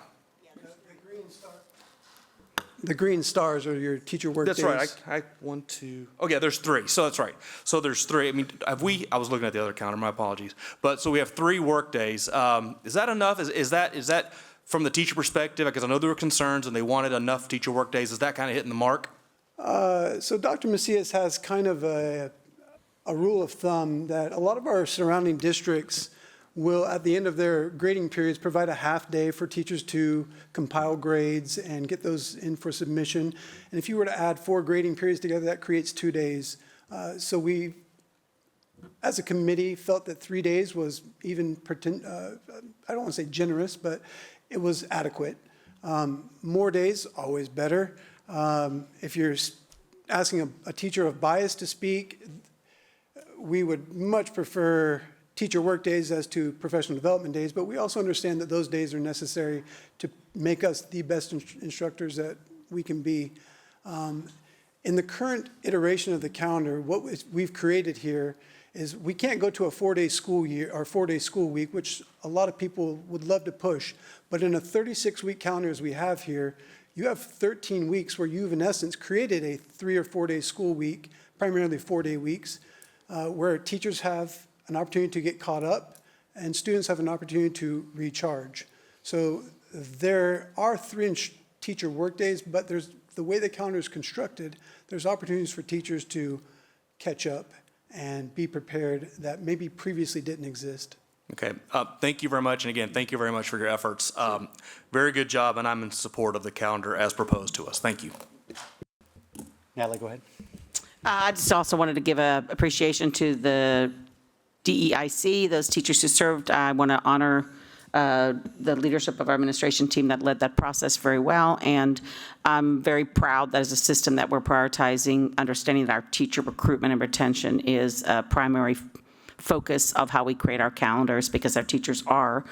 The green stars are your teacher work days. that's right. 1, 2. Oh, yeah, there's 3. So that's right. So there's 3. I mean, I was looking at the other calendar. My apologies. But so we have 3 work days. Is that enough? Is that from the teacher perspective? Because I know there were concerns and they wanted enough teacher work days. Is that kind of hitting the mark? So Dr. Macias has kind of a rule of thumb that a lot of our surrounding districts will, at the end of their grading periods, provide a half day for teachers to compile grades and get those in for submission. And if you were to add 4 grading periods together, that creates 2 days. So we, as a committee, felt that 3 days was even, I don't want to say generous, but it was adequate. More days, always better. If you're asking a teacher of bias to speak. We would much prefer teacher work days as to professional development days, but we also understand that those days are necessary to make us the best instructors that we can be. In the current iteration of the calendar, what we've created here is we can't go to a 4-day school year or 4-day school week, which a lot of people would love to push. But in a 36-week calendar as we have here, you have 13 weeks where you've in essence created a 3 or 4-day school week, primarily 4-day weeks, where teachers have an opportunity to get caught up and students have an opportunity to recharge. So there are 3 teacher work days, but the way the calendar is constructed, there's opportunities for teachers to catch up and be prepared that maybe previously didn't exist. Okay, thank you very much, and again, thank you very much for your efforts. Very good job, and I'm in support of the calendar as proposed to us. Thank you. Natalie, go ahead. I just also wanted to give a appreciation to the DEIC, those teachers who served. I want to honor the leadership of our administration team that led that process very well, and I'm very proud that as a system that we're prioritizing, understanding that our teacher recruitment and retention is a primary focus of how we create our calendars, because our teachers are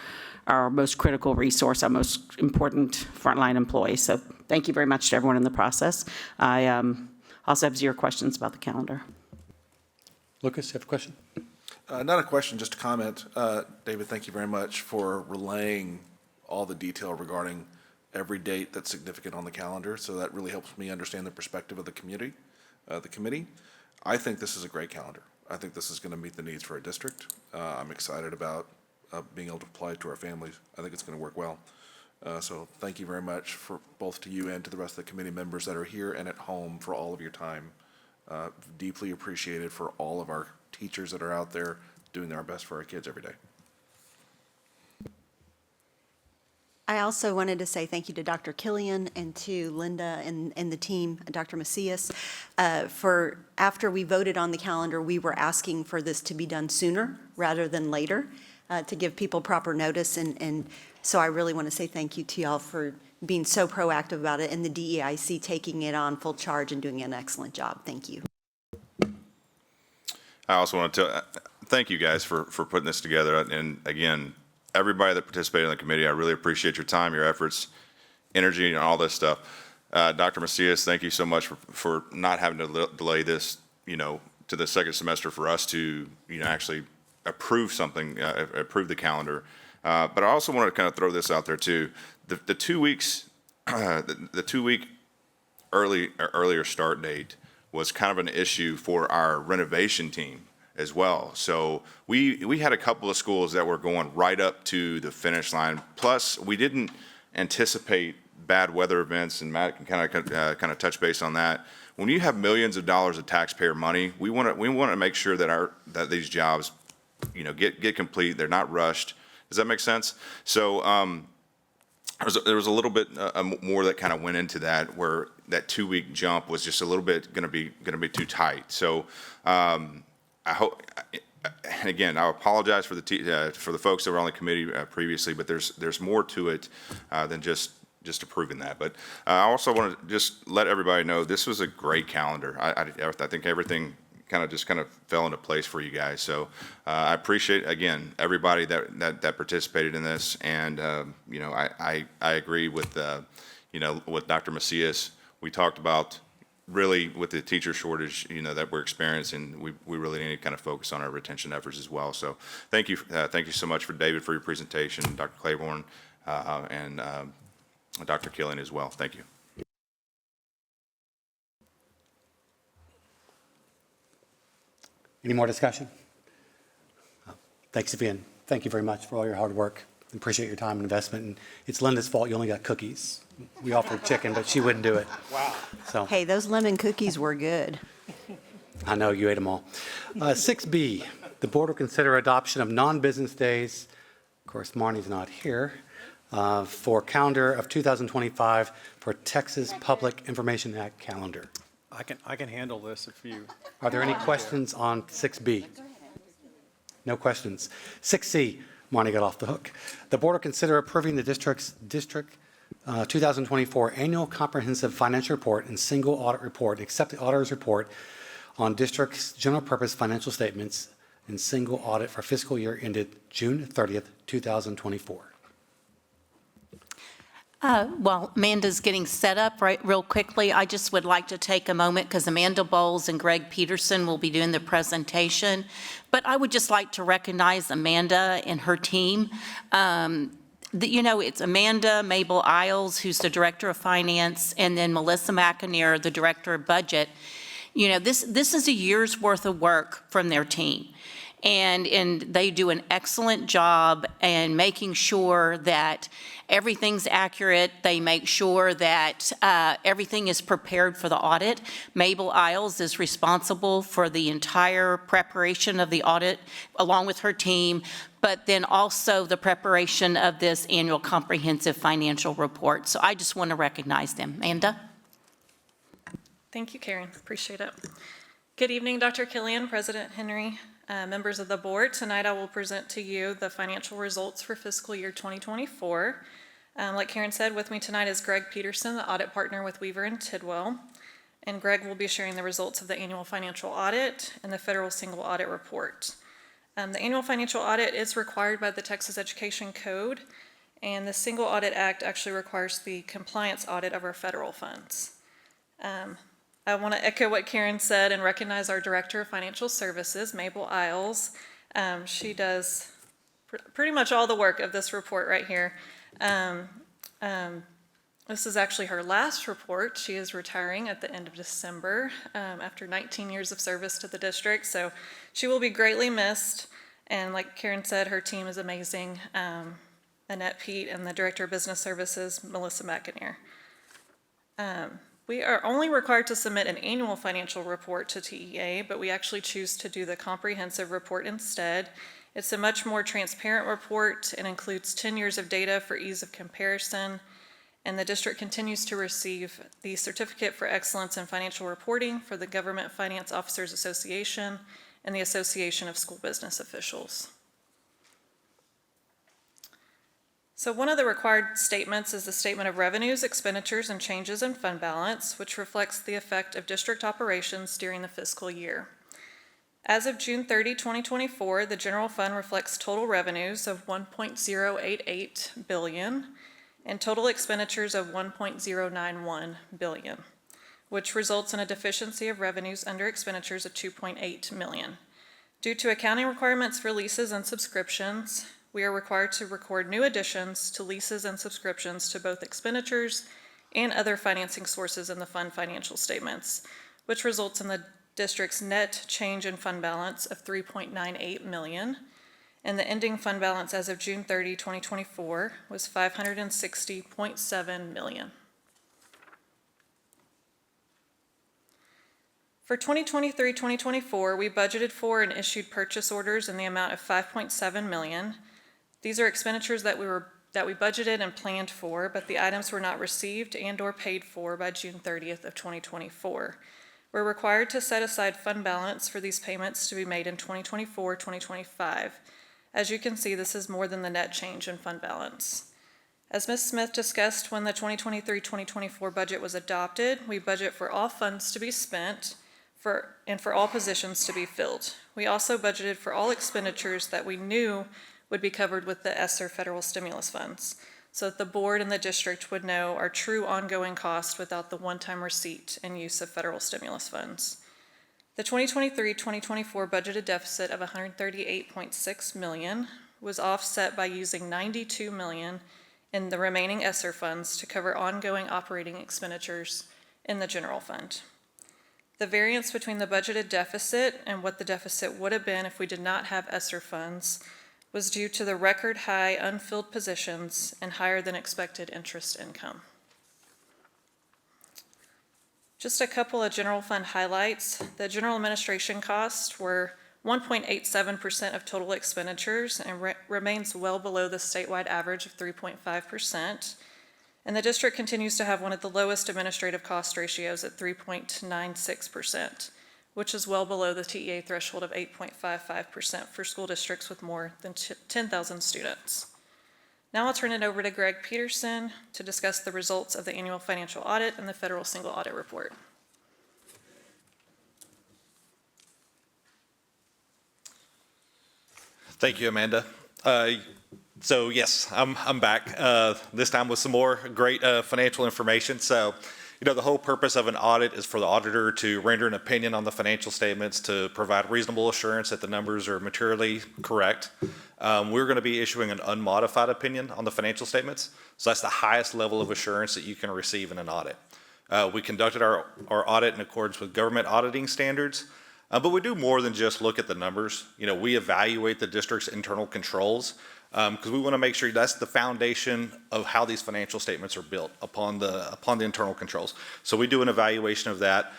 our most critical resource, our most important frontline employees. So thank you very much to everyone in the process. I also have 0 questions about the calendar. Lucas, you have a question? Not a question, just a comment. David, thank you very much for relaying all the detail regarding every date that's significant on the calendar. So that really helps me understand the perspective of the community, the committee. I think this is a great calendar. I think this is going to meet the needs for our district. I'm excited about being able to apply it to our families. I think it's going to work well. So thank you very much for both to you and to the rest of the committee members that are here and at home for all of your time. Deeply appreciated for all of our teachers that are out there doing our best for our kids every day. I also wanted to say thank you to Dr. Killian and to Linda and the team, Dr. Macias, for after we voted on the calendar, we were asking for this to be done sooner rather than later to give people proper notice. And so I really want to say thank you to y'all for being so proactive about it, and the DEIC taking it on full charge and doing an excellent job. Thank you. I also want to thank you guys for putting this together. And again, everybody that participated in the committee, I really appreciate your time, your efforts, energy, and all this stuff. Dr. Macias, thank you so much for not having to delay this, to the second semester for us to, actually approve something, approve the calendar. But I also want to kind of throw this out there too. The 2 weeks, the 2 week earlier start date was kind of an issue for our renovation team as well. So we had a couple of schools that were going right up to the finish line. Plus, we didn't anticipate bad weather events, and Matt can kind of touch base on that. When you have millions of dollars of taxpayer money, we want to make sure that these jobs, get complete. They're not rushed. Does that make sense? So there was a little bit more that kind of went into that, where that 2 week jump was just a little bit going to be too tight. So I hope, and again, I apologize for the folks that were on the committee previously, but there's more to it than just approving that. But I also want to just let everybody know this was a great calendar. I think everything kind of fell into place for you guys. So I appreciate, again, everybody that participated in this. And, I agree with, with Dr. Macias. We talked about really with the teacher shortage, that we're experiencing, we really need to kind of focus on our retention efforts as well. So thank you so much for David for your presentation, Dr. Claiborne, and Dr. Killian as well. Thank you. Any more discussion? Thanks again. Thank you very much for all your hard work. Appreciate your time and investment. And it's Linda's fault you only got cookies. We offered chicken, but she wouldn't do it. Wow. So Hey, those lemon cookies were good. I know you ate them all. 6B, the board will consider adoption of non-business days. Of course, Marnie's not here. For calendar of 2025 for Texas Public Information Act calendar. I can handle this if you. Are there any questions on 6B? No questions. 6C, Marnie got off the hook. The board will consider approving the district 2024 Annual Comprehensive Financial Report and Single Audit Report, accept the auditor's report on district's general purpose financial statements and single audit for fiscal year ended June 30th, 2024. While Amanda's getting set up real quickly, I just would like to take a moment because Amanda Bowles and Greg Peterson will be doing the presentation. But I would just like to recognize Amanda and her team. It's Amanda Mabel Isles, who's the Director of Finance, and then Melissa McAnear, the Director of Budget. This is a year's worth of work from their team. And they do an excellent job in making sure that everything's accurate. They make sure that everything is prepared for the audit. Mabel Isles is responsible for the entire preparation of the audit along with her team, but then also the preparation of this annual comprehensive financial report. So I just want to recognize them. Amanda? Thank you, Karen. Appreciate it. Good evening, Dr. Killian, President Henry, members of the board. Tonight I will present to you the financial results for fiscal year 2024. Like Karen said, with me tonight is Greg Peterson, the audit partner with Weaver and Tidwell. And Greg will be sharing the results of the annual financial audit and the federal single audit report. The annual financial audit is required by the Texas Education Code, and the Single Audit Act actually requires the compliance audit of our federal funds. I want to echo what Karen said and recognize our Director of Financial Services, Mabel Isles. She does pretty much all the work of this report right here. This is actually her last report. She is retiring at the end of December after 19 years of service to the district, so she will be greatly missed. And like Karen said, her team is amazing. Annette Pete and the Director of Business Services, Melissa McAnear. We are only required to submit an annual financial report to TEA, but we actually choose to do the comprehensive report instead. It's a much more transparent report and includes 10 years of data for ease of comparison. And the district continues to receive the Certificate for Excellence in Financial Reporting for the Government Finance Officers Association and the Association of School Business Officials. So one of the required statements is the Statement of Revenues, Expenditures, and Changes in Fund Balance, which reflects the effect of district operations during the fiscal year. As of June 30, 2024, the general fund reflects total revenues of $1.088 billion and total expenditures of $1.091 billion, which results in a deficiency of revenues under expenditures of $2.8 million. Due to accounting requirements for leases and subscriptions, we are required to record new additions to leases and subscriptions to both expenditures and other financing sources in the fund financial statements, which results in the district's net change in fund balance of $3.98 million, and the ending fund balance as of June 30, 2024 was $560.7 million. For 2023-2024, we budgeted for and issued purchase orders in the amount of $5.7 million. These are expenditures that we budgeted and planned for, but the items were not received and or paid for by June 30th of 2024. We're required to set aside fund balance for these payments to be made in 2024-2025. As you can see, this is more than the net change in fund balance. As Ms. Smith discussed, when the 2023-2024 budget was adopted, we budget for all funds to be spent and for all positions to be filled. We also budgeted for all expenditures that we knew would be covered with the ESSER federal stimulus funds, so that the board and the district would know our true ongoing cost without the one-time receipt and use of federal stimulus funds. The 2023-2024 budgeted deficit of $138.6 million was offset by using $92 million in the remaining ESSER funds to cover ongoing operating expenditures in the general fund. The variance between the budgeted deficit and what the deficit would have been if we did not have ESSER funds was due to the record high unfilled positions and higher than expected interest income. Just a couple of general fund highlights. The general administration costs were 1.87% of total expenditures and remains well below the statewide average of 3.5%. And the district continues to have one of the lowest administrative cost ratios at 3.96%, which is well below the TEA threshold of 8.55% for school districts with more than 10,000 students. Now I'll turn it over to Greg Peterson to discuss the results of the annual financial audit and the federal single audit report. Thank you, Amanda. So yes, I'm back, this time with some more great financial information. So, the whole purpose of an audit is for the auditor to render an opinion on the financial statements to provide reasonable assurance that the numbers are materially correct. We're going to be issuing an unmodified opinion on the financial statements. So that's the highest level of assurance that you can receive in an audit. We conducted our audit in accordance with government auditing standards. But we do more than just look at the numbers. We evaluate the district's internal controls because we want to make sure that's the foundation of how these financial statements are built upon the internal controls. So we do an evaluation of that.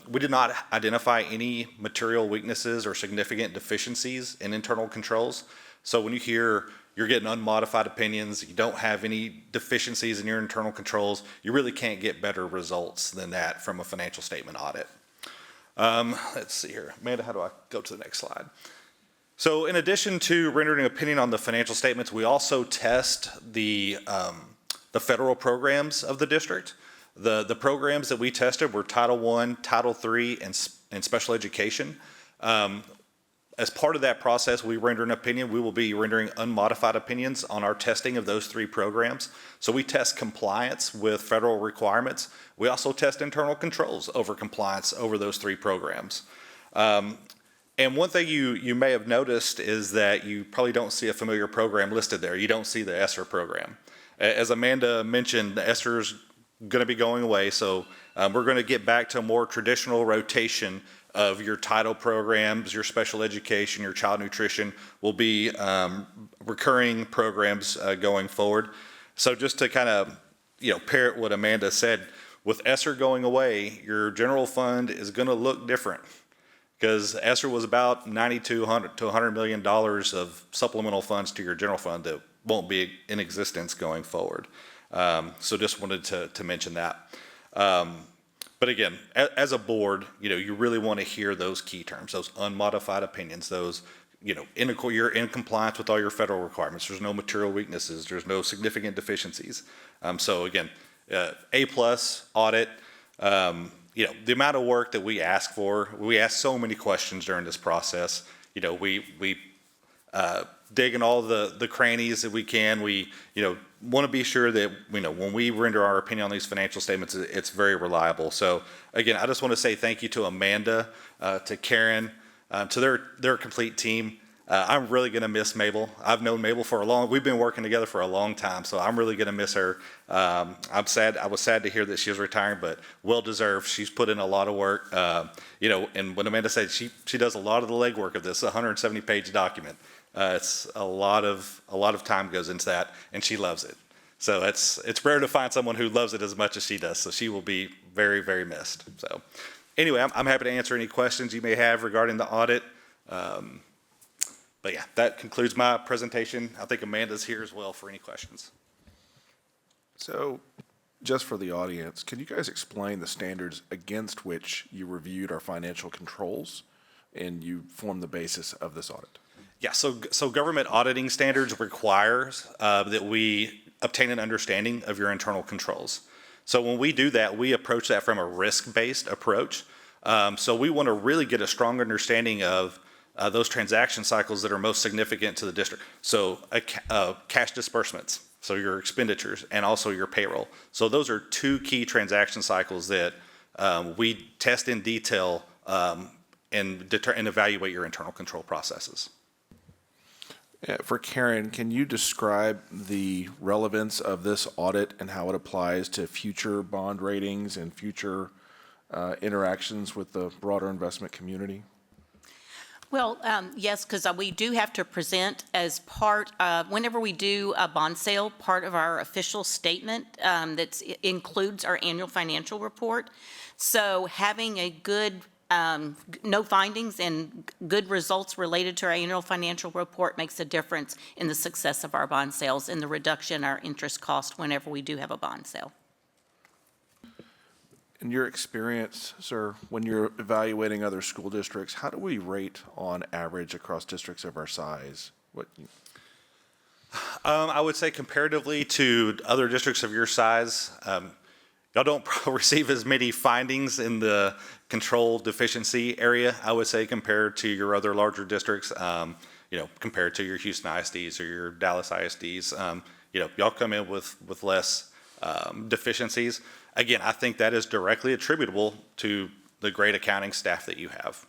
We did not identify any material weaknesses or significant deficiencies in internal controls. So when you hear you're getting unmodified opinions, you don't have any deficiencies in your internal controls, you really can't get better results than that from a financial statement audit. Let's see here. Amanda, how do I go to the next slide? So in addition to rendering an opinion on the financial statements, we also test the federal programs of the district. The programs that we tested were Title I, Title III, and special education. As part of that process, we render an opinion. We will be rendering unmodified opinions on our testing of those three programs. So we test compliance with federal requirements. We also test internal controls over compliance over those three programs. And one thing you may have noticed is that you probably don't see a familiar program listed there. You don't see the ESSER program. As Amanda mentioned, the ESSER is going to be going away, so we're going to get back to a more traditional rotation of your title programs, your special education, your child nutrition will be recurring programs going forward. So just to kind of parrot what Amanda said, with ESSER going away, your general fund is going to look different because ESSER was about $90 to $100 million of supplemental funds to your general fund that won't be in existence going forward. So just wanted to mention that. But again, as a board, you really want to hear those key terms, those unmodified opinions, those, you're in compliance with all your federal requirements. There's no material weaknesses. There's no significant deficiencies. So again, A+ audit, the amount of work that we ask so many questions during this process. We dig in all the crannies that we can. We, want to be sure that, when we render our opinion on these financial statements, it's very reliable. So again, I just want to say thank you to Amanda, to Karen, to their complete team. I'm really going to miss Mabel. I've known Mabel we've been working together for a long time, so I'm really going to miss her. I was sad to hear that she was retiring, but well-deserved. She's put in a lot of work. And when Amanda said she does a lot of the legwork of this 170-page document, it's a lot of time goes into that, and she loves it. So it's rare to find someone who loves it as much as she does. So she will be very, very missed. So anyway, I'm happy to answer any questions you may have regarding the audit. But yeah, that concludes my presentation. I think Amanda's here as well for any questions. So just for the audience, can you guys explain the standards against which you reviewed our financial controls and you formed the basis of this audit? Yeah, so government auditing standards requires that we obtain an understanding of your internal controls. So when we do that, we approach that from a risk-based approach. So we want to really get a strong understanding of those transaction cycles that are most significant to the district. So cash disbursements, so your expenditures, and also your payroll. So those are two key transaction cycles that we test in detail and evaluate your internal control processes. For Karen, can you describe the relevance of this audit and how it applies to future bond ratings and future interactions with the broader investment community? Well, yes, because we do have to present as part of, whenever we do a bond sale, part of our official statement that includes our annual financial report. So having a good, no findings and good results related to our annual financial report makes a difference in the success of our bond sales and the reduction in our interest cost whenever we do have a bond sale. In your experience, sir, when you're evaluating other school districts, how do we rate on average across districts of our size? I would say comparatively to other districts of your size, y'all don't receive as many findings in the control deficiency area, I would say, compared to your other larger districts, compared to your Houston ISDs or your Dallas ISDs. Y'all come in with less deficiencies. Again, I think that is directly attributable to the great accounting staff that you have.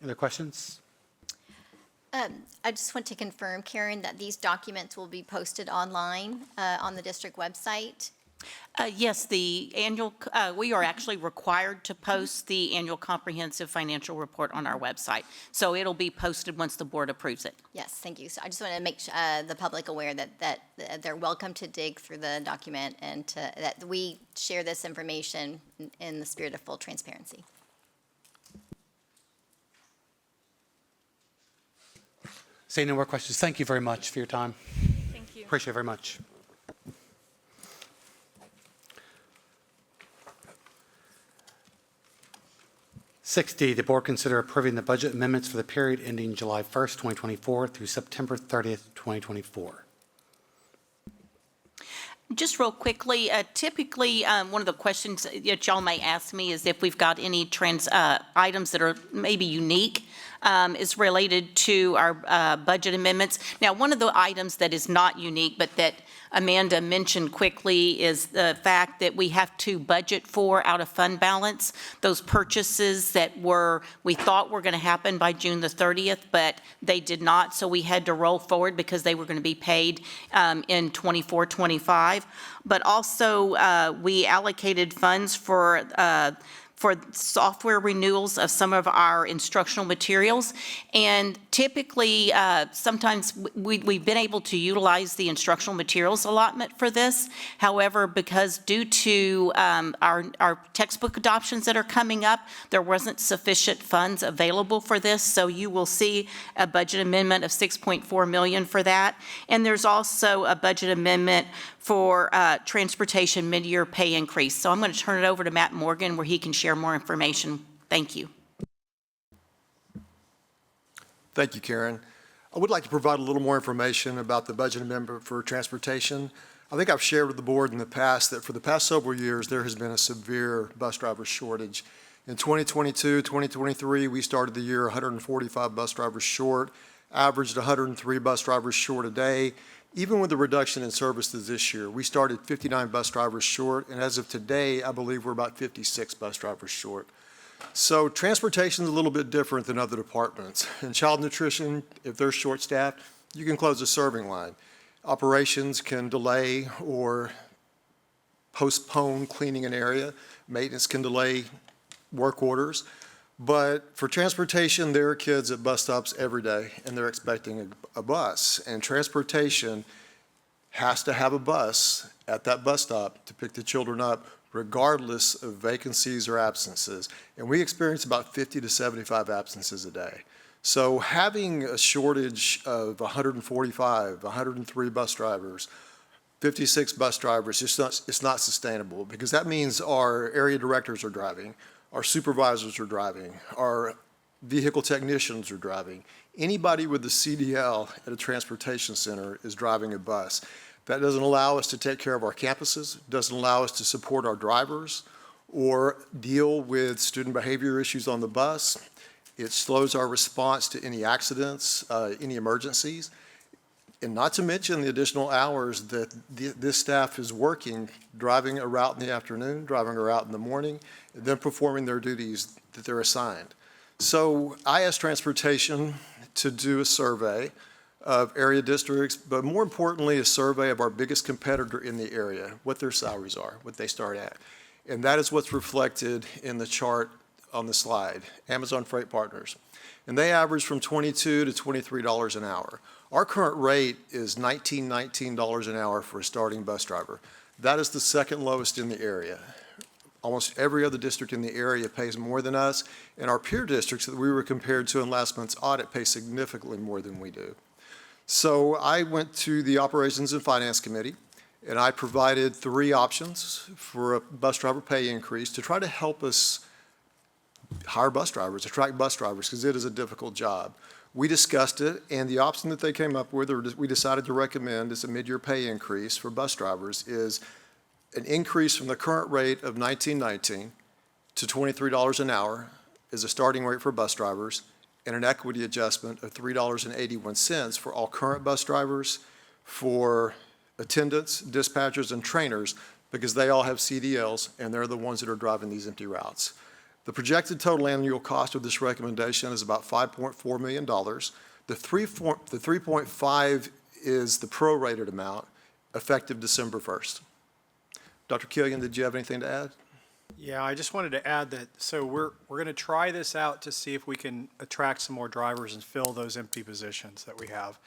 Other questions? I just want to confirm, Karen, that these documents will be posted online on the district website. Yes, the annual, we are actually required to post the annual comprehensive financial report on our website. So it'll be posted once the board approves it. Yes, thank you. So I just want to make the public aware that they're welcome to dig through the document and that we share this information in the spirit of full transparency. Seeing no more questions, thank you very much for your time. Thank you. Appreciate it very much. D, the board consider approving the budget amendments for the period ending July 1st, 2024 through September 30th, 2024. Just real quickly, typically, one of the questions that y'all may ask me is if we've got any items that are maybe unique is related to our budget amendments. Now, one of the items that is not unique, but that Amanda mentioned quickly, is the fact that we have to budget for out of fund balance those purchases that we thought were going to happen by June the 30th, but they did not, so we had to roll forward because they were going to be paid in 24-25. But also, we allocated funds for software renewals of some of our instructional materials. And typically, sometimes we've been able to utilize the instructional materials allotment for this. However, because due to our textbook adoptions that are coming up, there wasn't sufficient funds available for this. So you will see a budget amendment of $6.4 million for that. And there's also a budget amendment for transportation mid-year pay increase. So I'm going to turn it over to Matt Morgan where he can share more information. Thank you. Thank you, Karen. I would like to provide a little more information about the budget amendment for transportation. I think I've shared with the board in the past that for the past several years, there has been a severe bus driver shortage. In 2022, 2023, we started the year 145 bus drivers short, averaged 103 bus drivers short a day. Even with the reduction in services this year, we started 59 bus drivers short, and as of today, I believe we're about 56 bus drivers short. So transportation is a little bit different than other departments. In child nutrition, if they're short-staffed, you can close a serving line. Operations can delay or postpone cleaning an area. Maintenance can delay work orders. But for transportation, there are kids at bus stops every day, and they're expecting a bus. And transportation has to have a bus at that bus stop to pick the children up, regardless of vacancies or absences. And we experience about 50 to 75 absences a day. So having a shortage of 145, 103 bus drivers, 56 bus drivers, it's not sustainable, because that means our area directors are driving, our supervisors are driving, our vehicle technicians are driving. Anybody with the CDL at a transportation center is driving a bus. That doesn't allow us to take care of our campuses, doesn't allow us to support our drivers or deal with student behavior issues on the bus. It slows our response to any accidents, any emergencies. And not to mention the additional hours that this staff is working, driving a route in the afternoon, driving a route in the morning, and then performing their duties that they're assigned. So I asked transportation to do a survey of area districts, but more importantly, a survey of our biggest competitor in the area, what their salaries are, what they start at. And that is what's reflected in the chart on the slide, Amazon Freight Partners. And they average from $22 to $23 an hour. Our current rate is $19 an hour for a starting bus driver. That is the second lowest in the area. Almost every other district in the area pays more than us, and our peer districts that we were compared to in last month's audit pay significantly more than we do. So I went to the Operations and Finance Committee, and I provided 3 options for a bus driver pay increase to try to help us hire bus drivers, attract bus drivers, because it is a difficult job. We discussed it, and the option that they came up with, or we decided to recommend as a mid-year pay increase for bus drivers, is an increase from the current rate of $19.19 to $23 an hour is a starting rate for bus drivers, and an equity adjustment of $3.81 for all current bus drivers, for attendants, dispatchers, and trainers, because they all have CDLs, and they're the ones that are driving these empty routes. The projected total annual cost of this recommendation is about $5.4 million. The 3.5 is the prorated amount, effective December 1st. Dr. Killian, did you have anything to add? Yeah, I just wanted to add that, so we're going to try this out to see if we can attract some more drivers and fill those empty positions that we have.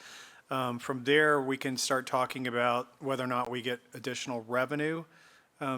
From there, we can start talking about whether or not we get additional revenue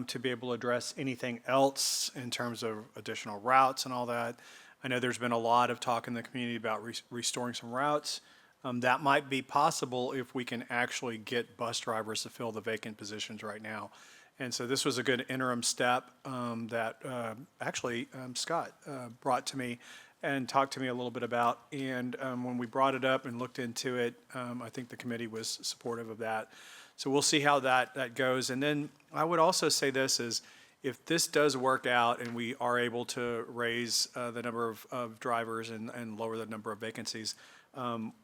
to be able to address anything else in terms of additional routes and all that. I know there's been a lot of talk in the community about restoring some routes. That might be possible if we can actually get bus drivers to fill the vacant positions right now. And so this was a good interim step that actually Scott brought to me and talked to me a little bit about. And when we brought it up and looked into it, I think the committee was supportive of that. So we'll see how that goes. And then I would also say this is, if this does work out and we are able to raise the number of drivers and lower the number of vacancies,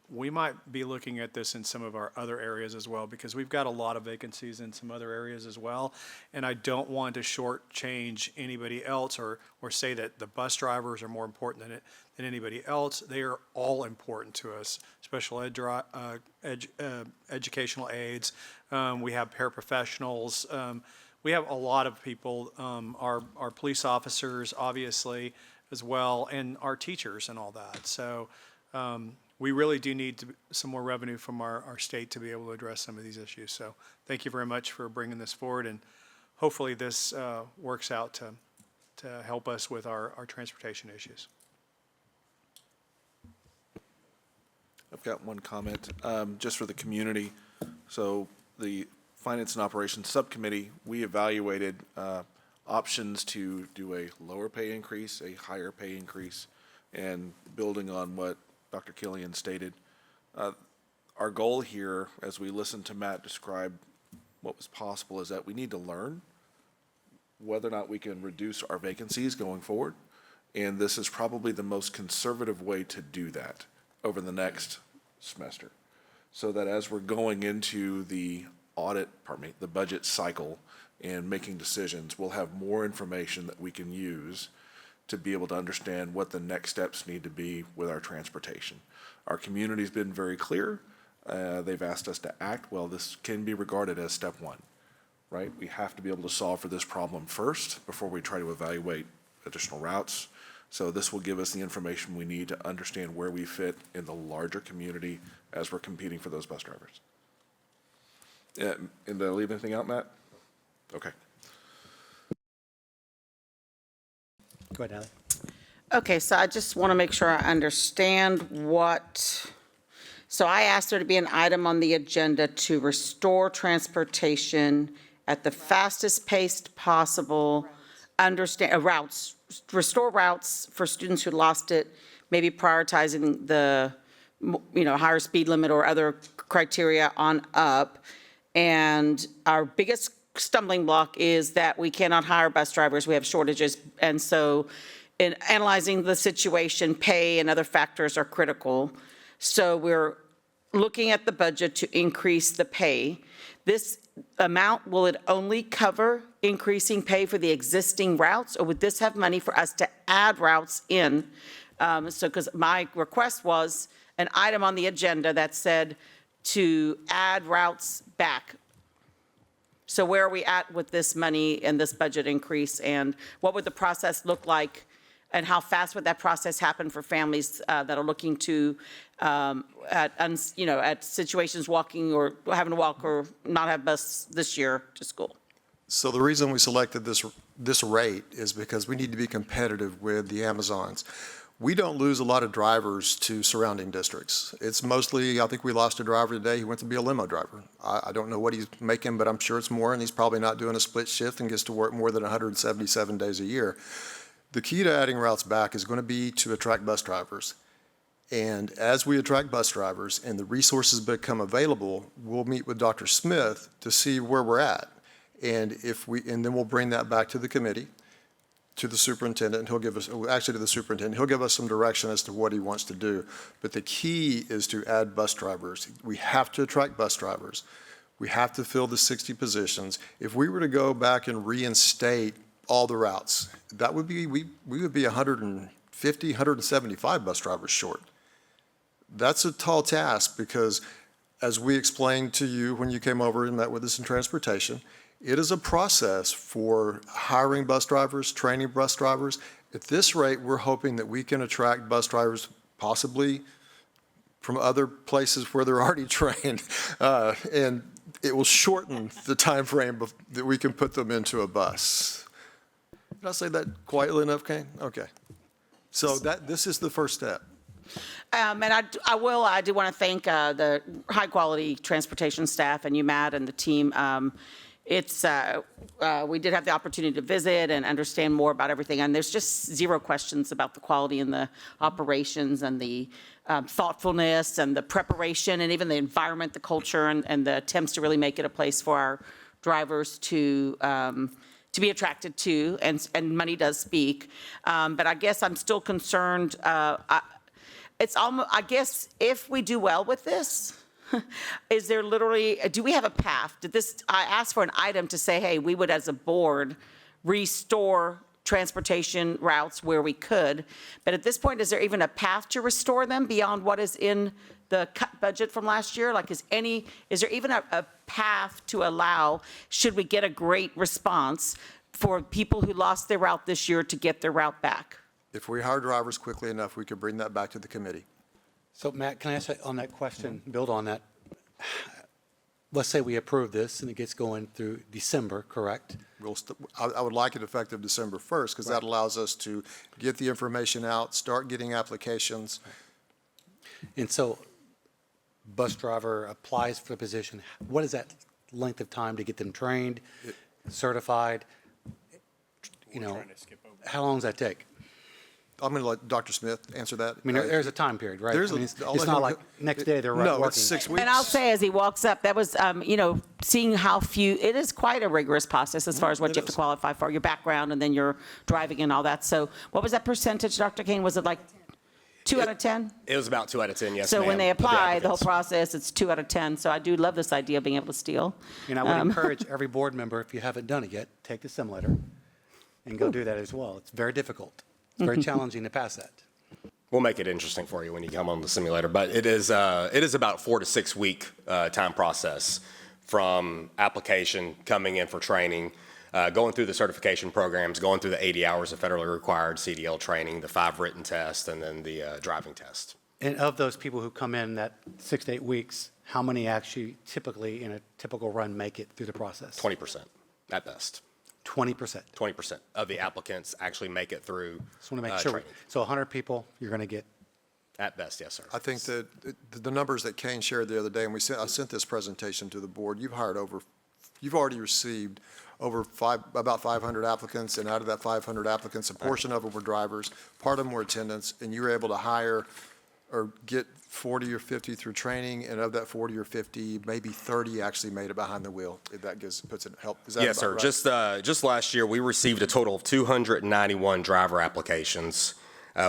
we might be looking at this in some of our other areas as well, because we've got a lot of vacancies in some other areas as well. And I don't want to shortchange anybody else or say that the bus drivers are more important than anybody else. They are all important to us. Special ed, educational aides. We have paraprofessionals. We have a lot of people, our police officers, obviously, as well, and our teachers and all that. So we really do need some more revenue from our state to be able to address some of these issues. So thank you very much for bringing this forward, and hopefully this works out to help us with our transportation issues. I've got one comment, just for the community. So the Finance and Operations Subcommittee, we evaluated options to do a lower pay increase, a higher pay increase, and building on what Dr. Killian stated. Our goal here, as we listened to Matt describe what was possible, is that we need to learn whether or not we can reduce our vacancies going forward. And this is probably the most conservative way to do that over the next semester. So that as we're going into the the budget cycle and making decisions, we'll have more information that we can use to be able to understand what the next steps need to be with our transportation. Our community's been very clear. They've asked us to act. Well, this can be regarded as step one, right? We have to be able to solve for this problem first before we try to evaluate additional routes. So this will give us the information we need to understand where we fit in the larger community as we're competing for those bus drivers. And did I leave anything out, Matt? Okay. Go ahead, Allie. Okay, so I just want to make sure I understand so I asked there to be an item on the agenda to restore transportation at the fastest pace possible, restore routes for students who lost it, maybe prioritizing the, higher speed limit or other criteria on up. And our biggest stumbling block is that we cannot hire bus drivers. We have shortages. And so in analyzing the situation, pay and other factors are critical. So we're looking at the budget to increase the pay. This amount, will it only cover increasing pay for the existing routes, or would this have money for us to add routes in? Because my request was an item on the agenda that said to add routes back. So where are we at with this money and this budget increase, and what would the process look like, and how fast would that process happen for families that are looking to, at situations walking or having to walk or not have bus this year to school? So the reason we selected this rate is because we need to be competitive with the Amazons. We don't lose a lot of drivers to surrounding districts. It's mostly, I think we lost a driver today. He went to be a limo driver. I don't know what he's making, but I'm sure it's more, and he's probably not doing a split shift and gets to work more than 177 days a year. The key to adding routes back is going to be to attract bus drivers. And as we attract bus drivers and the resources become available, we'll meet with Dr. Smith to see where we're at. And then we'll bring that back to the committee, to the superintendent, and he'll give us, actually to the superintendent, he'll give us some direction as to what he wants to do. But the key is to add bus drivers. We have to attract bus drivers. We have to fill the 60 positions. If we were to go back and reinstate all the routes, that would be, we would be 150, 175 bus drivers short. That's a tall task because, as we explained to you when you came over and met with us in transportation, it is a process for hiring bus drivers, training bus drivers. At this rate, we're hoping that we can attract bus drivers possibly from other places where they're already trained. And it will shorten the time frame that we can put them into a bus. Did I say that quietly enough, Kane? Okay. So this is the first step. And I do want to thank the high-quality transportation staff and you, Matt, and the team. We did have the opportunity to visit and understand more about everything, and there's just zero questions about the quality in the operations and the thoughtfulness and the preparation and even the environment, the culture, and the attempts to really make it a place for our drivers to be attracted to, and money does speak. But I guess I'm still concerned. I guess if we do well with this, is there literally, do we have a path? I asked for an item to say, hey, we would as a board restore transportation routes where we could. But at this point, is there even a path to restore them beyond what is in the cut budget from last year? Like, is there even a path to allow, should we get a great response, for people who lost their route this year to get their route back? If we hire drivers quickly enough, we could bring that back to the committee. So Matt, can I ask on that question, build on that? Let's say we approve this and it gets going through December, correct? I would like it effective December 1st because that allows us to get the information out, start getting applications. And so bus driver applies for the position. What is that length of time to get them trained, certified? How long does that take? I'm going to let Dr. Smith answer that. I mean, there's a time period, right? It's not like next day they're working. No, it's 6 weeks. And I'll say, as he walks up, that was, seeing how few, it is quite a rigorous process as far as what you have to qualify for, your background, and then your driving and all that. So what was that percentage, Dr. Kane? Was it like 2 out of 10? It was about 2 out of 10, yes, So ma'am, when they of the apply, the whole applicants. process, it's 2 out of 10. So I do love this idea of being able to steal. And I would encourage every board member, if you haven't done it yet, take the simulator and go do that as well. It's very difficult. It's very challenging to pass that. We'll make it interesting for you when you come on the simulator, but it is about 4 to 6 week time process from application, coming in for training, going through the certification programs, going through the 80 hours of federally required CDL training, the 5 written tests, and then the driving test. And of those people who come in that 6 to 8 weeks, how many actually typically in a typical run make it through the process? 20% at best. 20%. 20% of the applicants actually make it through Just want to make sure. training. So 100 people, you're going to get. At best, yes, sir. I think that the numbers that Kane shared the other day, and I sent this presentation to the board, you've already received about 500 applicants, and out of that 500 applicants, a portion of them were drivers, part of them were attendants, and you were able to hire or get 40 or 50 through training, and of that 40 or 50, maybe 30 actually made it behind the wheel, if that puts it help. Is that Yes, sir. about right? Just last year, we received a total of 291 driver applications.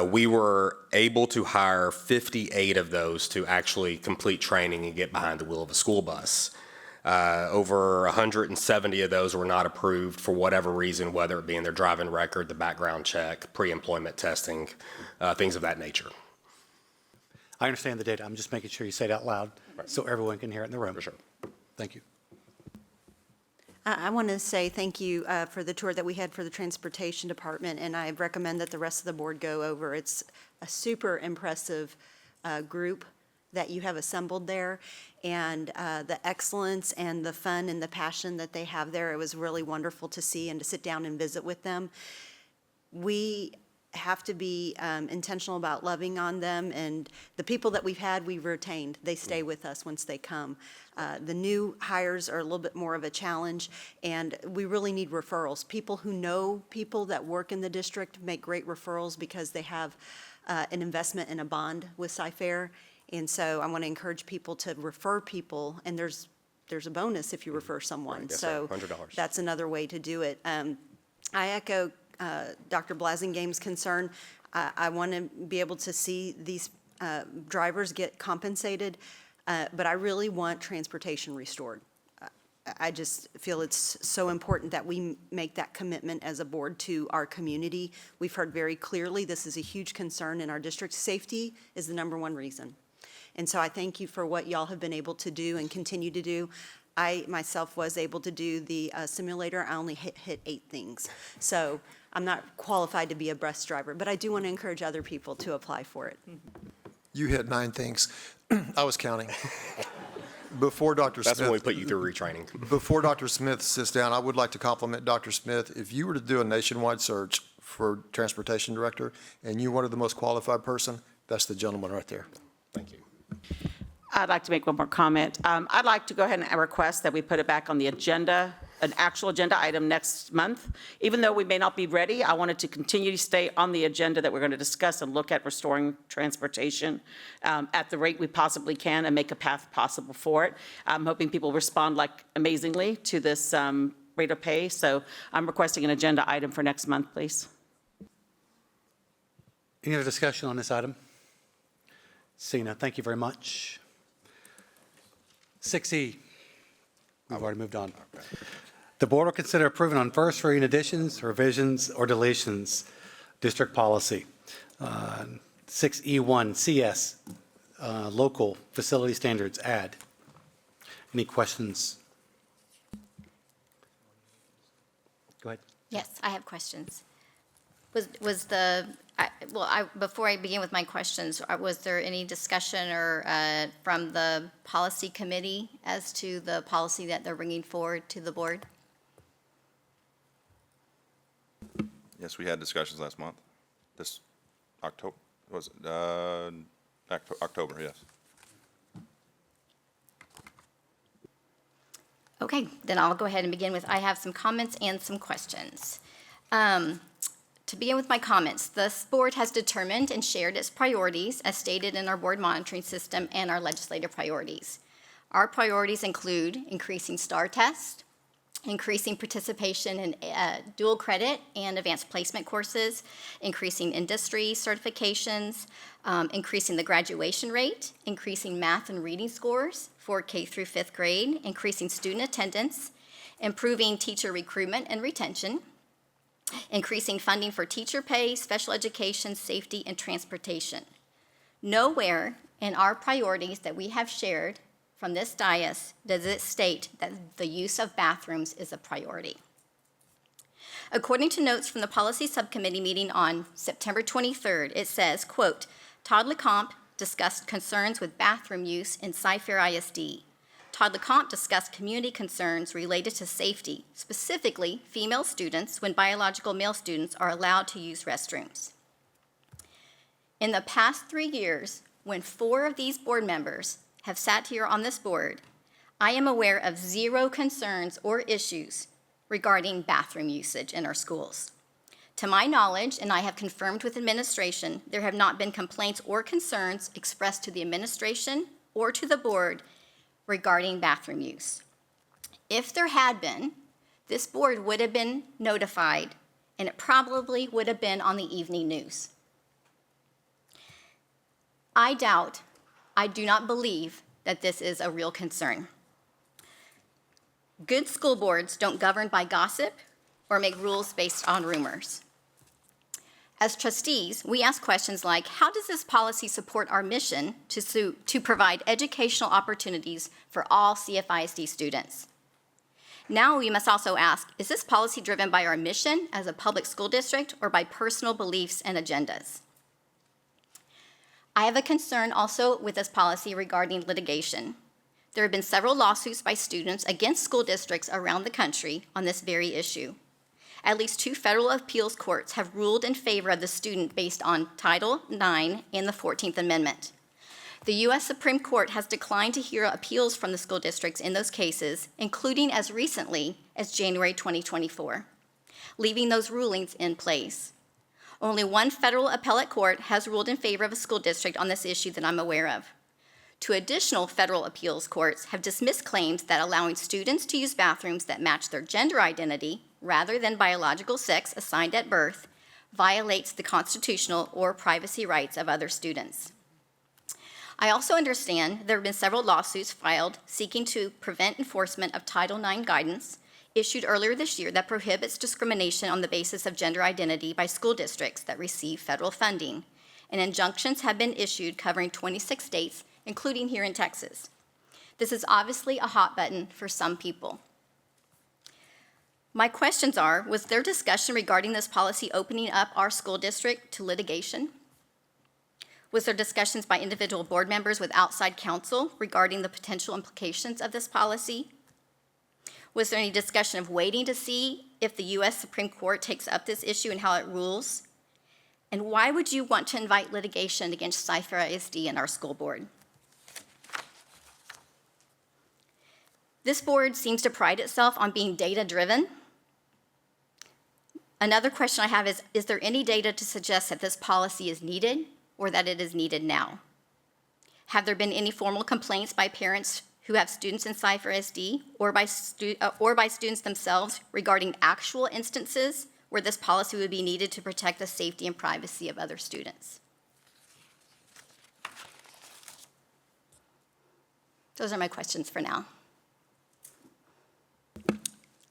We were able to hire 58 of those to actually complete training and get behind the wheel of a school bus. Over 170 of those were not approved for whatever reason, whether it be in their driving record, the background check, pre-employment testing, things of that nature. I understand the data. I'm just making sure you say it out loud so everyone can hear it in the room. For sure. Thank you. I want to say thank you for the tour that we had for the Transportation Department, and I recommend that the rest of the board go over. It's a super impressive group that you have assembled there, and the excellence and the fun and the passion that they have there, it was really wonderful to see and to sit down and visit with them. We have to be intentional about loving on them, and the people that we've had, we've retained. They stay with us once they come. The new hires are a little bit more of a challenge, and we really need referrals. People who know people that work in the district make great referrals because they have an investment in a bond with Cyfair. And so I want to encourage people to refer people, and there's a bonus if you refer someone. Right, yes, So ma'am, $100. that's another way to do it. I echo Dr. Blasingame's concern. I want to be able to see these drivers get compensated, but I really want transportation restored. I just feel it's so important that we make that commitment as a board to our community. We've heard very clearly this is a huge concern in our district. Safety is the number one reason. And so I thank you for what y'all have been able to do and continue to do. I myself was able to do the simulator. I only hit 8 things. So I'm not qualified to be a bus driver, but I do want to encourage other people to apply for it. You hit 9 things. I was counting. Before Dr. Smith. That's when we put you through retraining. Before Dr. Smith sits down, I would like to compliment Dr. Smith. If you were to do a nationwide search for transportation director and you wanted the most qualified person, that's the gentleman right there. Thank you. I'd like to make one more comment. I'd like to go ahead and request that we put it back on the agenda, an actual agenda item next month. Even though we may not be ready, I wanted to continue to stay on the agenda that we're going to discuss and look at restoring transportation at the rate we possibly can and make a path possible for it. I'm hoping people respond amazingly to this rate of pay. So I'm requesting an agenda item for next month, please. Any other discussion on this item? Seeing none, thank you very much. 6E, we've already moved on. The board will consider approving on first reading additions, revisions, or deletions, district policy. 6E1, CS, local facility standards, add. Any questions? Go ahead. Yes, I have questions. Before I begin with my questions, was there any discussion or from the policy committee as to the policy that they're bringing forward to the board? Yes, we had discussions last month. This October, was it, October, yes. Okay, then I'll go ahead and begin with, I have some comments and some questions. To begin with my comments, this board has determined and shared its priorities as stated in our board monitoring system and our legislative priorities. Our priorities include increasing STAR tests, increasing participation in dual credit and advanced placement courses, increasing industry certifications, increasing the graduation rate, increasing math and reading scores for K through 5th grade, increasing student attendance, improving teacher recruitment and retention, increasing funding for teacher pay, special education, safety, and transportation. Nowhere in our priorities that we have shared from this dais does it state that the use of bathrooms is a priority. According to notes from the policy subcommittee meeting on September 23rd, it says, quote, Todd LeCompte discussed concerns with bathroom use in Cyfair ISD. Todd LeCompte discussed community concerns related to safety, specifically female students when biological male students are allowed to use restrooms. In the past 3 years, when 4 of these board members have sat here on this board, I am aware of 0 concerns or issues regarding bathroom usage in our schools. To my knowledge, and I have confirmed with administration, there have not been complaints or concerns expressed to the administration or to the board regarding bathroom use. If there had been, this board would have been notified, and it probably would have been on the evening news. I do not believe that this is a real concern. Good school boards don't govern by gossip or make rules based on rumors. As trustees, we ask questions like, how does this policy support our mission to provide educational opportunities for all CFISD students? Now we must also ask, is this policy driven by our mission as a public school district or by personal beliefs and agendas? I have a concern also with this policy regarding litigation. There have been several lawsuits by students against school districts around the country on this very issue. At least 2 federal appeals courts have ruled in favor of the student based on Title IX and the 14th Amendment. The U.S. Supreme Court has declined to hear appeals from the school districts in those cases, including as recently as January 2024, leaving those rulings in place. Only 1 federal appellate court has ruled in favor of a school district on this issue that I'm aware of. 2 additional federal appeals courts have dismissed claims that allowing students to use bathrooms that match their gender identity rather than biological sex assigned at birth violates the constitutional or privacy rights of other students. I also understand there have been several lawsuits filed seeking to prevent enforcement of Title IX guidance issued earlier this year that prohibits discrimination on the basis of gender identity by school districts that receive federal funding, and injunctions have been issued covering 26 states, including here in Texas. This is obviously a hot button for some people. My questions are, was there discussion regarding this policy opening up our school district to litigation? Was there discussions by individual board members with outside counsel regarding the potential implications of this policy? Was there any discussion of waiting to see if the U.S. Supreme Court takes up this issue and how it rules? And why would you want to invite litigation against Cypress-Fairbanks in our school board? This board seems to pride itself on being data-driven. Another question I have is there any data to suggest that this policy is needed or that it is needed now? Have there been any formal complaints by parents who have students in Cypress-SD or by students themselves regarding actual instances where this policy would be needed to protect the safety and privacy of other students? Those are my questions for now.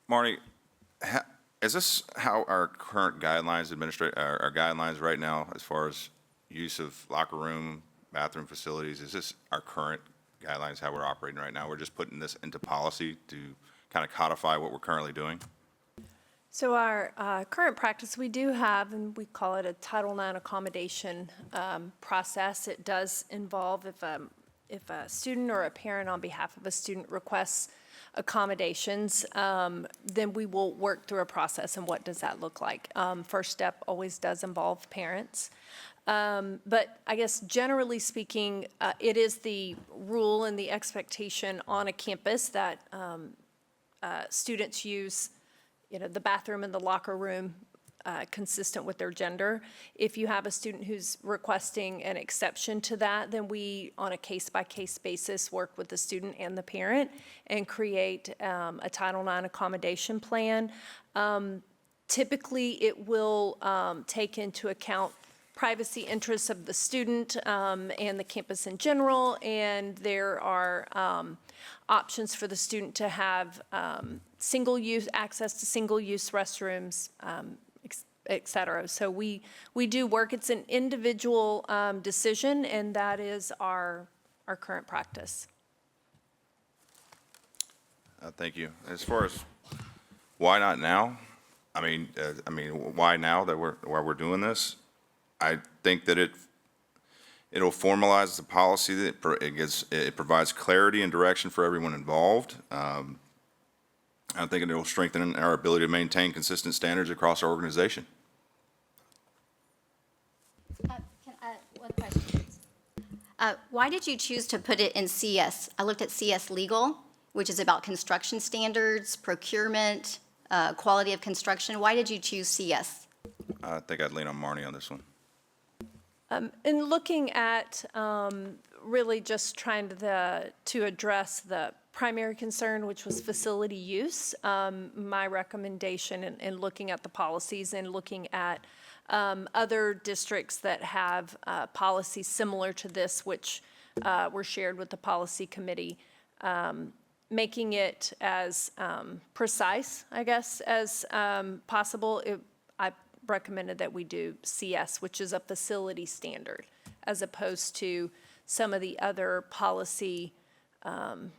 Marty, is this how our current guidelines our guidelines right now as far as use of locker room, bathroom facilities, is this our current guidelines, how we're operating right now? We're just putting this into policy to kind of codify what we're currently doing? So our current practice, we do have, and we call it a Title IX accommodation process. It does involve if a student or a parent on behalf of a student requests accommodations, then we will work through a process, and what does that look like? First step always does involve parents. But I guess generally speaking, it is the rule and the expectation on a campus that students use, the bathroom and the locker room consistent with their gender. If you have a student who's requesting an exception to that, then we, on a case-by-case basis, work with the student and the parent and create a Title IX accommodation plan. Typically, it will take into account privacy interests of the student and the campus in general, and there are options for the student to have single-use access to single-use restrooms, et cetera. So we do work. It's an individual decision, and that is our current practice. Thank you. As far as why not now? I mean, why now that we're doing this? I think that it'll formalize the policy, that it provides clarity and direction for everyone involved. I think it will strengthen our ability to maintain consistent standards across our organization. One question, please. Why did you choose to put it in CS? I looked at CS Legal, which is about construction standards, procurement, quality of construction. Why did you choose CS? I think I'd lean on Marnie on this one. In looking at really just trying to address the primary concern, which was facility use, my recommendation in looking at the policies and looking at other districts that have policies similar to this, which were shared with the policy committee, making it as precise, I guess, as possible. I recommended that we do CS, which is a facility standard, as opposed to some of the other policy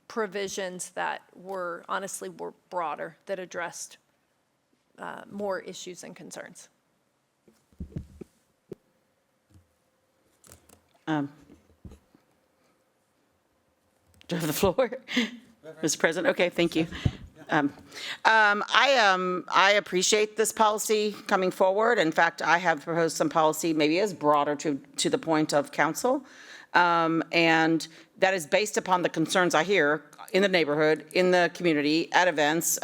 provisions that honestly were broader, that addressed more issues and concerns. Do I have the floor? Mr. President, okay, thank you. I appreciate this policy coming forward. In fact, I have proposed some policy maybe is broader to the point of council. And that is based upon the concerns I hear in the neighborhood, in the community, at events.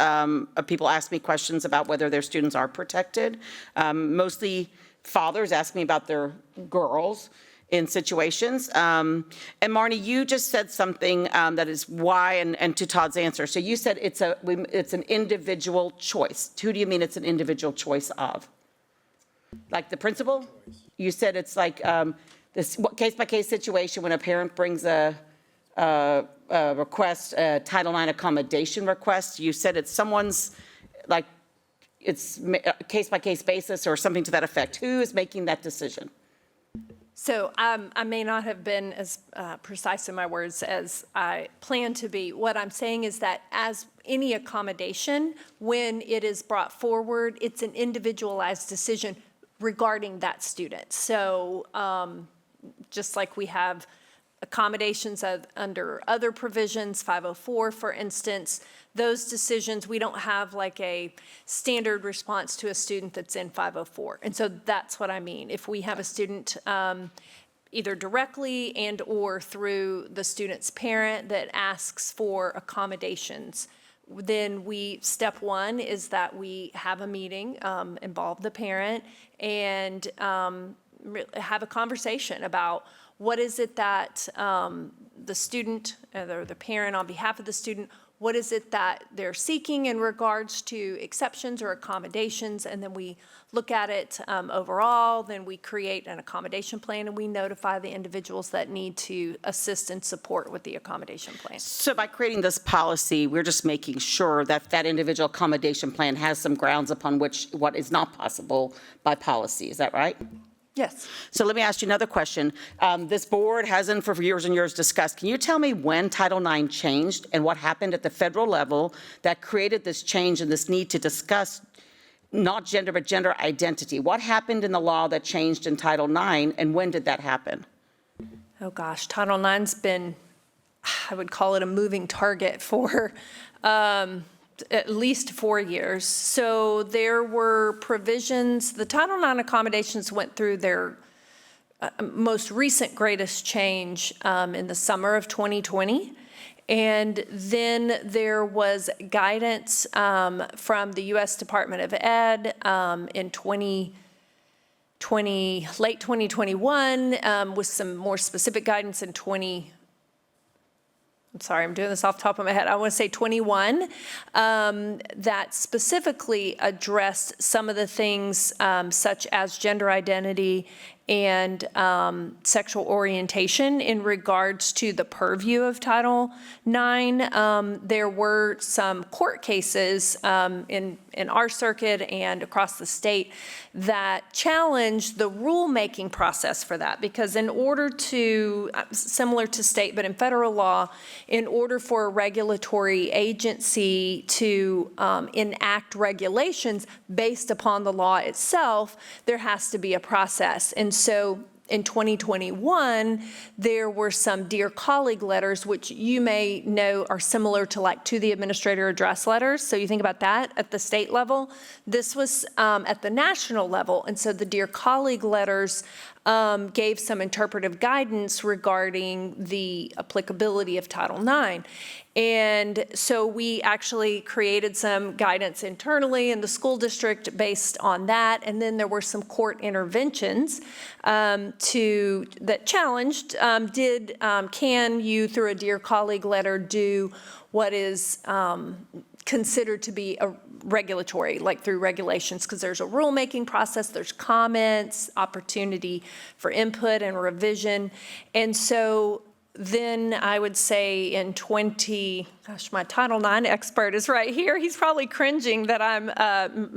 People ask me questions about whether their students are protected. Mostly fathers ask me about their girls in situations. And Marnie, you just said something that is why, and to Todd's answer. So you said it's an individual choice. Who do you mean it's an individual choice of? Like the principal? You said it's like this case-by-case situation when a parent brings a request, a Title IX accommodation request. You said it's someone's, like, it's a case-by-case basis or something to that effect. Who is making that decision? So I may not have been as precise in my words as I plan to be. What I'm saying is that as any accommodation, when it is brought forward, it's an individualized decision regarding that student. So just like we have accommodations under other provisions, 504, for instance, those decisions, we don't have like a standard response to a student that's in 504. And so that's what I mean. If we have a student either directly and or through the student's parent that asks for accommodations, then step one is that we have a meeting, involve the parent, and have a conversation about what is it that the student or the parent on behalf of the student, what is it that they're seeking in regards to exceptions or accommodations, and then we look at it overall, then we create an accommodation plan, and we notify the individuals that need to assist and support with the accommodation plan. So by creating this policy, we're just making sure that that individual accommodation plan has some grounds upon which what is not possible by policy. Is that right? Yes. So let me ask you another question. This board hasn't for years and years discussed. Can you tell me when Title IX changed and what happened at the federal level that created this change and this need to discuss not gender, but gender identity? What happened in the law that changed in Title IX, and when did that happen? Oh gosh, Title IX's been, I would call it a moving target for at least 4 years. So there were provisions, the Title IX accommodations went through their most recent greatest change in the summer of 2020. And then there was guidance from the U.S. Department of Ed in late 2021 with some more specific guidance in I'm doing this off the top of my head. I want to say 21, that specifically addressed some of the things such as gender identity and sexual orientation in regards to the purview of Title IX. There were some court cases in our circuit and across the state that challenged the rulemaking process for that, because in order to, similar to state, but in federal law, in order for a regulatory agency to enact regulations based upon the law itself, there has to be a process. And so in 2021, there were some Dear Colleague letters, which you may know are similar to the administrator address letters. So you think about that at the state level. This was at the national level. And so the Dear Colleague letters gave some interpretive guidance regarding the applicability of Title IX. And so we actually created some guidance internally in the school district based on that. And then there were some court interventions that challenged, can you, through a Dear Colleague letter, do what is considered to be a regulatory, like through regulations, because there's a rulemaking process, there's comments, opportunity for input and revision. And so then I would say in my Title IX expert is right here. He's probably cringing that I'm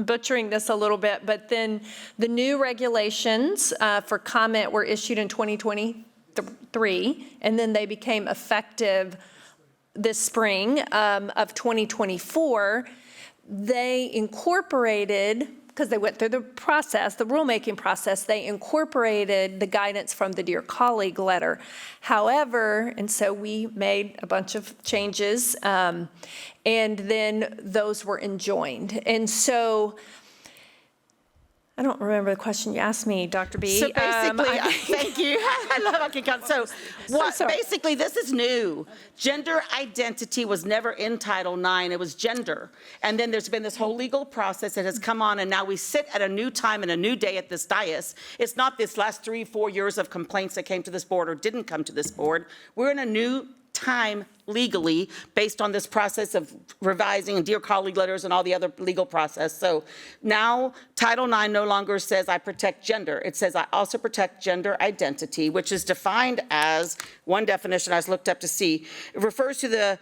butchering this a little bit, but then the new regulations for comment were issued in 2023, and then they became effective this spring of 2024. They incorporated because they went through the process, the rulemaking process, they incorporated the guidance from the Dear Colleague letter. However, and so we made a bunch of changes, and then those were enjoined. And so, I don't remember the question you asked me, Dr. B. So basically, thank you. I love I can come. So what, basically, this is new. Gender identity was never in Title IX. It was gender. And then there's been this whole legal process that has come on, and now we sit at a new time and a new day at this dais. It's not this last 3-4 years of complaints that came to this board or didn't come to this board. We're in a new time legally based on this process of revising and Dear Colleague letters and all the other legal process. So now Title IX no longer says I protect gender. It says I also protect gender identity, which is defined as, one definition I was looked up to see, it refers to the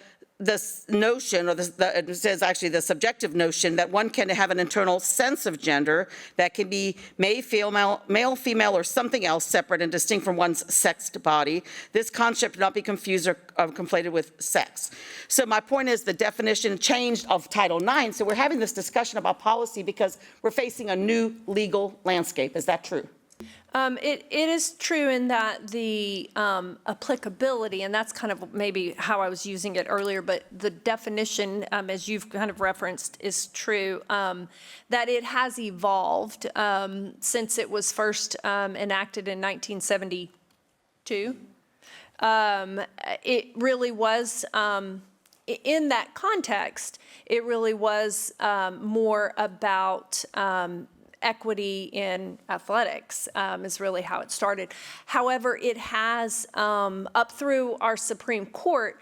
notion, or it says actually the subjective notion that one can have an internal sense of gender that can be male, female, or something else separate and distinct from one's sexed body. This concept should not be confused or conflated with sex. So my point is the definition changed of Title IX, so we're having this discussion about policy because we're facing a new legal landscape. Is that true? It is true in that the applicability, and that's kind of maybe how I was using it earlier, but the definition, as you've kind of referenced, is true, that it has evolved since it was first enacted in 1972. It really was, in that context, it really was more about equity in athletics is really how it started. However, it has, up through our Supreme Court,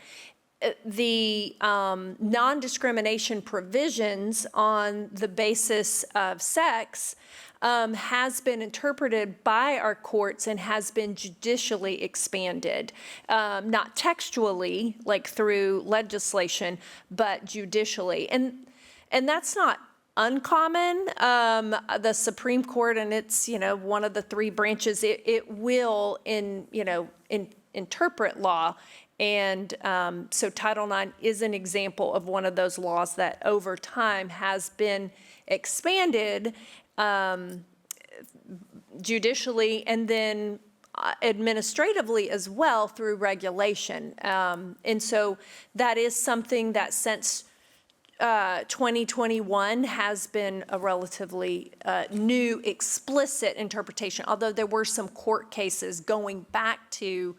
the non-discrimination provisions on the basis of sex has been interpreted by our courts and has been judicially expanded, not textually, like through legislation, but judicially. And that's not uncommon. The Supreme Court, and it's, one of the 3 branches, it will interpret law. And so Title IX is an example of one of those laws that over time has been expanded judicially and then administratively as well through regulation. And so that is something that since 2021 has been a relatively new explicit interpretation, although there were some court cases going back to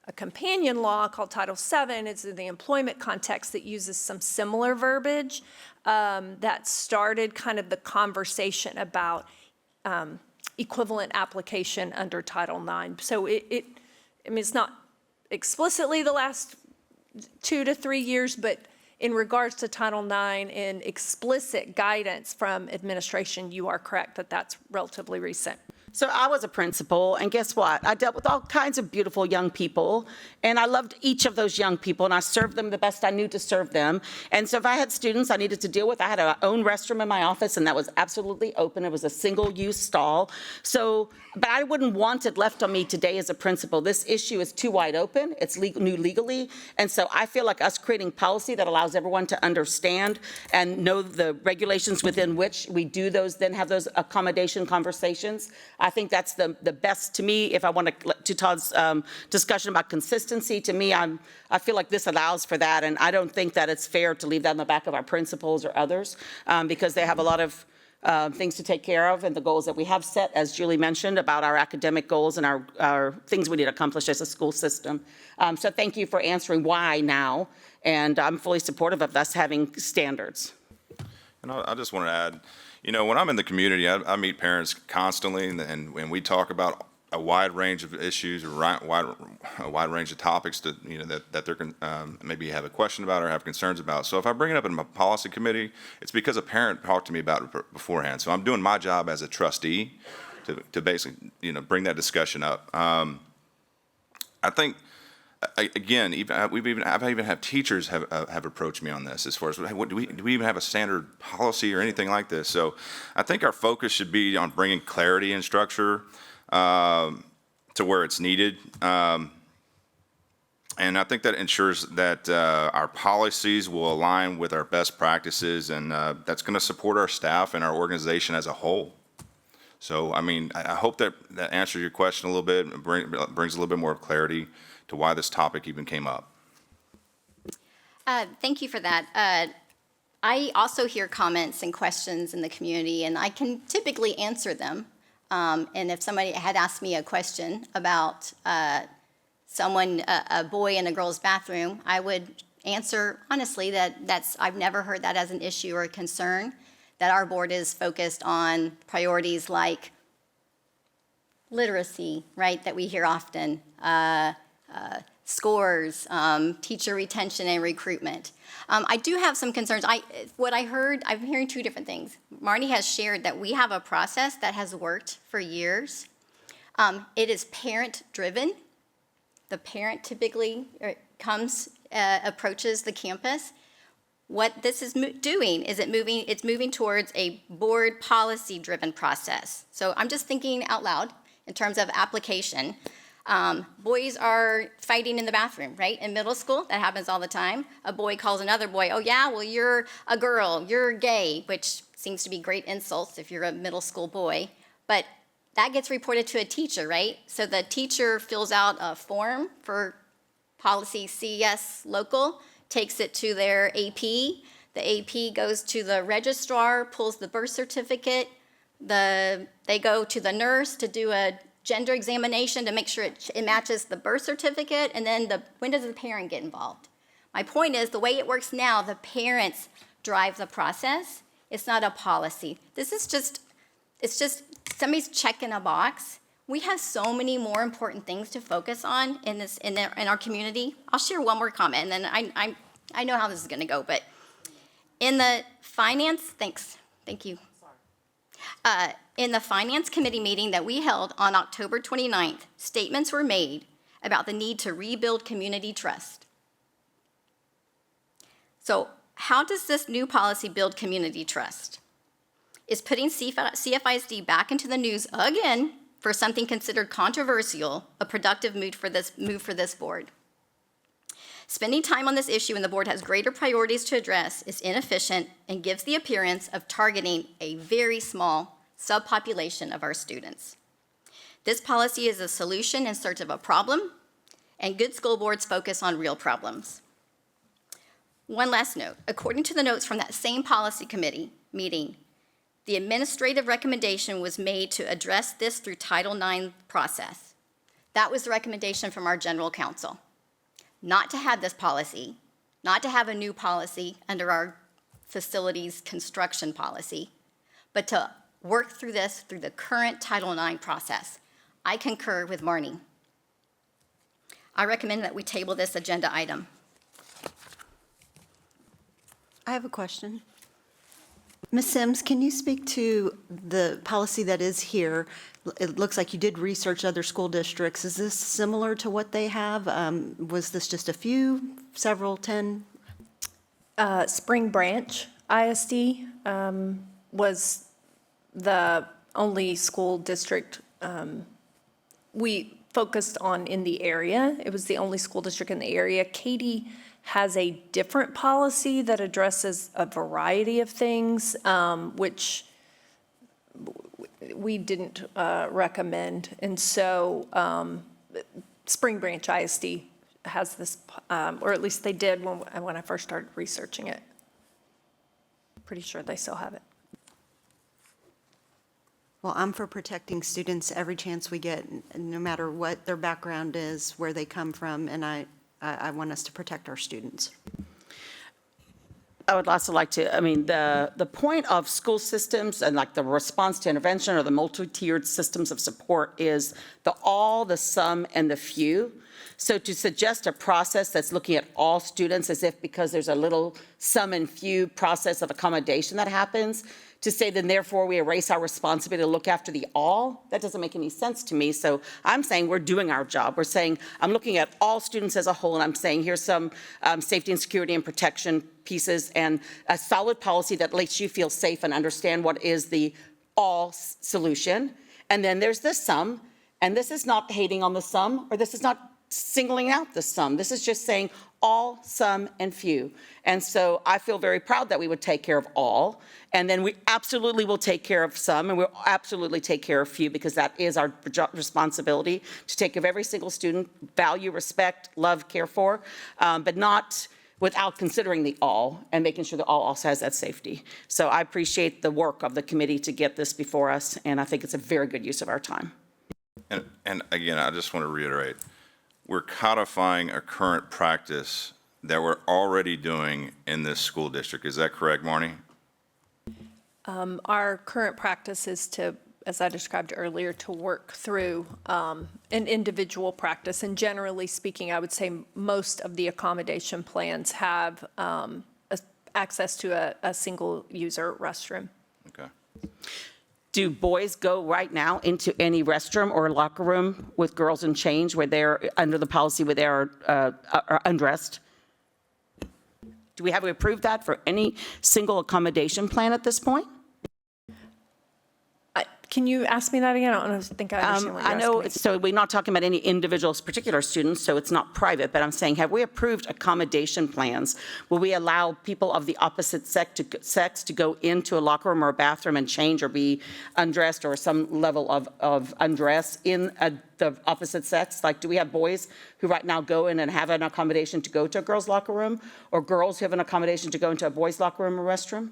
a companion law called Title VII. It's in the employment context that uses some similar verbiage that started kind of the conversation about equivalent application under Title IX. So it's not explicitly the last 2 to 3 years, but in regards to Title IX and explicit guidance from administration, you are correct that that's relatively recent. So I was a principal, and guess what? I dealt with all kinds of beautiful young people, and I loved each of those young people, and I served them the best I knew to serve them. And so if I had students I needed to deal with, I had my own restroom in my office, and that was absolutely open. It was a single-use stall. So, but I wouldn't want it left on me today as a principal. This issue is too wide open. It's new legally, and so I feel like us creating policy that allows everyone to understand and know the regulations within which we do those, then have those accommodation conversations. I think that's the best to me. If I want to Todd's discussion about consistency, to me, I feel like this allows for that, and I don't think that it's fair to leave that in the back of our principals or others because they have a lot of things to take care of and the goals that we have set, as Julie mentioned, about our academic goals and our things we need to accomplish as a school system. So thank you for answering why now, and I'm fully supportive of us having standards. And I just want to add, when I'm in the community, I meet parents constantly, and we talk about a wide range of issues, a wide range of topics that that they're maybe have a question about or have concerns about. So if I bring it up in my policy committee, it's because a parent talked to me about it beforehand. So I'm doing my job as a trustee to basically bring that discussion up. I think. Again, I've even had teachers have approached me on this as far as do we even have a standard policy or anything like this? So I think our focus should be on bringing clarity and structure to where it's needed. And I think that ensures that our policies will align with our best practices, and that's going to support our staff and our organization as a whole. So, I mean, I hope that answers your question a little bit, and brings a little bit more clarity to why this topic even came up. Thank you for that. I also hear comments and questions in the community, and I can typically answer them. And if somebody had asked me a question about a boy in a girl's bathroom, I would answer honestly that I've never heard that as an issue or a concern, that our board is focused on priorities like literacy, right, that we hear often, scores, teacher retention and recruitment. I do have some concerns. I'm hearing two different things. Marnie has shared that we have a process that has worked for years. It is parent-driven. The parent typically approaches the campus. What this is doing is it's moving towards a board policy-driven process. So I'm just thinking out loud in terms of application. Boys are fighting in the bathroom, right? In middle school, that happens all the time. A boy calls another boy, oh yeah, well you're a girl, you're gay, which seems to be great insults if you're a middle school boy. But that gets reported to a teacher, right? So the teacher fills out a form for policy CS local, takes it to their AP. The AP goes to the registrar, pulls the birth certificate. They go to the nurse to do a gender examination to make sure it matches the birth certificate, and then when does the parent get involved? My point is, the way it works now, the parents drive the process. It's not a policy. It's just somebody's checking a box. We have so many more important things to focus on in our community. I'll share one more comment, and then I know how this is gonna go, but in the finance, thank you. In the Finance Committee meeting that we held on October 29th, statements were made about the need to rebuild community trust. So how does this new policy build community trust? Is putting CFISD back into the news again for something considered controversial a productive move for this board? Spending time on this issue when the board has greater priorities to address is inefficient and gives the appearance of targeting a very small subpopulation of our students. This policy is a solution in search of a problem, and good school boards focus on real problems. One last note. According to the notes from that same policy committee meeting, the administrative recommendation was made to address this through Title IX process. That was the recommendation from our general counsel. Not to have this policy, not to have a new policy under our facilities construction policy, but to work through this through the current Title IX process. I concur with Marnie. I recommend that we table this agenda item. I have a question. Ms. Sims, can you speak to the policy that is here? It looks like you did research other school districts. Is this similar to what they have? Was this just a few, several, 10? Spring Branch ISD was the only school district we focused on in the area. It was the only school district in the area. Katy has a different policy that addresses a variety of things, which we didn't recommend. And so Spring Branch ISD has this, or at least they did when I first started researching it. Pretty sure they still have it. Well, I'm for protecting students every chance we get, no matter what their background is, where they come from, and I want us to protect our students. I would also like to, the point of school systems and like the response to intervention or the multi-tiered systems of support is the all, the some, and the few. So to suggest a process that's looking at all students as if because there's a little some and few process of accommodation that happens, to say then therefore we erase our responsibility to look after the all, that doesn't make any sense to me. So I'm saying we're doing our job. We're saying I'm looking at all students as a whole, and I'm saying here's some safety and security and protection pieces and a solid policy that lets you feel safe and understand what is the all solution. And then there's the some, and this is not hating on the some, or this is not singling out the some. This is just saying all, some, and few. And so I feel very proud that we would take care of all, and then we absolutely will take care of some, and we'll absolutely take care of few, because that is our responsibility, to take care of every single student, value, respect, love, care for, but not without considering the all and making sure that all also has that safety. So I appreciate the work of the committee to get this before us, and I think it's a very good use of our time. And again, I just want to reiterate, we're codifying a current practice that we're already doing in this school district. Is that correct, Marnie? Our current practice is to, as I described earlier, to work through an individual practice. And generally speaking, I would say most of the accommodation plans have access to a single user restroom. Okay. Do boys go right now into any restroom or locker room with girls in change where they're under the policy where they are undressed? Do we have approved that for any single accommodation plan at this point? Can you ask me that again? I don't think I understand what you're I know, asking me. so we're not talking about any individual particular students, so it's not private, but I'm saying, have we approved accommodation plans? Will we allow people of the opposite sex to go into a locker room or a bathroom and change or be undressed or some level of undress in the opposite sex? Like, do we have boys who right now go in and have an accommodation to go to a girls' locker room, or girls who have an accommodation to go into a boys' locker room or restroom?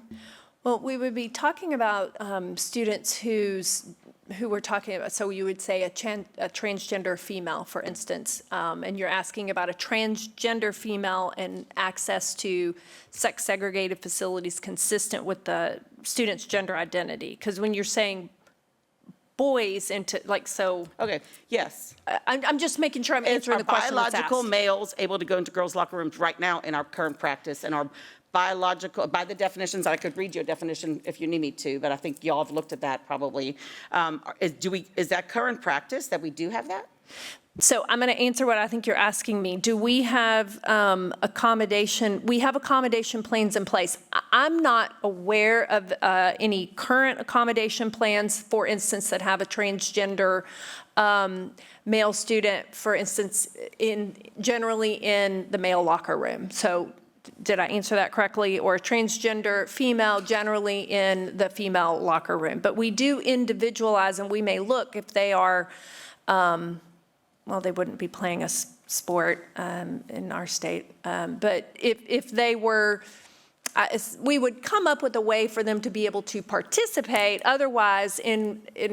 Well, we would be talking about students who we're talking about, so you would say a transgender female, for instance, and you're asking about a transgender female and access to sex-segregated facilities consistent with the student's gender identity. Because when you're saying boys into, like, so. Okay, yes. I'm just making sure I'm answering the question that's asked. Are biological males able to go into girls' locker rooms right now in our current practice? And are biological, by the definitions, I could read you a definition if you need me to, but I think y'all have looked at that probably. Is that current practice that we do have that? So I'm going to answer what I think you're asking me. Do we have accommodation? We have accommodation plans in place. I'm not aware of any current accommodation plans, for instance, that have a transgender male student, for instance, generally in the male locker room. So did I answer that correctly? Or a transgender female generally in the female locker room. But we do individualize, and we may look if they are, well, they wouldn't be playing a sport in our state. But if they were, we would come up with a way for them to be able to participate. Otherwise,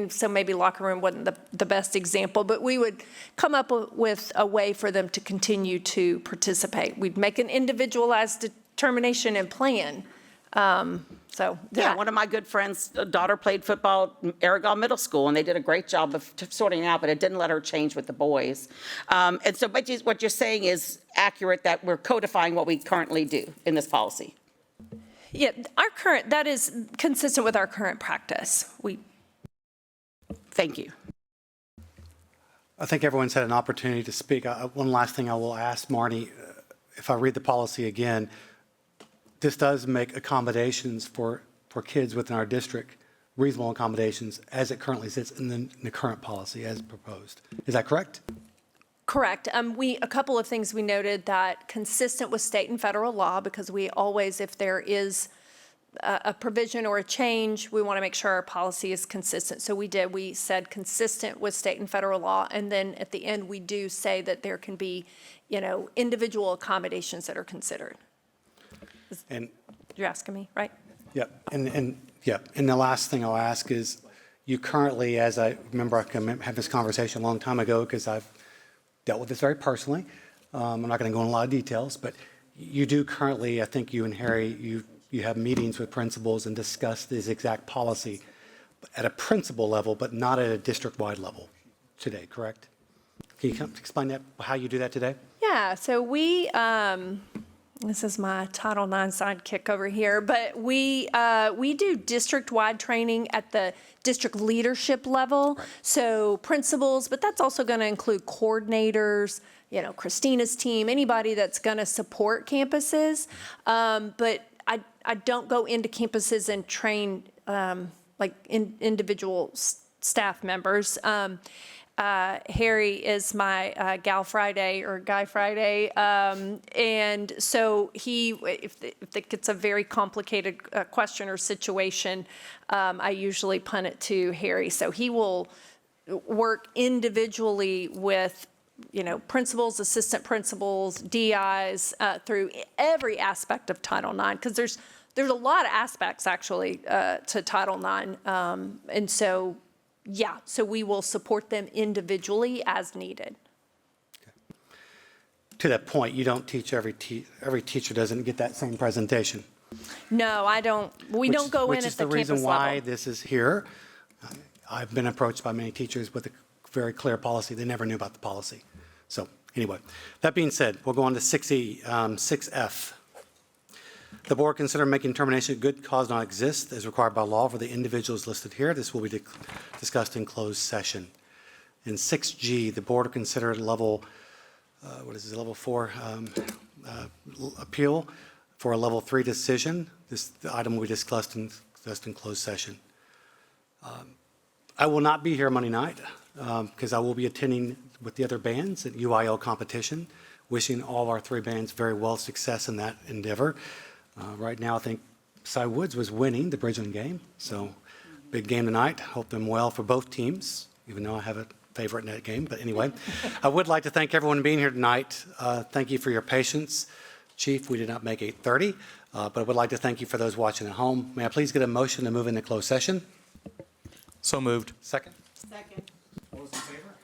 so maybe locker room wasn't the best example, but we would come up with a way for them to continue to participate. We'd make an individualized determination and plan. So yeah, one of my good friends' daughter played football at Aragon Middle School, and they did a great job of sorting it out, but it didn't let her change with the boys. And so what you're saying is accurate, that we're codifying what we currently do in this policy. Yeah, that is consistent with our current practice. Thank you. I think everyone's had an opportunity to speak. One last thing I will ask Marnie, if I read the policy again, this does make accommodations for kids within our district, reasonable accommodations as it currently sits in the current policy as proposed. Is that correct? Correct. A couple of things we noted that consistent with state and federal law, because we always, if there is a provision or a change, we want to make sure our policy is consistent. So we said consistent with state and federal law. And then at the end, we do say that there can be, individual accommodations that are considered. And you're asking me, right? Yep. And the last thing I'll ask is, you currently, as I remember, I had this conversation a long time ago because I've dealt with this very personally. I'm not going to go into a lot of details, but you do currently, I think you and Harry, you have meetings with principals and discuss this exact policy at a principal level, but not at a district-wide level today, correct? Can you explain that, how you do that today? Yeah, so this is my Title IX sidekick over here, but we do district-wide training at the district leadership level. Right. So principals, but that's also going to include coordinators, Christina's team, anybody that's going to support campuses. But I don't go into campuses and train individual staff members. Harry is my Gal Friday or Guy Friday. And so if it's a very complicated question or situation, I usually punt it to Harry. So he will work individually with principals, assistant principals, DIs, through every aspect of Title IX, because there's a lot of aspects actually to Title IX. And so, yeah, so we will support them individually as needed. To that point, you don't teach every teacher doesn't get that same presentation. No, I don't. We don't go in at the campus level. Which is the reason why this is here. I've been approached by many teachers with a very clear policy. They never knew about the policy. So anyway, that being said, we'll go on to 6E, 6F. The board consider making termination good cause not exist as required by law for the individuals listed here. This will be discussed in closed session. In 6G, the board will consider level, level 4 appeal for a level 3 decision. The item will be discussed in closed session. I will not be here Monday night because I will be attending with the other bands at UIL competition, wishing all our 3 bands very well success in that endeavor. Right now, I think Cy Woods was winning the Bridgeland game, so big game tonight. Hope them well for both teams, even though I have a favorite in that game. But anyway, I would like to thank everyone being here tonight. Thank you for your patience. Chief, we did not make 8:30, but I would like to thank you for those watching at home. May I please get a motion to move into closed session? So moved. Second? Second. All those in favor?